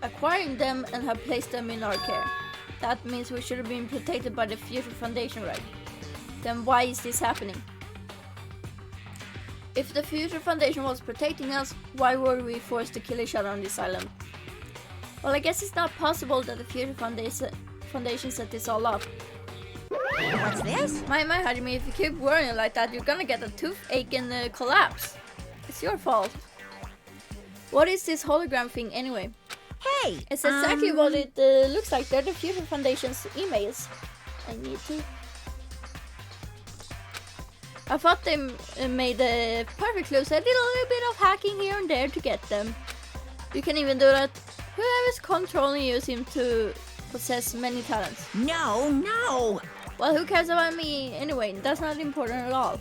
acquiring them and have placed them in our care. That means we should have been protected by the Future Foundation, right? Then why is this happening? If the Future Foundation was protecting us, why were we forced to kill each other on this island? Well, I guess it's not possible that the Future Foundation set this all up. What's this? My Hajime, if you keep worrying like that, you're gonna get a toothache and collapse. It's your fault. What is this hologram thing anyway? Hey! It's exactly what it looks like. They're the Future Foundation's emails. I need to... I thought they made a perfect clue, so I did a little bit of hacking here and there to get them. You can even do that. Whoever's controlling you seems to possess many talents. No! Well, who cares about me anyway? That's not important at all.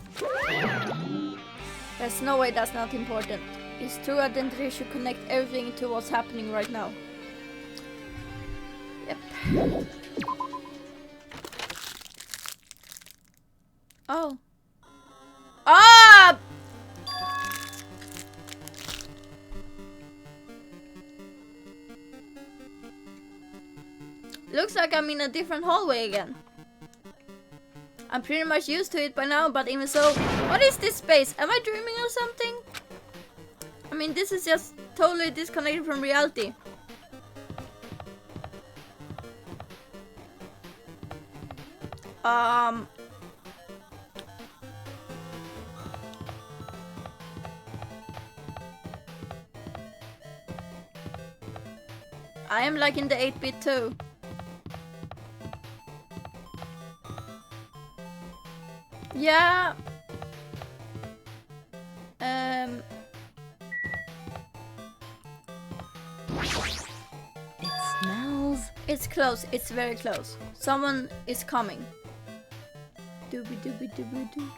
There's no way that's not important. His true identity should connect everything to what's happening right now. Yep. Oh. Ah! Looks like I'm in a different hallway again. I'm pretty much used to it by now, but even so, what is this space? Am I dreaming or something? I mean, this is just totally disconnected from reality. I am like in the 8-bit too. Yeah. It smells. It's close. It's very close. Someone is coming. Doobie doobie doobie doo.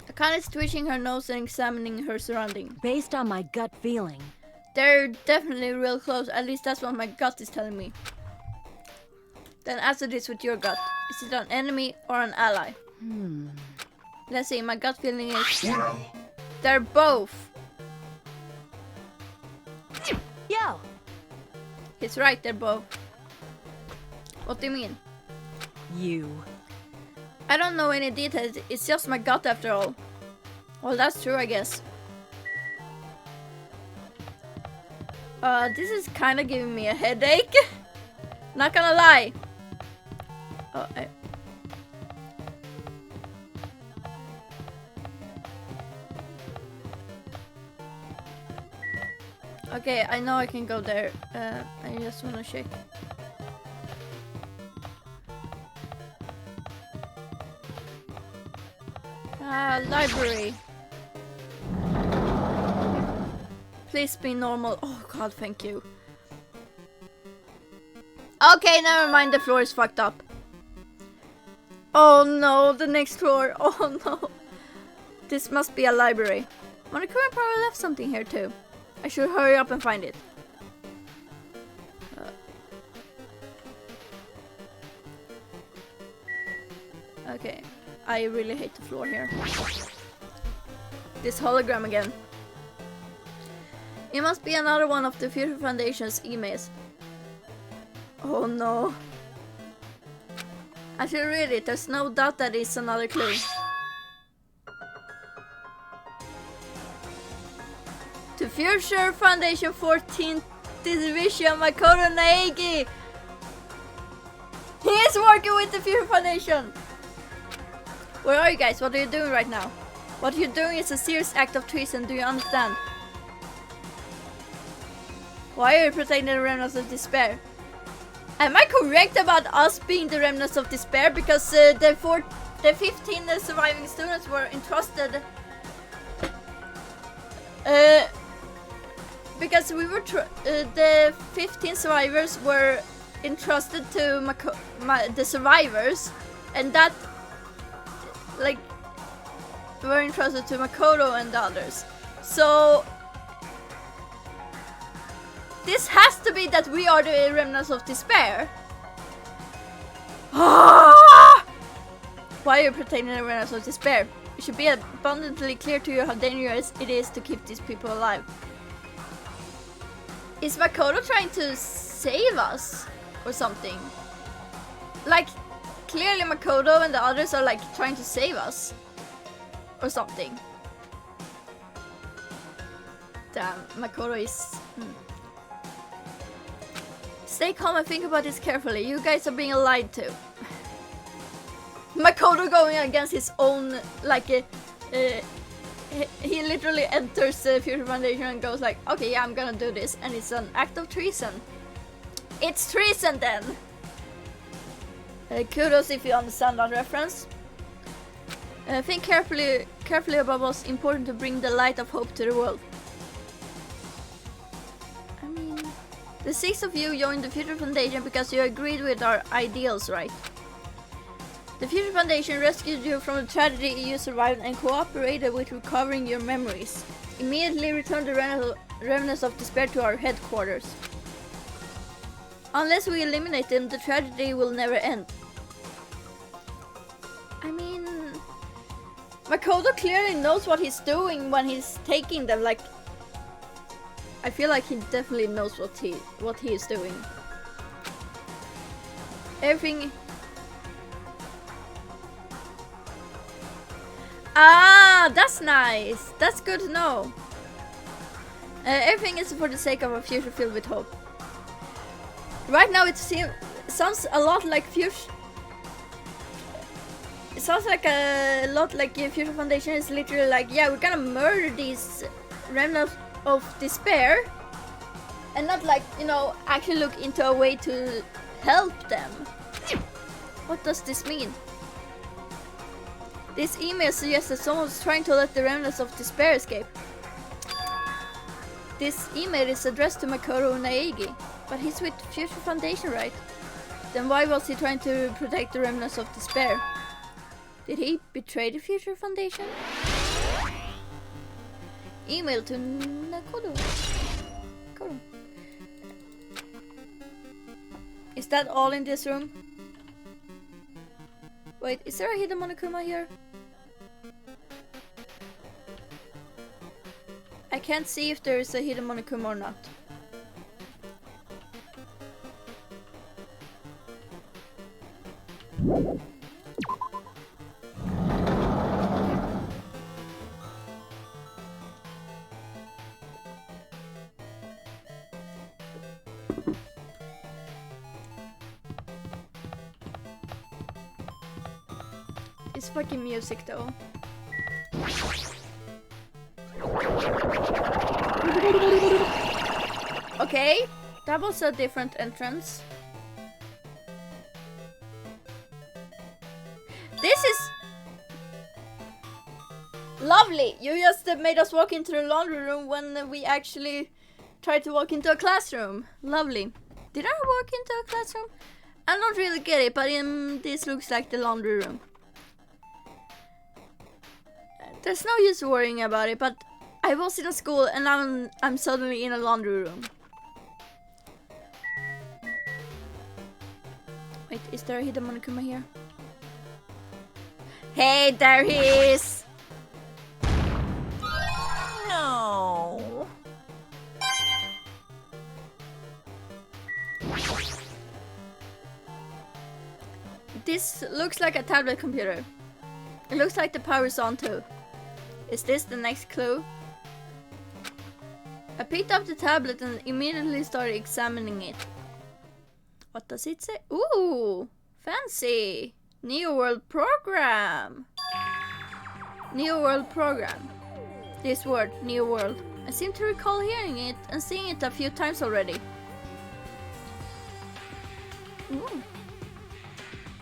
Akane is twitching her nose and examining her surroundings. Based on my gut feeling. They're definitely real close. At least that's what my gut is telling me. Then answer this with your gut. Is it an enemy or an ally? Let's see. My gut feeling is Well, they're both. Yo! He's right. They're both. What do you mean? You. I don't know any details. It's just my gut after all. Well, that's true, I guess. This is kind of giving me a headache. Not gonna lie. Oh, okay, I know I can go there. I just wanna check. Library. Please be normal. Oh god, thank you. Okay, never mind, the floor is fucked up. Oh no, the next floor. Oh no. This must be a library. Monokuma probably left something here too. I should hurry up and find it. Okay, I really hate the floor here. This hologram again. It must be another one of the Future Foundation's emails. Oh no. I should read it, there's no doubt that it's another clue. To Future Foundation 14th Division, Makoto Naegi! He is working with the Future Foundation! Where are you guys? What are you doing right now? What you're doing is a serious act of treason, do you understand? Why are you protecting the remnants of despair? Am I correct about us being the remnants of despair? Because the 15 surviving students were entrusted... because we were the 15 survivors were entrusted to the survivors, and that like were entrusted to Makoto and the others. So this has to be that we are the remnants of despair. Why are you protecting the remnants of despair? It should be abundantly clear to you how dangerous it is to keep these people alive. Is Makoto trying to save us or something? Like, clearly Makoto and the others are like trying to save us or something. Damn, Makoto is... Stay calm and think about this carefully. You guys are being lied to. Makoto going against his own, like, he literally enters the Future Foundation and goes like, okay, yeah, I'm gonna do this, and it's an act of treason. It's treason then! Kudos if you understand that reference. Think carefully about what's important to bring the light of hope to the world. I mean, the 6 of you joined the Future Foundation because you agreed with our ideals, right? The Future Foundation rescued you from the tragedy you survived and cooperated with recovering your memories. Immediately return the remnants of despair to our headquarters. Unless we eliminate them, the tragedy will never end. I mean, Makoto clearly knows what he's doing when he's taking them. Like, I feel like he definitely knows what he is doing. Everything. Ah, that's nice. That's good to know. Everything is for the sake of a future filled with hope. Right now, it sounds a lot like Future. It sounds like a lot like Future Foundation is literally like, yeah, we're gonna murder these remnants of despair, and not like, you know, actually look into a way to help them. What does this mean? This email suggests that someone's trying to let the remnants of despair escape. This email is addressed to Makoto Naegi, but he's with Future Foundation, right? Then why was he trying to protect the remnants of despair? Did he betray the Future Foundation? Email to Nakoto. Is that all in this room? Wait, is there a hidden Monokuma here? I can't see if there is a hidden Monokuma or not. It's fucking music though. Okay, that was a different entrance. This is lovely. You just made us walk into the laundry room when we actually tried to walk into a classroom. Lovely. Did I walk into a classroom? I don't really get it, but this looks like the laundry room. There's no use worrying about it, but I was in a school and now I'm suddenly in a laundry room. Wait, is there a hidden Monokuma here? Hey, there he is! No. This looks like a tablet computer. It looks like the power is on too. Is this the next clue? I picked up the tablet and immediately started examining it. What does it say? Ooh, fancy! Neo World Program! Neo World Program. This word, Neo World. I seem to recall hearing it and seeing it a few times already. Ooh.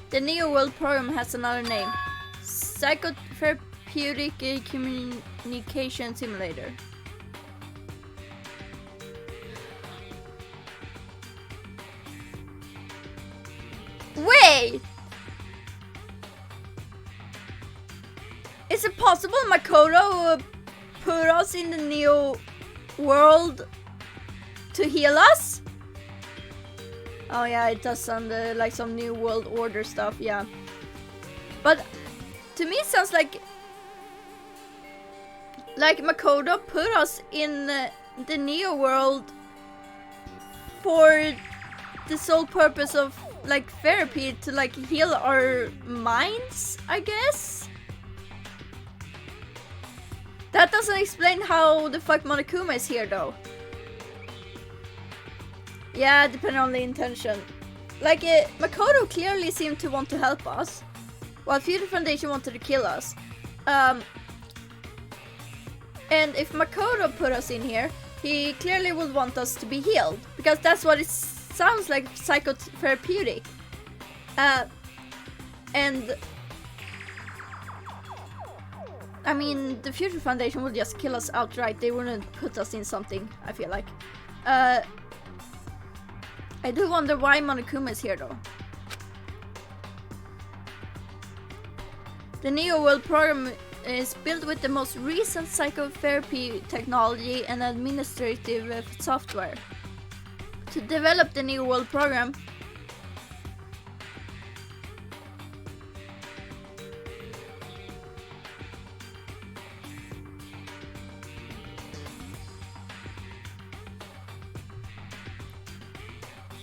The Neo World Program has another name. Psychotherapeutic Communication Simulator. Wait! Is it possible Makoto put us in the Neo World to heal us? Oh yeah, it does sound like some New World Order stuff, yeah. But to me it sounds like Makoto put us in the Neo World for the sole purpose of like therapy to like heal our minds, I guess. That doesn't explain how the fuck Monokuma is here though. Yeah, depending on the intention. Like, Makoto clearly seemed to want to help us, while Future Foundation wanted to kill us. And if Makoto put us in here, he clearly would want us to be healed, because that's what it sounds like, psychotherapeutic. And I mean, the Future Foundation would just kill us outright. They wouldn't put us in something, I feel like. I do wonder why Monokuma is here though. The Neo World program is built with the most recent psychotherapy technology and administrative software. To develop the Neo World program,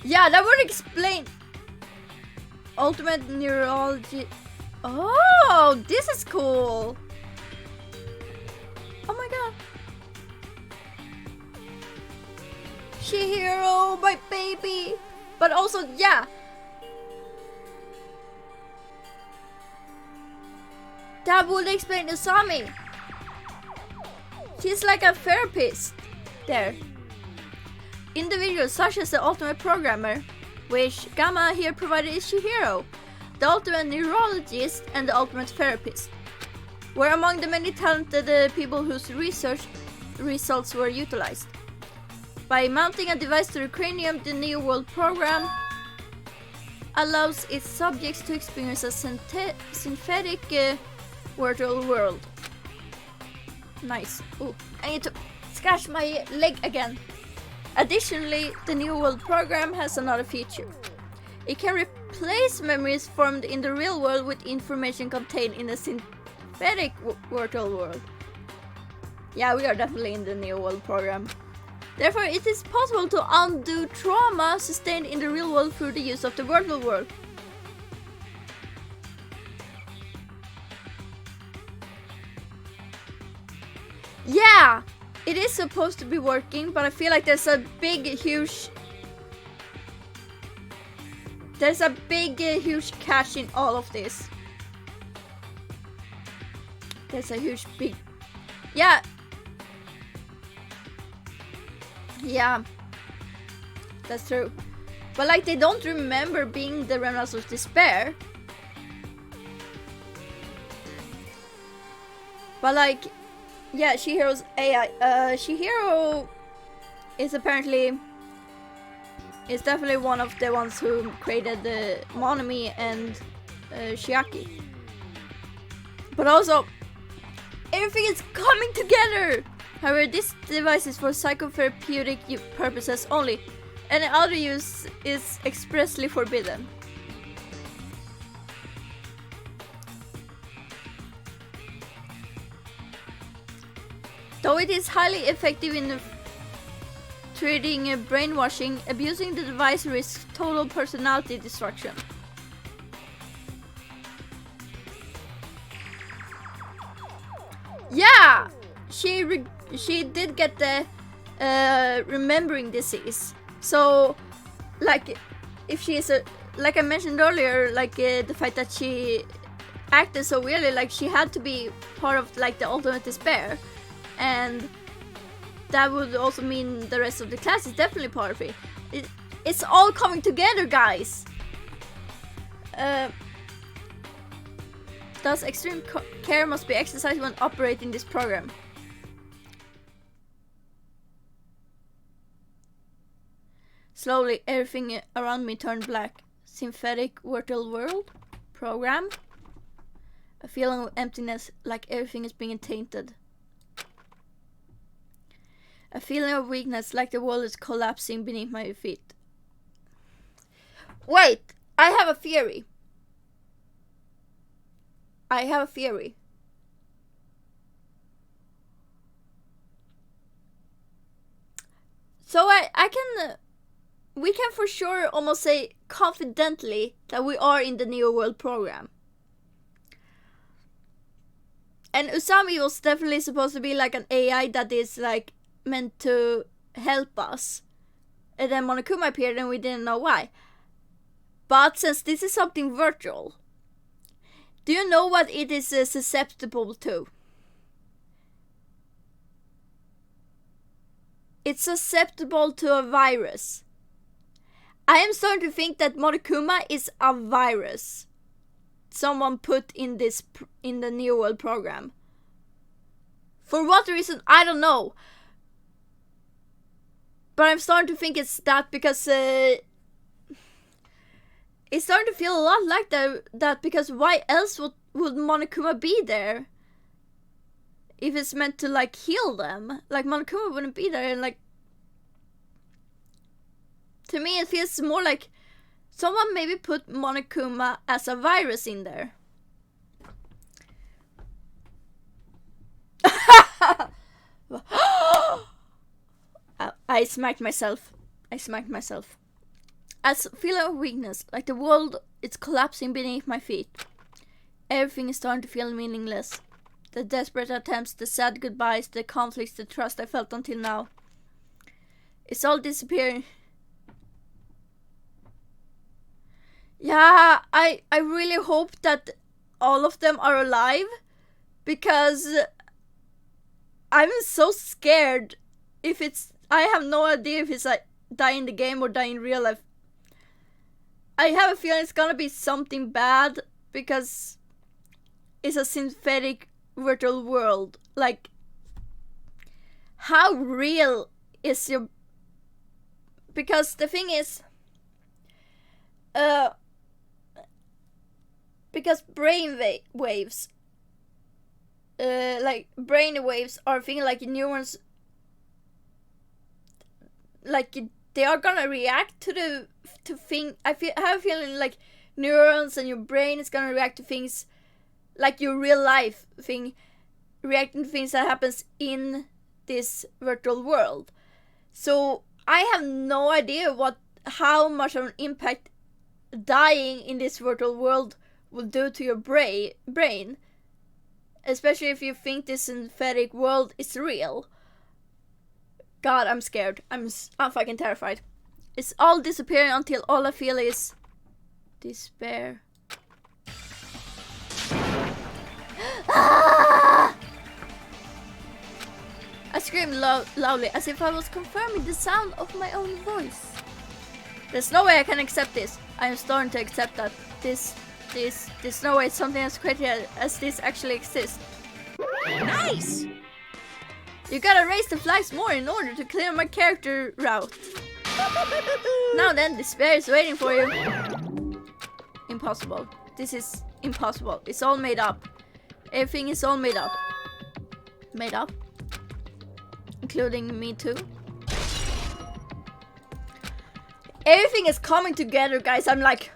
yeah, that would explain ultimate neurology. Oh, this is cool. Oh my god. Chihiro, my baby. But also, yeah. That would explain Usami. She's like a therapist there. Individuals such as the ultimate programmer, which Gamma here provided is Chihiro, the ultimate neurologist and the ultimate therapist, were among the many talented people whose research results were utilized. By mounting a device to the cranium, the Neo World program allows its subjects to experience a synthetic virtual world. Nice. Ooh, I need to scratch my leg again. Additionally, the Neo World program has another feature. It can replace memories formed in the real world with information contained in a synthetic virtual world. Yeah, we are definitely in the Neo World program. Therefore, it is possible to undo trauma sustained in the real world through the use of the virtual world. Yeah! It is supposed to be working, but I feel like there's a big, huge catch in all of this. There's a huge, big... Yeah. Yeah. That's true. But like, they don't remember being the remnants of despair. But like... Yeah, Chihiro's AI. Chihiro is definitely one of the ones who created the Monami and Shiaki. But also, everything is coming together! However, this device is for psychotherapeutic purposes only, and other use is expressly forbidden. Though it is highly effective in treating brainwashing, abusing the device risks total personality destruction. Yeah! She did get the remembering disease. So, like, if she is like I mentioned earlier, like the fact that she acted so weirdly, like she had to be part of like the ultimate despair. And that would also mean the rest of the class is definitely part of it. It's all coming together, guys. Thus, extreme care must be exercised when operating this program. Slowly, everything around me turned black. Synthetic virtual world program. A feeling of emptiness, like everything is being tainted. A feeling of weakness, like the world is collapsing beneath my feet. Wait! I have a theory. So we can for sure almost say confidently that we are in the Neo World program. And Usami was definitely supposed to be like an AI that is like meant to help us. And then Monokuma appeared and we didn't know why. But since this is something virtual, do you know what it is susceptible to? It's susceptible to a virus. I am starting to think that Monokuma is a virus someone put in the Neo World program. For what reason, I don't know. But I'm starting to think it's that because it's starting to feel a lot like that because why else would Monokuma be there? If it's meant to like heal them, like Monokuma wouldn't be there, and like to me it feels more like someone maybe put Monokuma as a virus in there. I smacked myself. I feel a weakness, like the world is collapsing beneath my feet. Everything is starting to feel meaningless. The desperate attempts, the sad goodbyes, the conflicts, the trust I felt until now. It's all disappearing. Yeah, I really hope that all of them are alive, because I'm so scared if it's... I have no idea if it's like die in the game or die in real life. I have a feeling it's gonna be something bad, because it's a synthetic virtual world. Like, how real is your... Because the thing is, because brain waves, like brain waves are thinking like neurons, like they are gonna react to thing. I have a feeling like neurons and your brain is gonna react to things like your real life thing, reacting to things that happens in this virtual world. So I have no idea how much of an impact dying in this virtual world will do to your brain, especially if you think this synthetic world is real. God, I'm scared. I'm fucking terrified. It's all disappearing until all I feel is despair. Ah! I screamed loudly, as if I was confirming the sound of my own voice. There's no way I can accept this. I am starting to accept that there's no way something as crazy as this actually exists. Nice! You gotta raise the flags more in order to clear my character route. Now then, despair is waiting for you. Impossible. This is impossible. It's all made up. Everything is all made up. Made up? Including me too. Everything is coming together, guys. I'm like...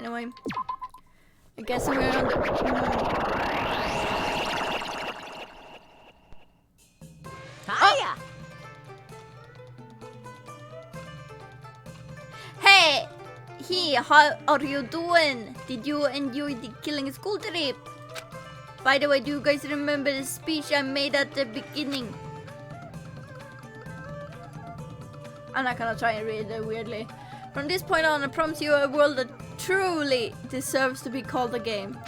Anyway. I guess we're on the... Hiya! Hey! Hey, how are you doing? Did you enjoy the killing school trip? By the way, do you guys remember the speech I made at the beginning? I'm not gonna try and read it weirdly. From this point on, I promise you a world that truly deserves to be called a game.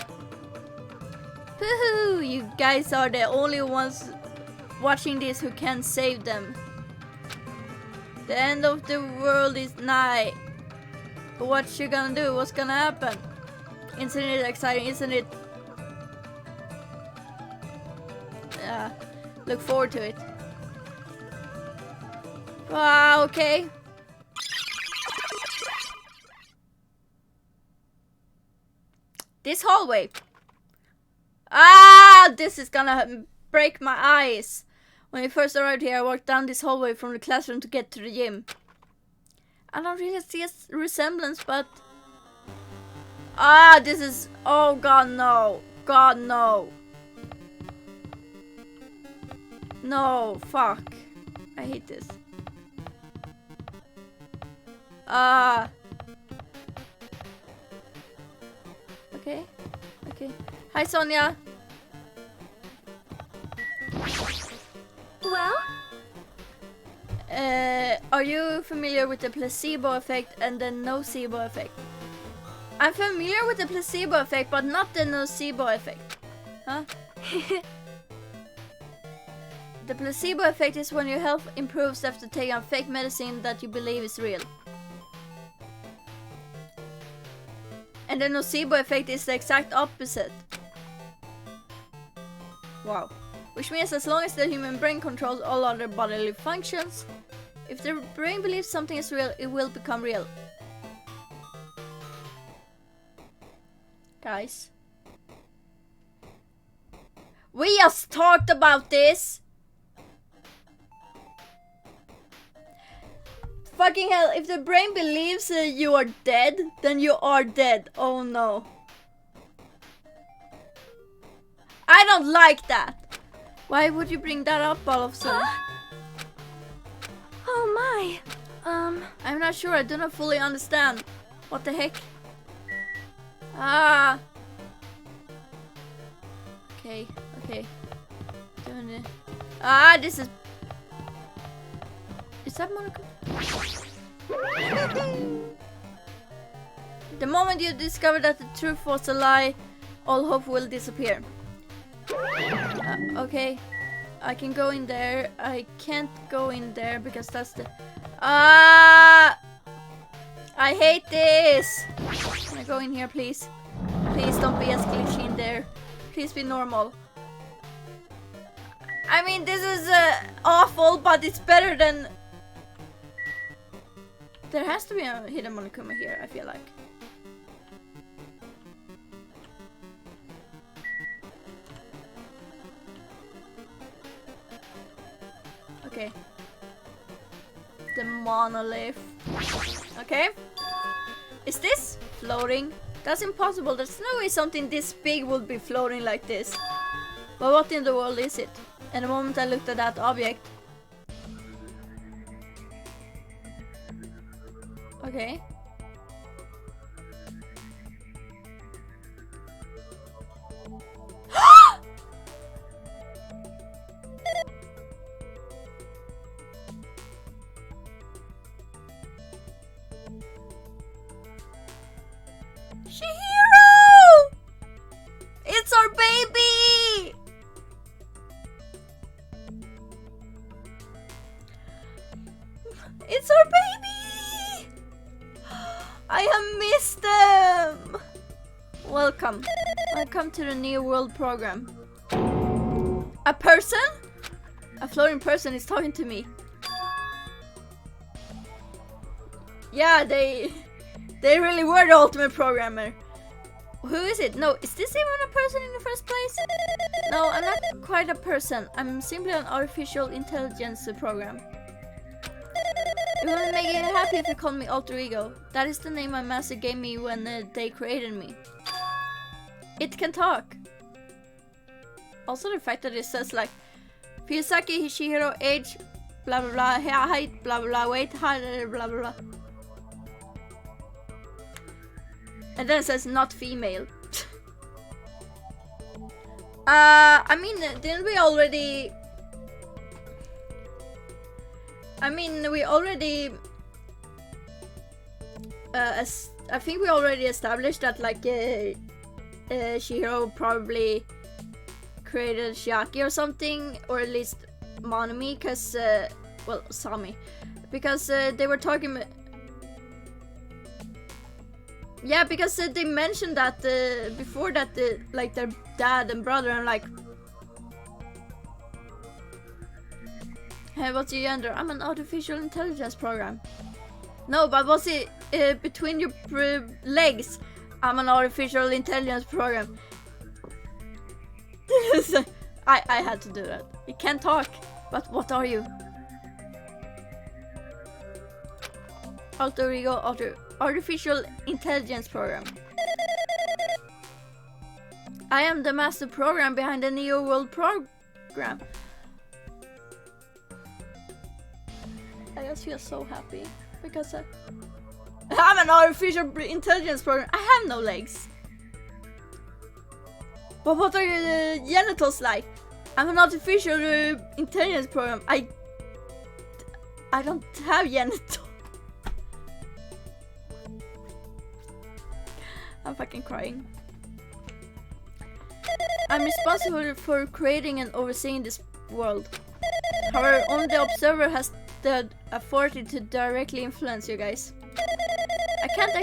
Woohoo! You guys are the only ones watching this who can save them. The end of the world is nigh. But what you gonna do? What's gonna happen? Isn't it exciting? Isn't it? Yeah. Look forward to it. Wow, okay. This hallway. Ah, this is gonna break my eyes. When I first arrived here, I walked down this hallway from the classroom to get to the gym. I don't really see a resemblance, but... Ah, this is... Oh, God, no. God, no. No, fuck. I hate this. Okay. Okay. Hi, Sonia. Well? Are you familiar with the placebo effect and the nocebo effect? I'm familiar with the placebo effect, but not the nocebo effect. Huh? The placebo effect is when your health improves after taking a fake medicine that you believe is real. And the nocebo effect is the exact opposite. Wow. Which means as long as the human brain controls all other bodily functions, if the brain believes something is real, it will become real. guys. We just talked about this. Fucking hell, if the brain believes you are dead, then you are dead. Oh no. I don't like that. Why would you bring that up all of a sudden? Oh my. I'm not sure, I do not fully understand. What the heck? Ah. Okay, okay. Doing it. Ah, this is... Is that Monaco? The moment you discover that the truth was a lie, all hope will disappear. Okay. I can go in there. I can't go in there because that's the... Ah! I hate this! Can I go in here, please? Please don't be as glitchy in there. Please be normal. I mean, this is awful, but it's better than... There has to be a hidden Monokuma here, I feel like. Okay. The monolith. Okay. Is this floating? That's impossible. There's no way something this big would be floating like this. But what in the world is it? And the moment I looked at that object... Okay. Chihiro! It's our baby! It's our baby! I have missed them! Welcome. Welcome to the New World program. A person? A floating person is talking to me. Yeah, they really were the ultimate programmer. Who is it? No, is this even a person in the first place? No, I'm not quite a person. I'm simply an artificial intelligence program. It would make it happy if you called me alter ego. That is the name my master gave me when they created me. It can talk. Also the fact that it says like Fuyusaki Hishihiro, age, blah blah blah, height, blah blah blah, weight, height, blah blah blah. And then it says not female. I mean, didn't we already... I mean, we already... I think we already established that, like, Shihiro probably created Shiaki or something, or at least Monami, because, well, Sami. Because they were talking... Yeah, because they mentioned that before that, like their dad and brother, and like, hey, what's your gender? I'm an artificial intelligence program. No, but what's it between your legs? I'm an artificial intelligence program. I had to do that. You can't talk, but what are you? Alter ego, artificial intelligence program. I am the master program behind the Neo World program. I just feel so happy because I'm an artificial intelligence program. I have no legs. But what are your genitals like? I'm an artificial intelligence program. I don't have genitals. I'm fucking crying. I'm responsible for creating and overseeing this world. However, only the observer has the authority to directly influence you guys. I can't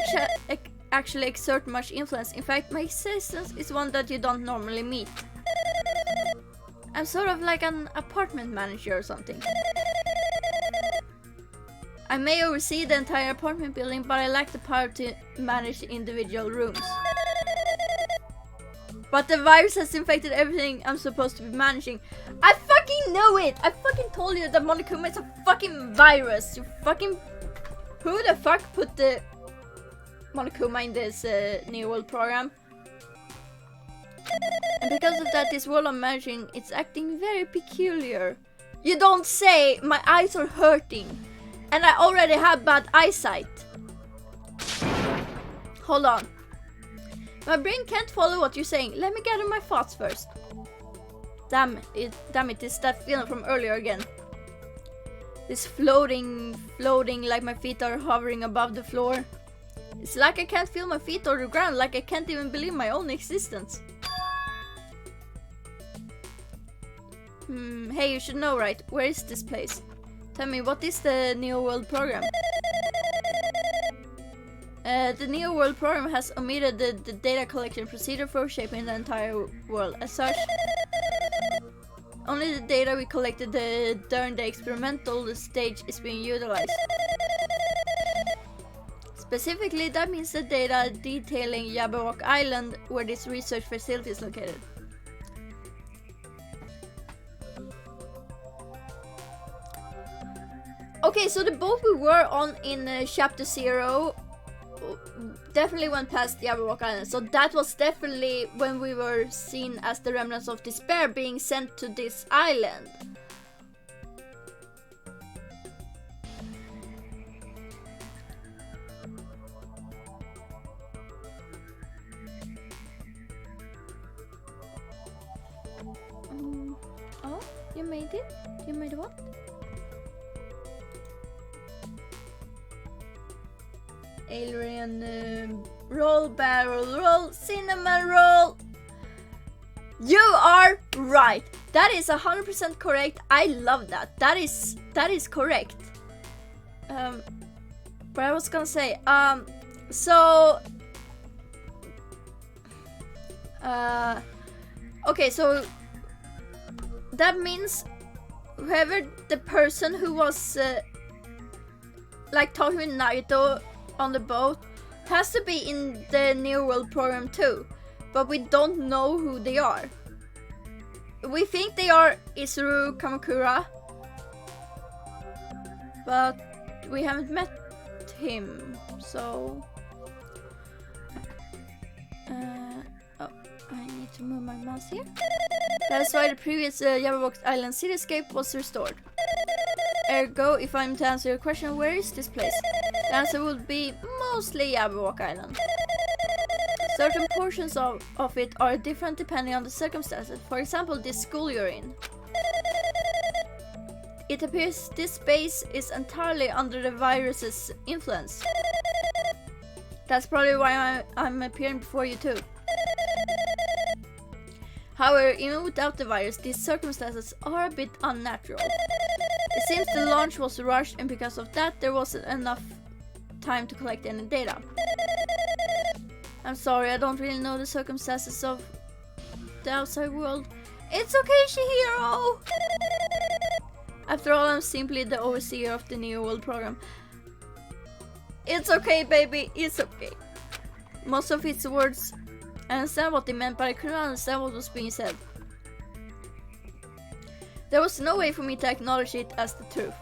actually exert much influence. In fact, my existence is one that you don't normally meet. I'm sort of like an apartment manager or something. I may oversee the entire apartment building, but I lack the power to manage individual rooms. But the virus has infected everything I'm supposed to be managing. I fucking know it! I fucking told you that Monokuma is a fucking virus. You fucking... Who the fuck put the Monokuma in this New World program? And because of that, this world I'm managing, it's acting very peculiar. You don't say! My eyes are hurting. And I already have bad eyesight. Hold on. My brain can't follow what you're saying. Let me gather my thoughts first. Damn it, it's that feeling from earlier again. This floating like my feet are hovering above the floor. It's like I can't feel my feet or the ground, like I can't even believe my own existence. Hey, you should know, right? Where is this place? Tell me, what is the Neo World program? The Neo World program has omitted the data collection procedure for shaping the entire world. As such, only the data we collected during the experimental stage is being utilized. Specifically, that means the data detailing Jabberwock Island, where this research facility is located. Okay, so the boat we were on in Chapter 0 definitely went past Jabberwock Island, so that was definitely when we were seen as the remnants of despair being sent to this island. Oh, you made it? You made what? Alien roll, barrel roll, cinnamon roll. You are right. That is 100% correct. I love that. That is correct. But I was gonna say, okay, so that means whoever the person who was like talking with Naruto on the boat has to be in the New World program too, but we don't know who they are. We think they are Isuru Kamakura, but we haven't met him, so oh, I need to move my mouse here. That's why the previous Jabberwock Island cityscape was restored. Ergo, if I'm to answer your question, where is this place? The answer would be mostly Jabberwock Island. Certain portions of it are different depending on the circumstances. For example, this school you're in. It appears this space is entirely under the virus's influence. That's probably why I'm appearing before you too. However, even without the virus, these circumstances are a bit unnatural. It seems the launch was rushed, and because of that, there wasn't enough time to collect any data. I'm sorry, I don't really know the circumstances of the outside world. It's okay, Shihiro! After all, I'm simply the overseer of the New World program. It's okay, baby, it's okay. Most of its words, I understand what they meant, but I couldn't understand what was being said. There was no way for me to acknowledge it as the truth.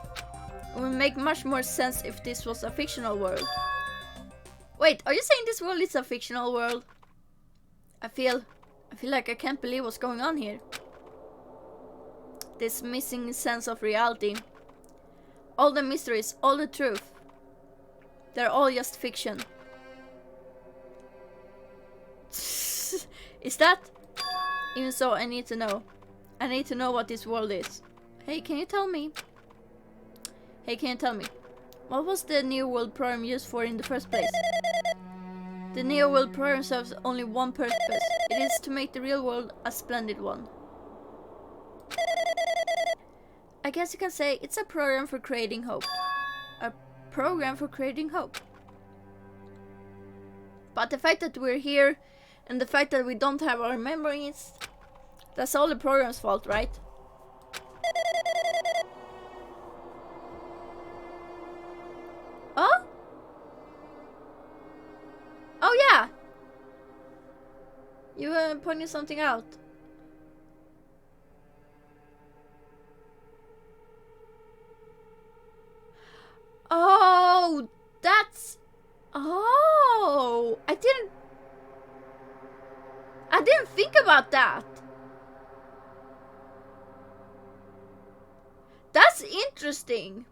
It would make much more sense if this was a fictional world. Wait, are you saying this world is a fictional world? I feel like I can't believe what's going on here. This missing sense of reality. All the mysteries, all the truth. They're all just fiction. Is that? Even so, I need to know. I need to know what this world is. Hey, can you tell me? Hey, can you tell me? What was the Neo World program used for in the first place? The Neo World program serves only one purpose. It is to make the real world a splendid one. I guess you can say it's a program for creating hope. A program for creating hope. But the fact that we're here and the fact that we don't have our memories, that's all the program's fault, right? Oh? Oh yeah! You pointing something out. Oh, that's... Oh, I didn't think about that. That's interesting.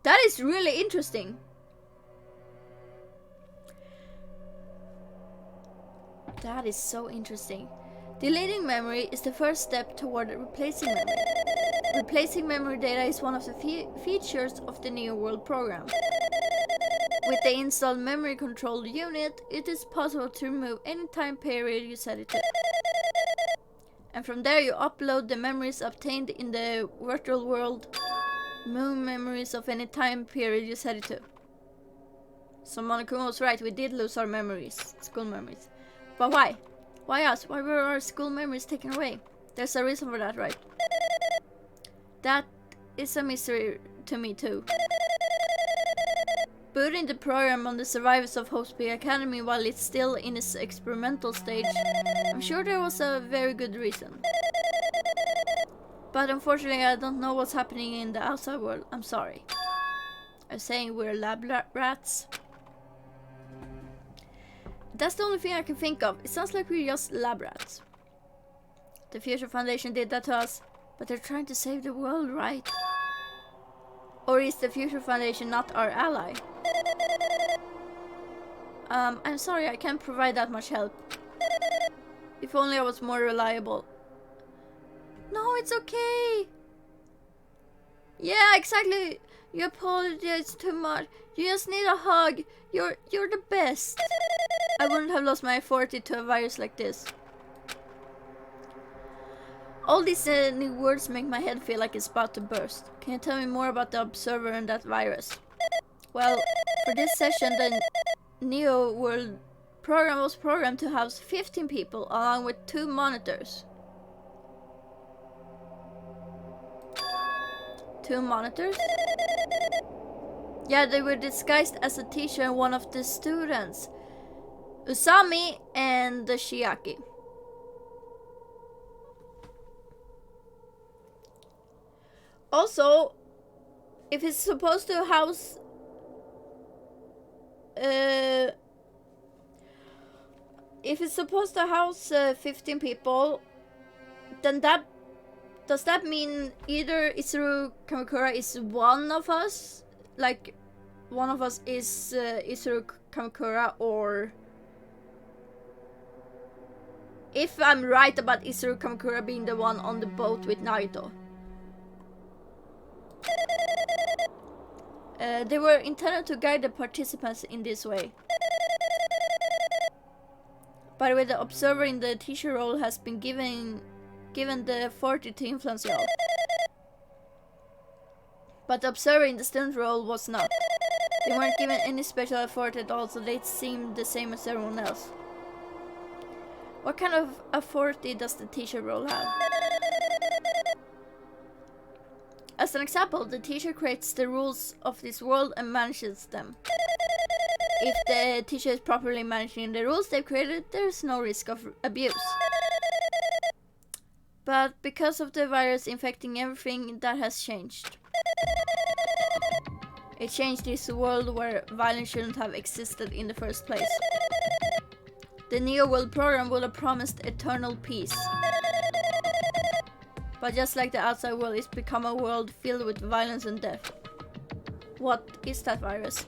That is really interesting. That is so interesting. Deleting memory is the first step toward replacing memory. Replacing memory data is one of the features of the Neo World program. With the installed memory control unit, it is possible to remove any time period you set it to. And from there you upload the memories obtained in the virtual world. Remove memories of any time period you set it to. So Monokuma was right, we did lose our memories, school memories. But why? Why us? Why were our school memories taken away? There's a reason for that, right? That is a mystery to me too. Booting the program on the survivors of Hope's Peak Academy while it's still in its experimental stage, I'm sure there was a very good reason. But unfortunately I don't know what's happening in the outside world. I'm sorry. I'm saying we're lab rats. That's the only thing I can think of. It sounds like we're just lab rats. The Future Foundation did that to us, but they're trying to save the world, right? Or is the Future Foundation not our ally? I'm sorry, I can't provide that much help. If only I was more reliable. No, it's okay. Yeah, exactly. You apologize too much. You just need a hug. You're the best. I wouldn't have lost my authority to a virus like this. All these new words make my head feel like it's about to burst. Can you tell me more about the Observer and that virus? Well, for this session, the Neo World program was programmed to house 15 people along with 2 monitors. 2 monitors? Yeah, they were disguised as a teacher and one of the students. Usami and the Shiaki. Also, if it's supposed to house if it's supposed to house 15 people, then does that mean either Isuru Kamakura is one of us, like one of us is Isuru Kamakura, or if I'm right about Isuru Kamakura being the one on the boat with Naruto. They were intended to guide the participants in this way. By the way, the observer in the teacher role has been given the authority to influence y'all. But the observer in the student role was not. They weren't given any special authority at all, so they seemed the same as everyone else. What kind of authority does the teacher role have? As an example, the teacher creates the rules of this world and manages them. If the teacher is properly managing the rules they've created, there's no risk of abuse. But because of the virus infecting everything, that has changed. It changed this world where violence shouldn't have existed in the first place. The Neo World program would have promised eternal peace. But just like the outside world, it's become a world filled with violence and death. What is that virus?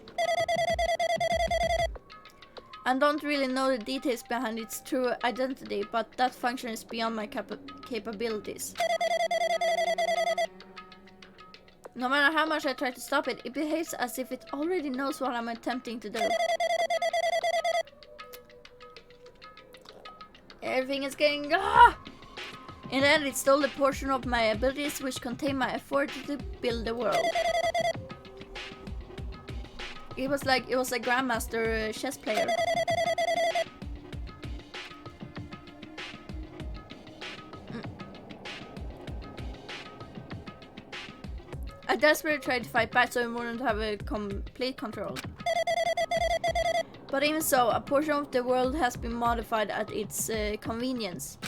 I don't really know the details behind its true identity, but that function is beyond my capabilities. No matter how much I try to stop it, it behaves as if it already knows what I'm attempting to do. Everything is getting... In the end, it stole the portion of my abilities which contain my authority to build the world. It was a grandmaster chess player. I desperately tried to fight back so I wouldn't have a complete control. But even so, a portion of the world has been modified at its convenience.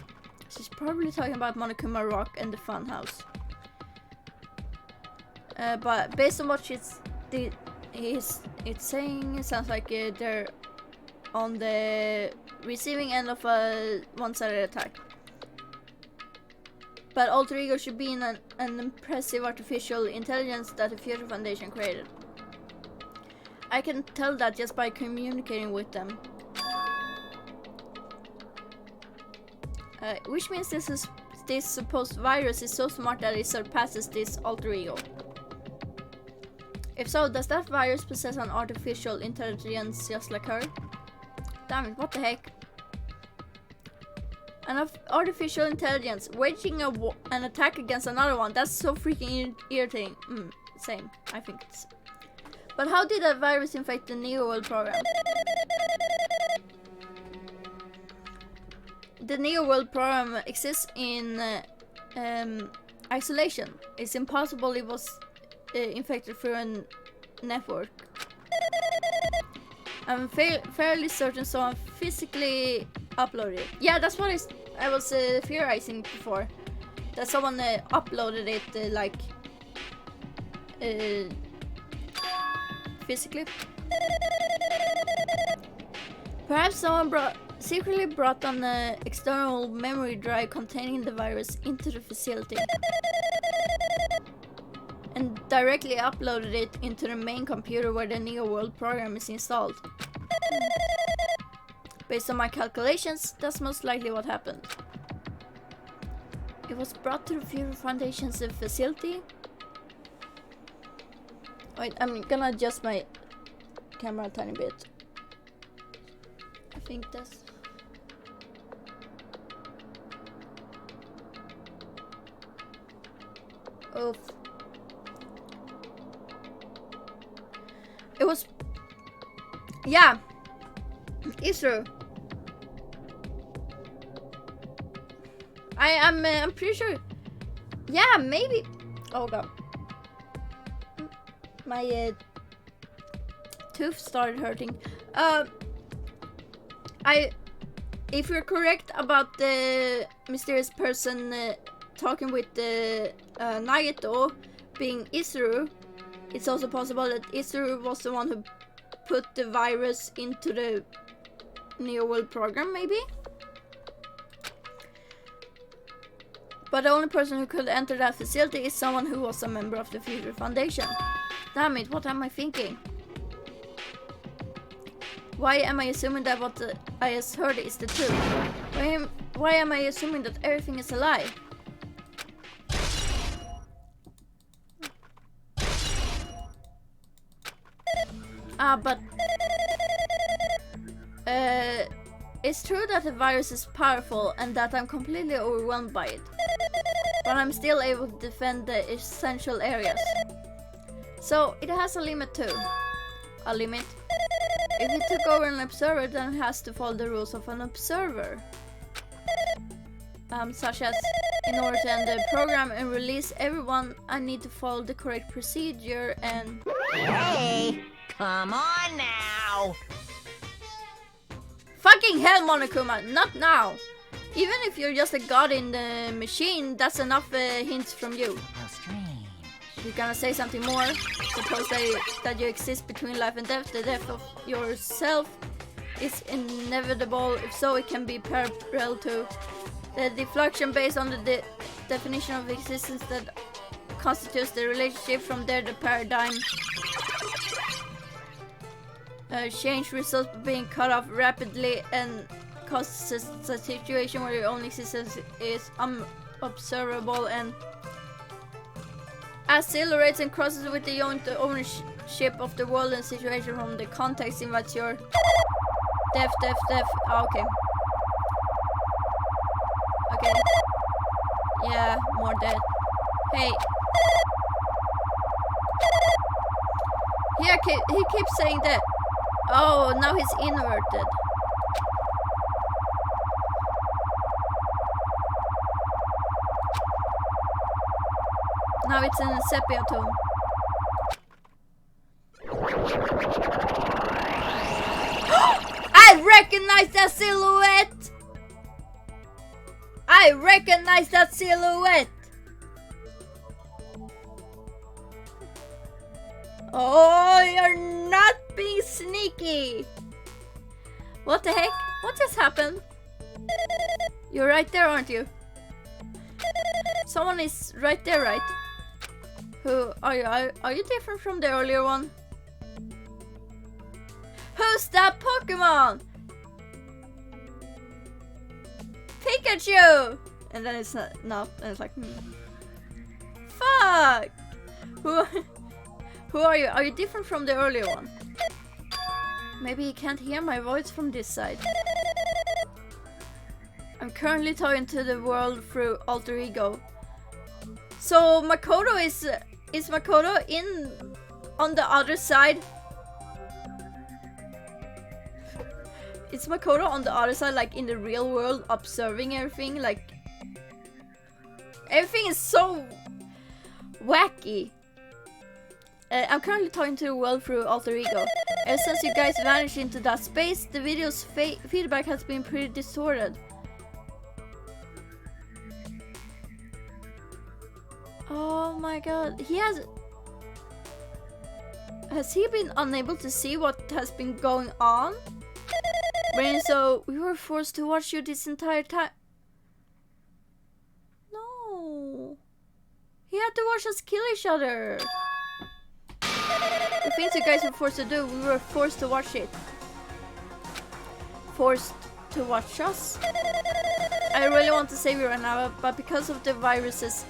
She's probably talking about Monokuma Rock and the Funhouse. But based on what it's saying, it sounds like they're on the receiving end of a one-sided attack. But Alter Ego should be in an impressive artificial intelligence that the Future Foundation created. I can tell that just by communicating with them. Which means this supposed virus is so smart that it surpasses this Alter Ego. If so, does that virus possess an artificial intelligence just like her? Damn it, what the heck? An artificial intelligence waging an attack against another one. That's so freaking irritating. Same, I think it's... But how did that virus infect the Neo World program? The Neo World program exists in isolation. It's impossible it was infected through a network. I'm fairly certain someone physically uploaded it. Yeah, that's what I was theorizing before. That someone uploaded it like physically. Perhaps someone secretly brought an external memory drive containing the virus into the facility and directly uploaded it into the main computer where the Neo World program is installed. Based on my calculations, that's most likely what happened. It was brought to the Future Foundation's facility. Wait, I'm gonna adjust my camera a tiny bit. I think that's... Oof. It was... Yeah. It's true. I'm pretty sure. Yeah, maybe. Oh god. My tooth started hurting. If you're correct about the mysterious person talking with the Nagato being Isuru, it's also possible that Isuru was the one who put the virus into the Neo World program, maybe? But the only person who could enter that facility is someone who was a member of the Future Foundation. Damn it, what am I thinking? Why am I assuming that what I just heard is the truth? Why am I assuming that everything is a lie? But... it's true that the virus is powerful and that I'm completely overwhelmed by it. But I'm still able to defend the essential areas. So, it has a limit too. A limit? If it took over an observer, then it has to follow the rules of an observer. Such as, in order to end the program and release everyone, I need to follow the correct procedure and... Hey, come on now. Fucking hell, Monokuma, not now! Even if you're just a god in the machine, that's enough hints from you. How strange. You're gonna say something more? Suppose that you exist between life and death. The death of yourself is inevitable. If so, it can be parallel to the deflection based on the definition of existence that constitutes the relationship. From there, the paradigm change results by being cut off rapidly and causes a situation where your only existence is unobservable and accelerates and crosses with the ownership of the world and situation from the context in which your death. Oh, okay. Okay. Yeah, more death. Hey. Here, he keeps saying that. Oh, now he's inverted. Now it's in a sepia tone. recognize that silhouette! I recognize that silhouette! Oh, you're not being sneaky! What the heck? What just happened? You're right there, aren't you? Someone is right there, right? Who are you? Are you different from the earlier one? Who's that Pokemon? Pikachu! And then it's not, and it's like, Fuck! Who are you? Are you different from the earlier one? Maybe he can't hear my voice from this side. I'm currently talking to the world through alter ego. So Makoto is Makoto in on the other side? Is Makoto on the other side, like in the real world, observing everything? Like everything is so wacky. I'm currently talking to the world through alter ego. Ever since you guys vanished into that space, the video's feedback has been pretty distorted. Oh my god, has he been unable to see what has been going on? Brain, so we were forced to watch you this entire time. No. He had to watch us kill each other. The things you guys were forced to do, we were forced to watch it. Forced to watch us? I really want to save you right now, but because of the viruses,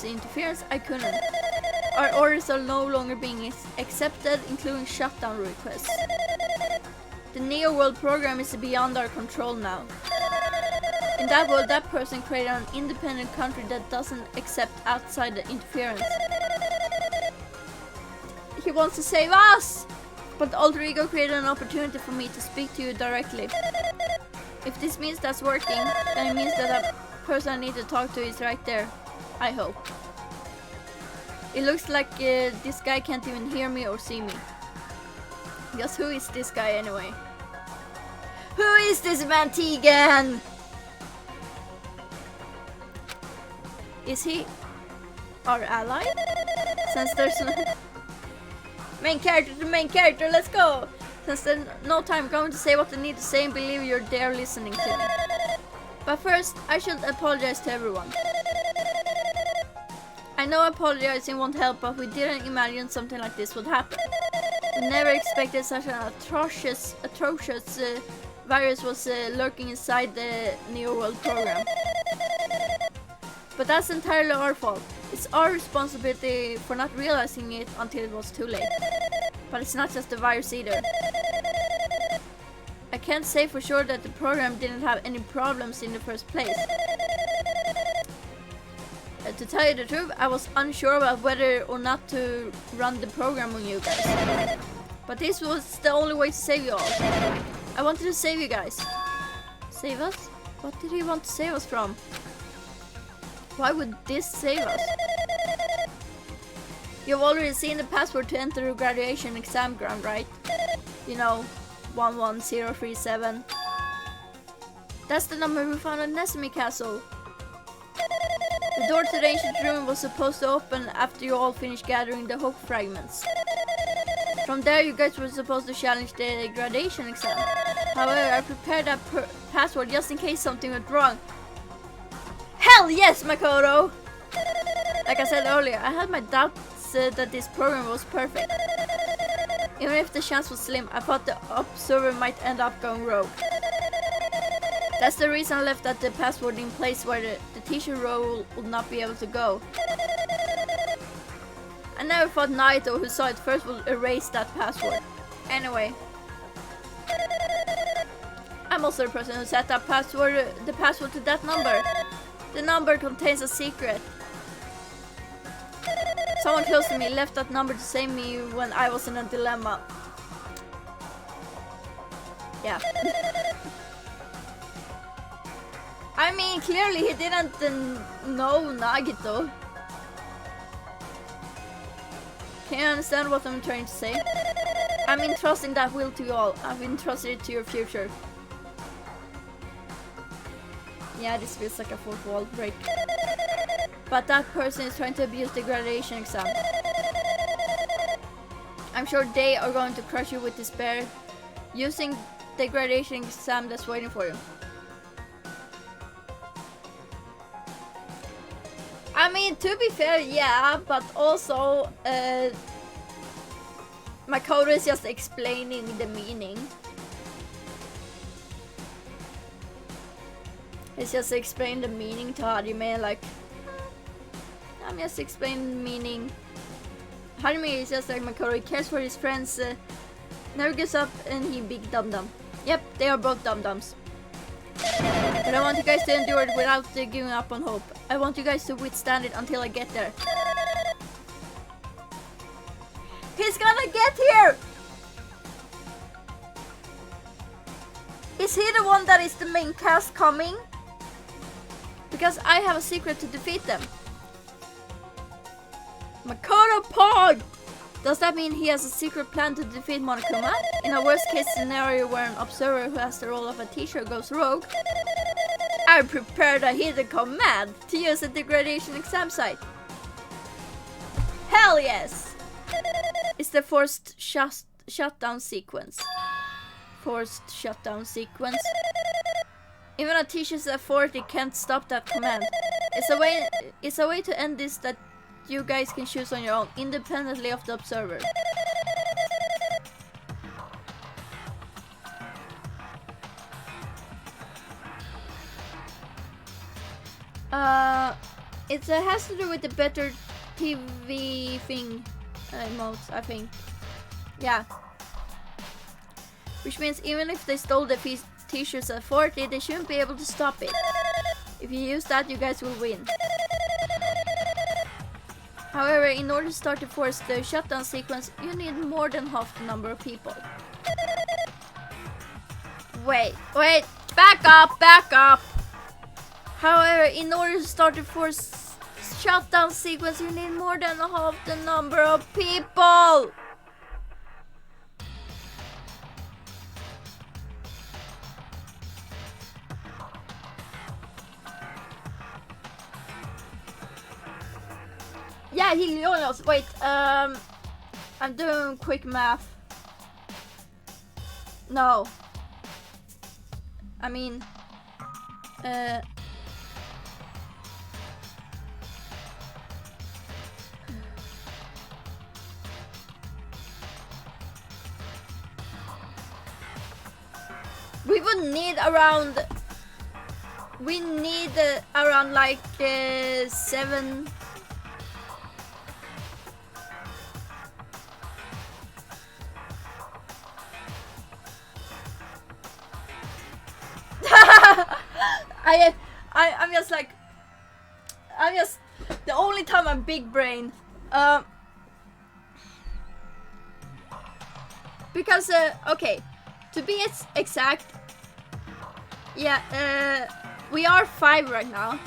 interference, I couldn't. Our orders are no longer being accepted, including shutdown requests. The Neo World program is beyond our control now. In that world, that person created an independent country that doesn't accept outside interference. He wants to save us! But Alter Ego created an opportunity for me to speak to you directly. If this means that's working, then it means that the person I need to talk to is right there. I hope. It looks like this guy can't even hear me or see me. Because who is this guy anyway? Who is this man Tegan? Is he our ally? Since there's no main character, let's go! Since there's no time, I'm going to say what I need to say and believe you're there listening to me. But first, I should apologize to everyone. I know apologizing won't help, but we didn't imagine something like this would happen. We never expected such an atrocious virus was lurking inside the Neo World program. But that's entirely our fault. It's our responsibility for not realizing it until it was too late. But it's not just the virus either. I can't say for sure that the program didn't have any problems in the first place. To tell you the truth, I was unsure about whether or not to run the program on you guys. But this was the only way to save you all. I wanted to save you guys. Save us? What did he want to save us from? Why would this save us? You've already seen the password to enter the graduation exam ground, right? You know, 11037. That's the number we found at Nesemi Castle. The door to the ancient room was supposed to open after you all finished gathering the hope fragments. From there, you guys were supposed to challenge the graduation exam. However, I prepared that password just in case something went wrong. Hell yes, Makoto! Like I said earlier, I had my doubts that this program was perfect. Even if the chance was slim, I thought the observer might end up going rogue. That's the reason I left that the password in place where the teacher role would not be able to go. I never thought Naito, who saw it first, would erase that password. Anyway. I'm also the person who set that password, the password to that number. The number contains a secret. Someone close to me left that number to save me when I was in a dilemma. Yeah. I mean, clearly he didn't know Nagito. Can you understand what I'm trying to say? I'm entrusting that will to you all. I've entrusted it to your future. Yeah, this feels like a fourth wall break. But that person is trying to abuse the graduation exam. I'm sure they are going to crush you with despair using the graduation exam that's waiting for you. I mean, to be fair, yeah, but also Makoto is just explaining the meaning. It's just explaining the meaning to Hajime, like, I'm just explaining the meaning. Hajime is just like Makoto, he cares for his friends, never gives up, and he big dum-dum. Yep, they are both dum-dums. But I want you guys to endure it without giving up on hope. I want you guys to withstand it until I get there. He's gonna get here! Is he the one that is the main cast coming? Because I have a secret to defeat them. Makoto Pog! Does that mean he has a secret plan to defeat Monokuma? In a worst case scenario where an observer who has the role of a teacher goes rogue, I prepared a hidden command to use at the graduation exam site. Hell yes! It's the forced shutdown sequence. Forced shutdown sequence. Even a teacher's authority can't stop that command. It's a way to end this that you guys can choose on your own, independently of the observer. It has to do with the better TV thing emotes, I think. Yeah. Which means even if they stole the teacher's authority, they shouldn't be able to stop it. If you use that, you guys will win. However, in order to start to force the shutdown sequence, you need more than half the number of people. Wait, back up! However, in order to start the force shutdown sequence, you need more than half the number of people! Yeah, he knows. Wait, I'm doing quick math. No. I mean, we would need around. We need around like 7. I'm just like, the only time I'm big brain, because okay, to be exact, yeah, we are 5 right now.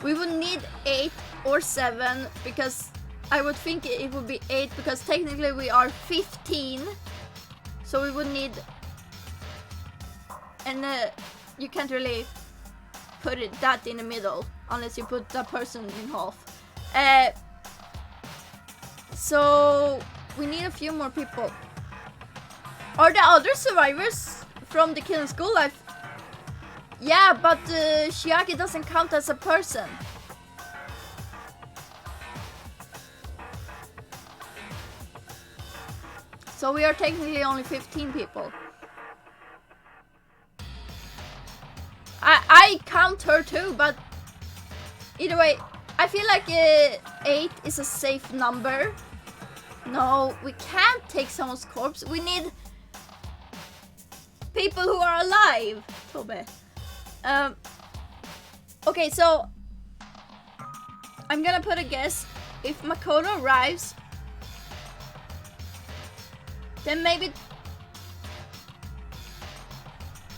We would need 8 or 7, because I would think it would be 8, because technically we are 15, so we would need, and you can't really put that in the middle unless you put that person in half. So we need a few more people. Are the other survivors from the Killing School Life? Yeah, but Shiaki doesn't count as a person. So we are technically only 15 people. I count her too, but either way, I feel like 8 is a safe number. No, we can't take someone's corpse. We need people who are alive. Tobe. Okay, so I'm gonna put a guess. If Makoto arrives, then maybe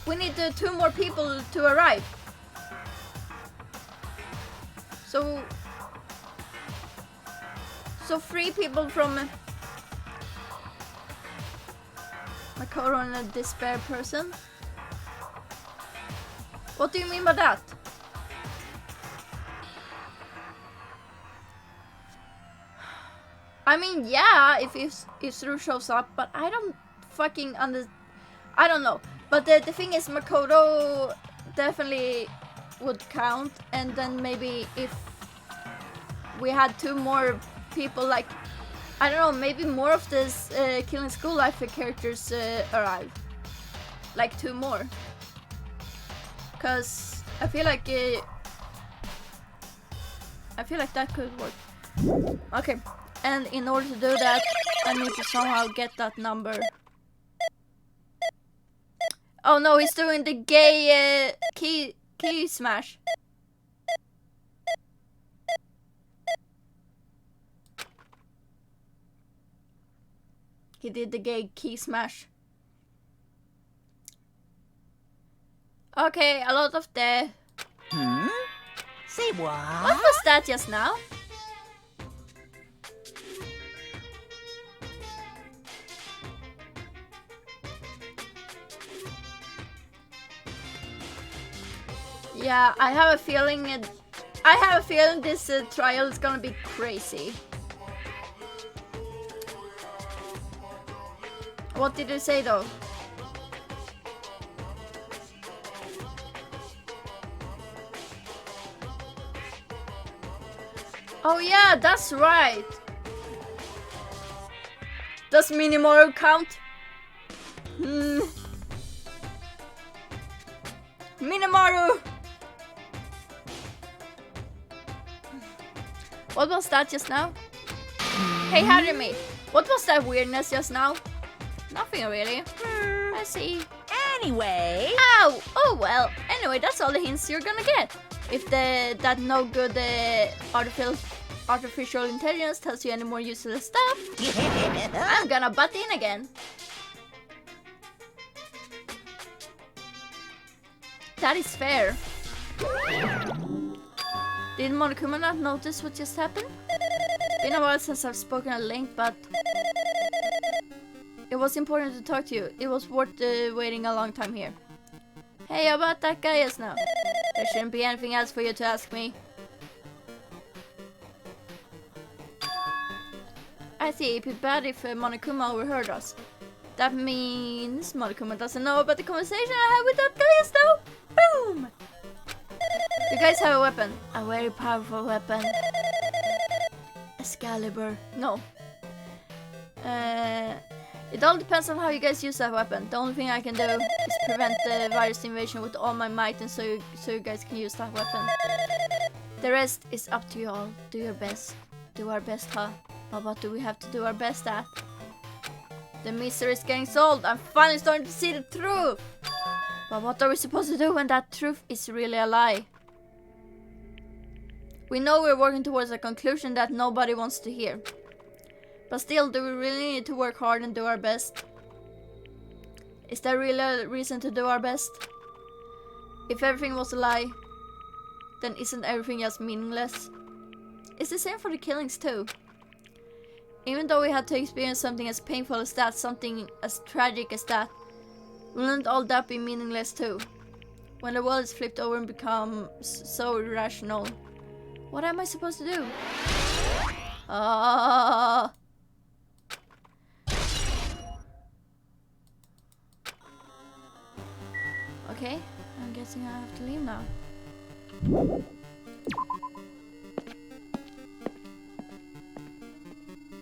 we need 2 more people to arrive. So 3 people from Makoto and a despair person. What do you mean by that? I mean, yeah, if Suru shows up, but I don't fucking I don't know. But the thing is, Makoto definitely would count, and then maybe if we had 2 more people, like, I don't know, maybe more of this Killing School Life characters arrive. Like 2 more. Cause I feel like that could work. Okay, and in order to do that, I need to somehow get that number. Oh no, he's doing the gay key smash. He did the gay key smash. Okay, a lot of the... Say what? What was that just now? Yeah, I have a feeling this trial is gonna be crazy. What did you say though? Oh yeah, that's right. Does Minimaru count? Minimaru! What was that just now? Hey Harumi, what was that weirdness just now? Nothing really. I see. Anyway. Ow! Oh well. Anyway, that's all the hints you're gonna get. If that no good artificial intelligence tells you any more useless stuff, I'm gonna butt in again. That is fair. Did Monokuma not notice what just happened? Been a while since I've spoken at length, but it was important to talk to you. It was worth waiting a long time here. Hey, how about that guy just now? There shouldn't be anything else for you to ask me. I see, it'd be bad if Monokuma overheard us. That means Monokuma doesn't know about the conversation I had with that guy just now. Boom! You guys have a weapon. A very powerful weapon. Excalibur. No. It all depends on how you guys use that weapon. The only thing I can do is prevent the virus invasion with all my might, and so you guys can use that weapon. The rest is up to you all. Do your best. Do our best, huh? But what do we have to do our best at? The mystery is getting solved. I'm finally starting to see the truth. But what are we supposed to do when that truth is really a lie? We know we're working towards a conclusion that nobody wants to hear. But still, do we really need to work hard and do our best? Is there really a reason to do our best? If everything was a lie, then isn't everything just meaningless? It's the same for the killings too. Even though we had to experience something as painful as that, something as tragic as that, wouldn't all that be meaningless too? When the world is flipped over and becomes so irrational, what am I supposed to do? Okay, I'm guessing I have to leave now.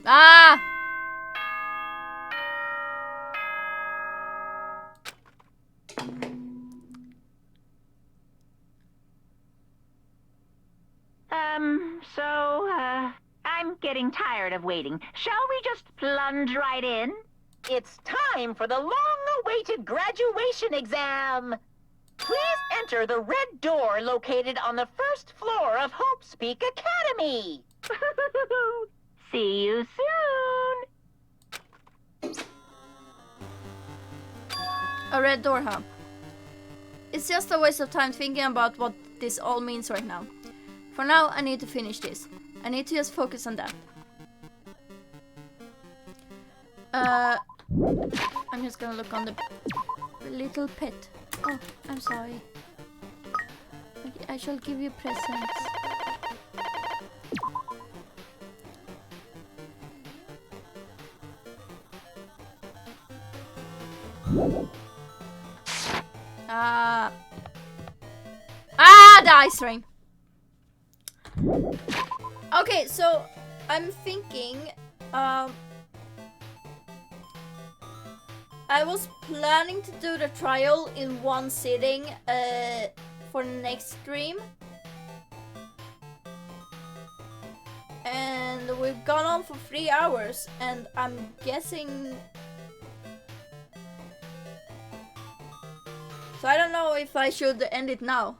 Ah! I'm getting tired of waiting. Shall we just plunge right in? It's time for the long-awaited graduation exam. Please enter the red door located on the first floor of Hope Speak Academy. See you soon. A red door, huh? It's just a waste of time thinking about what this all means right now. For now, I need to finish this. I need to just focus on that. I'm just gonna look on the little pet. Oh, I'm sorry. I shall give you presents. The ice rain. Okay, so I'm thinking, I was planning to do the trial in one sitting for next stream. And we've gone on for 3 hours, and I'm guessing... So I don't know if I should end it now.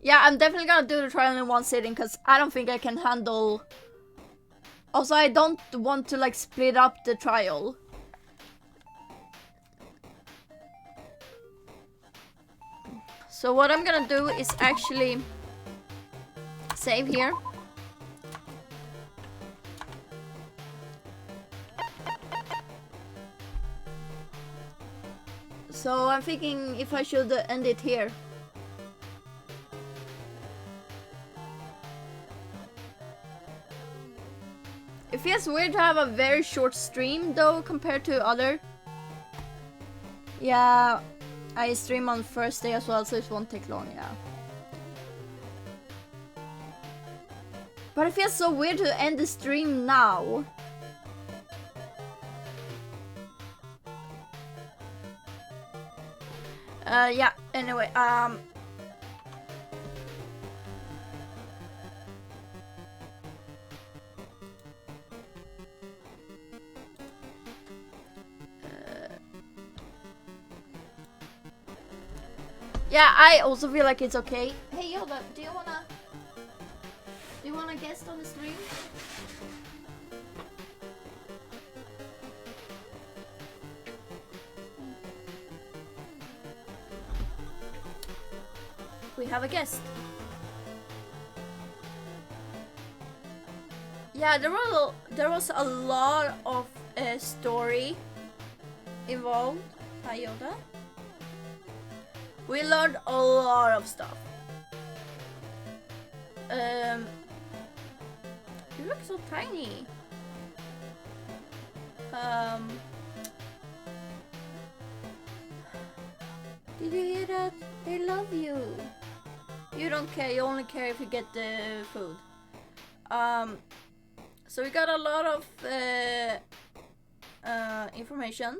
Yeah, I'm definitely gonna do the trial in one sitting because I don't think I can handle... Also, I don't want to like split up the trial. So what I'm gonna do is actually save here. So I'm thinking if I should end it here. It feels weird to have a very short stream though compared to other. Yeah, I stream on first day as well, so it won't take long, yeah. But it feels so weird to end the stream now. Yeah, anyway, yeah, I also feel like it's okay. Hey Yoda, do you wanna guest on the stream? We have a guest. Yeah, there was a lot of story involved. Hi Yoda. We learned a lot of stuff. You look so tiny. Did you hear that? They love you. You don't care, you only care if you get the food. So we got a lot of information.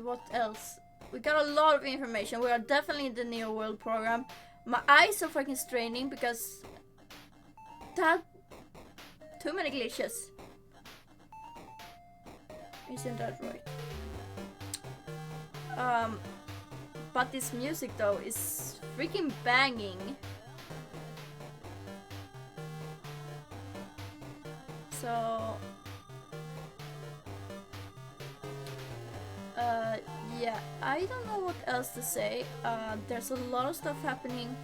What else? We got a lot of information. We are definitely in the Neo World program. My eyes are fucking straining because that too many glitches. Isn't that right? But this music though is freaking banging. So yeah, I don't know what else to say. There's a lot of stuff happening.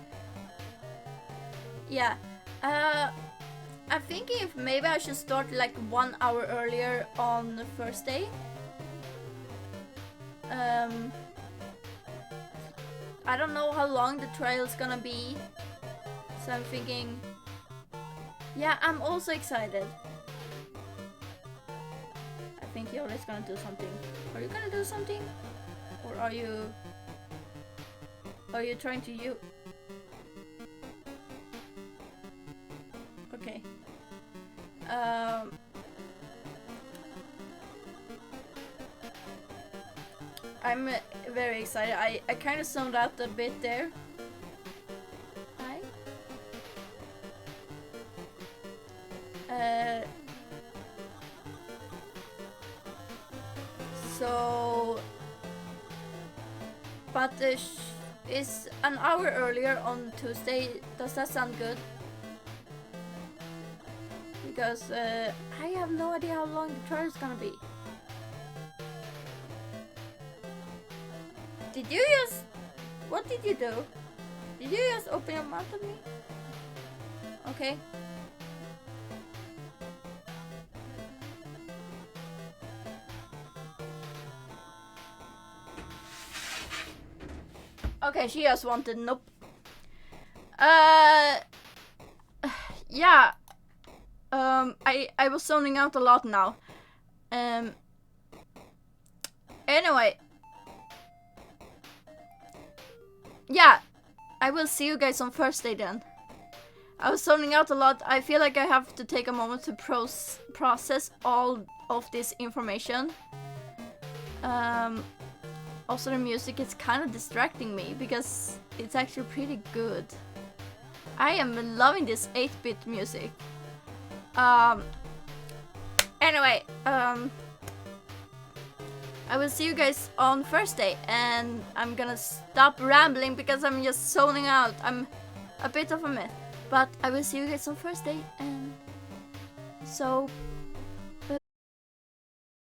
Yeah, I'm thinking if maybe I should start like 1 hour earlier on the first day. I don't know how long the trial's gonna be, so I'm thinking. Yeah, I'm also excited. I think Yoda's gonna do something. Are you gonna do something? Or are you trying to Okay. I'm very excited. I kind of zoned out a bit there. Hi. So, but is an hour earlier on Tuesday. Does that sound good? Because I have no idea how long the trial is gonna be. Did you just What did you do? Did you just open your mouth at me? Okay. Okay, she just wanted nope. Yeah. I was zoning out a lot now. Anyway. Yeah, I will see you guys on Thursday then. I was zoning out a lot. I feel like I have to take a moment to process all of this information. Also the music is kind of distracting me because it's actually pretty good. I am loving this 8-bit music. Anyway, I will see you guys on Thursday, and I'm gonna stop rambling because I'm just zoning out. I'm a bit of a mess, but I will see you guys on Thursday, and so